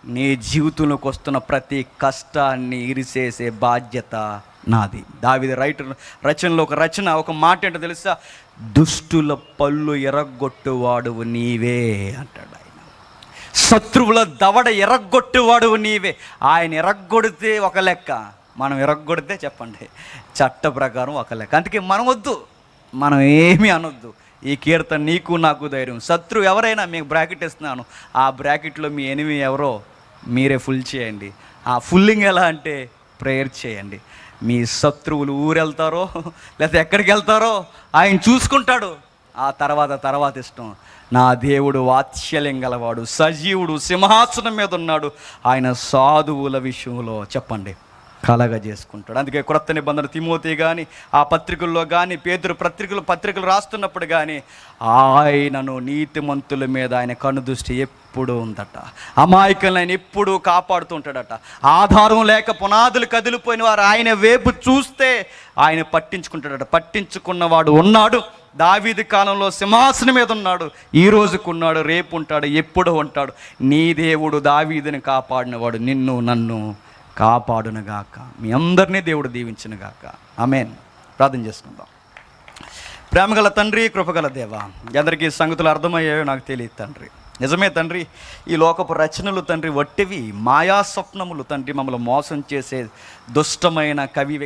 నీ జీవితంలోకి వస్తున్న ప్రతి కష్టాన్ని ఇరిసేసే బాధ్యత నాది. దావీదు రైటర్ రచనలో ఒక మాట ఏంటో తెలుసా? దుష్టుల పళ్ళు ఎరగొట్టువాడువు నీవే అంటాడు ఆయన. శత్రువుల దవడ ఎరగొట్టువాడువు నీవే. ఆయన ఎరగొడితే ఒక లెక్క, మనం ఎరగొడితే చెప్పండి చట్ట ప్రకారం ఒక లెక్క. అందుకే మనం ఏమీ అనొద్దు. ఈ కీర్తన నీకు నాకు ధైర్యం. శత్రువు ఎవరైనా, మీకు బ్రాకెట్ ఇస్తున్నాను, ఆ బ్రాకెట్లో మీ ఎనిమి ఎవరో మీరే ఫుల్ చేయండి. ఆ ఫుల్లింగ్ ఎలా అంటే ప్రేయర్ చేయండి. మీ శత్రువులు ఊరెళ్తారో లేకపోతే ఎక్కడికి వెళ్తారో ఆయన చూసుకుంటాడు. ఆ తర్వాత ఇష్టం. నా దేవుడు వాత్సల్యం గలవాడు, సజీవుడు, సింహాసనం మీద ఉన్నాడు. ఆయన సాధువుల విషయంలో చెప్పండి కలగజేసుకుంటాడు. అందుకే క్రొత్త నిబంధన తిమోతి కానీ, ఆ పత్రికల్లో కానీ, పేతురు పత్రికలు రాస్తున్నప్పుడు కానీ ఆయనను నీతిమంతుల మీద ఆయన కనుదృష్టి ఎప్పుడూ ఉందట. అమాయకులను ఆయన ఎప్పుడూ కాపాడుతూ ఉంటాడట. ఆధారం లేక పునాదులు కదిలిపోయిన వారు ఆయన వైపు చూస్తే ఆయన పట్టించుకుంటాడట. పట్టించుకున్నవాడు ఉన్నాడు. దావీదు కాలంలో సింహాసనం మీద ఉన్నాడు, ఈ రోజుకున్నాడు, రేపు ఉంటాడు, ఎప్పుడు ఉంటాడు. నీ దేవుడు దావీదుని కాపాడినవాడు నిన్ను నన్ను కాపాడునుగాక. మీ అందరినీ దేవుడు దీవించునుగాక. ఆమేన్. ప్రార్థన చేసుకుందాం. ప్రేమగల తండ్రి, కృపగల దేవా, అందరికీ సంగతులు అర్థమయ్యాయో నాకు తెలియదు తండ్రి. నిజమే తండ్రి, ఈ లోకపు రచనలు తండ్రి వట్టివి, మాయా స్వప్నములు తండ్రి, మమ్మల్ని మోసం చేసే దుష్టమైన కవి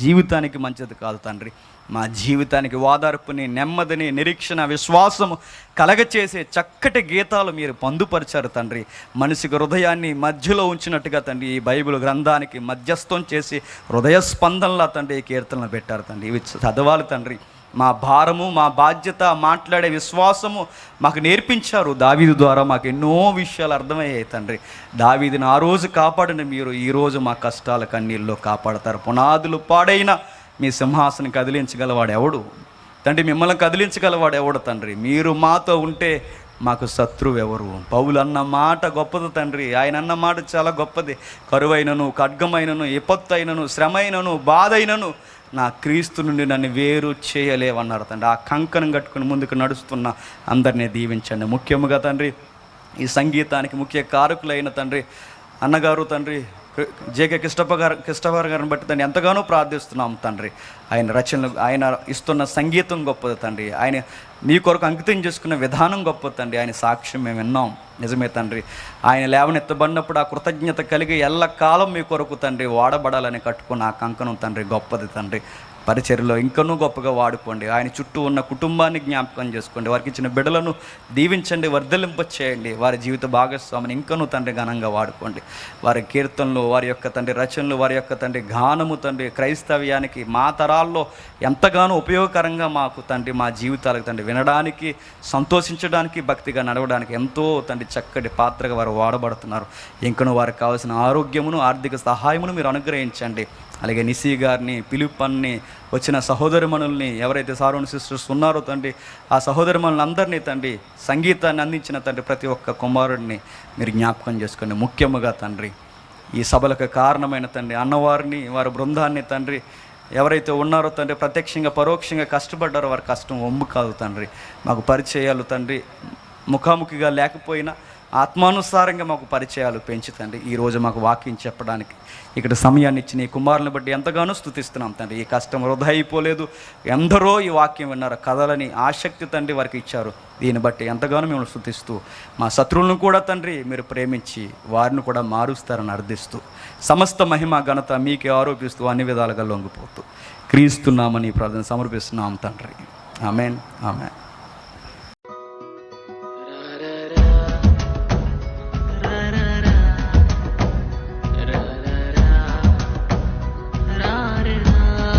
జీవితానికి మంచిది కాదు తండ్రి. మా జీవితానికి ఓదార్పుని, నెమ్మదిని, నిరీక్షణ, విశ్వాసము కలగచేసే చక్కటి గీతాలు మీరు పొందుపరిచారు తండ్రి. మనిషికి హృదయాన్ని మధ్యలో ఉంచినట్టుగా తండ్రి ఈ బైబిల్ గ్రంథానికి మధ్యస్థం చేసి హృదయ స్పందనలా తండ్రి ఈ కీర్తనలు పెట్టారు తండ్రి. ఇవి చదవాలి తండ్రి. మా భారము, మా బాధ్యత, మాట్లాడే విశ్వాసము మాకు నేర్పించారు. దావీదు ద్వారా మాకు ఎన్నో విషయాలు అర్థమయ్యాయి తండ్రి. దావీదుని ఆ రోజు కాపాడిన మీరు ఈరోజు మా కష్టాల కన్నీళ్ళలో కాపాడతారు. పునాదులు పాడైన మీ సింహాసనం కదిలించగలవాడు ఎవడు తండ్రి? మిమ్మల్ని కదిలించగలవాడు ఎవడు తండ్రి? మీరు మాతో ఉంటే మాకు శత్రువు ఎవరు? పౌలు అన్న మాట గొప్పది తండ్రి. ఆయన అన్న మాట చాలా గొప్పది. కరువైనను, ఖడ్గమైనను, విపత్తు అయినను, శ్రమ అయినను, బాధ అయినను నా క్రీస్తు నుండి నన్ను వేరు చేయలేవన్నారు తండ్రి. ఆ కంకణం కట్టుకుని ముందుకు నడుస్తున్న అందరినీ దీవించండి. ముఖ్యముగా తండ్రి ఈ సంగీతానికి ముఖ్య కారకులైన తండ్రి అన్నగారు తండ్రి జేకే కిష్టపర్ గారిని బట్టి తండ్రి ఎంతగానో ప్రార్థిస్తున్నాం తండ్రి. ఆయన రచనలు, ఆయన ఇస్తున్న సంగీతం గొప్పది తండ్రి. ఆయన మీ కొరకు అంకితం చేసుకున్న విధానం గొప్పది తండ్రి. ఆయన సాక్ష్యం మేము విన్నాం. నిజమే తండ్రి. ఆయన లేవనెత్తబడినప్పుడు ఆ కృతజ్ఞత కలిగి ఎల్లకాలం మీ కొరకు తండ్రి వాడబడాలని కట్టుకున్న ఆ కంకణం తండ్రి గొప్పది తండ్రి. పరిచర్యలో ఇంకనూ గొప్పగా వాడుకోండి. ఆయన చుట్టూ ఉన్న కుటుంబాన్ని జ్ఞాపకం చేసుకోండి. వారికి ఇచ్చిన బిడ్డలను దీవించండి, వర్ధలింప చేయండి. వారి జీవిత భాగస్వామిని ఇంకనూ తండ్రి ఘనంగా వాడుకోండి. వారి కీర్తనలు, వారి యొక్క తండ్రి రచనలు, వారి యొక్క తండ్రి గానము తండ్రి క్రైస్తవ్యానికి మా తరాల్లో ఎంతగానో ఉపయోగకరంగా మాకు తండ్రి మా జీవితాలకు తండ్రి వినడానికి, సంతోషించడానికి, భక్తిగా నడవడానికి ఎంతో తండ్రి చక్కటి పాత్రగా వారు వాడబడుతున్నారు. ఇంకనూ వారికి కావాల్సిన ఆరోగ్యమును, ఆర్థిక సహాయమును మీరు అనుగ్రహించండి. అలాగే నిసి గారిని, పిలుపన్ని, వచ్చిన సహోదరిమణుల్ని, ఎవరైతే సారోని సిస్టర్స్ ఉన్నారో తండ్రి ఆ సహోదరిమణులు అందరినీ తండ్రి సంగీతాన్ని అందించిన తండ్రి ప్రతి ఒక్క కుమారుడిని మీరు జ్ఞాపకం చేసుకోండి. ముఖ్యముగా తండ్రి ఈ సభలకు కారణమైన తండ్రి అన్నవారిని, వారి బృందాన్ని తండ్రి ఎవరైతే ఉన్నారో తండ్రి ప్రత్యక్షంగా పరోక్షంగా కష్టపడ్డారో వారి కష్టం ఒమ్ము కాదు తండ్రి. మాకు పరిచయాలు తండ్రి ముఖాముఖిగా లేకపోయినా ఆత్మానుసారంగా మాకు పరిచయాలు పెంచుతండి. ఈరోజు మాకు వాక్యం చెప్పడానికి ఇక్కడ సమయాన్ని ఇచ్చిన ఈ కుమారుని బట్టి ఎంతగానో స్తుతిస్తున్నాం తండ్రి. ఈ కష్టం వృధా అయిపోలేదు. ఎందరో ఈ వాక్యం విన్నారు, కథలని ఆసక్తి తండ్రి వారికి ఇచ్చారు. దీన్ని బట్టి ఎంతగానో మేము స్తుతిస్తూ మా శత్రువులను కూడా తండ్రి మీరు ప్రేమించి వారిని కూడా మారుస్తారని అర్థిస్తూ సమస్త మహిమ ఘనత మీకే ఆరోపిస్తూ అన్ని విధాలుగా లొంగిపోతూ క్రీస్తున్నామని ప్రార్థన సమర్పిస్తున్నాం తండ్రి. Amen, amen.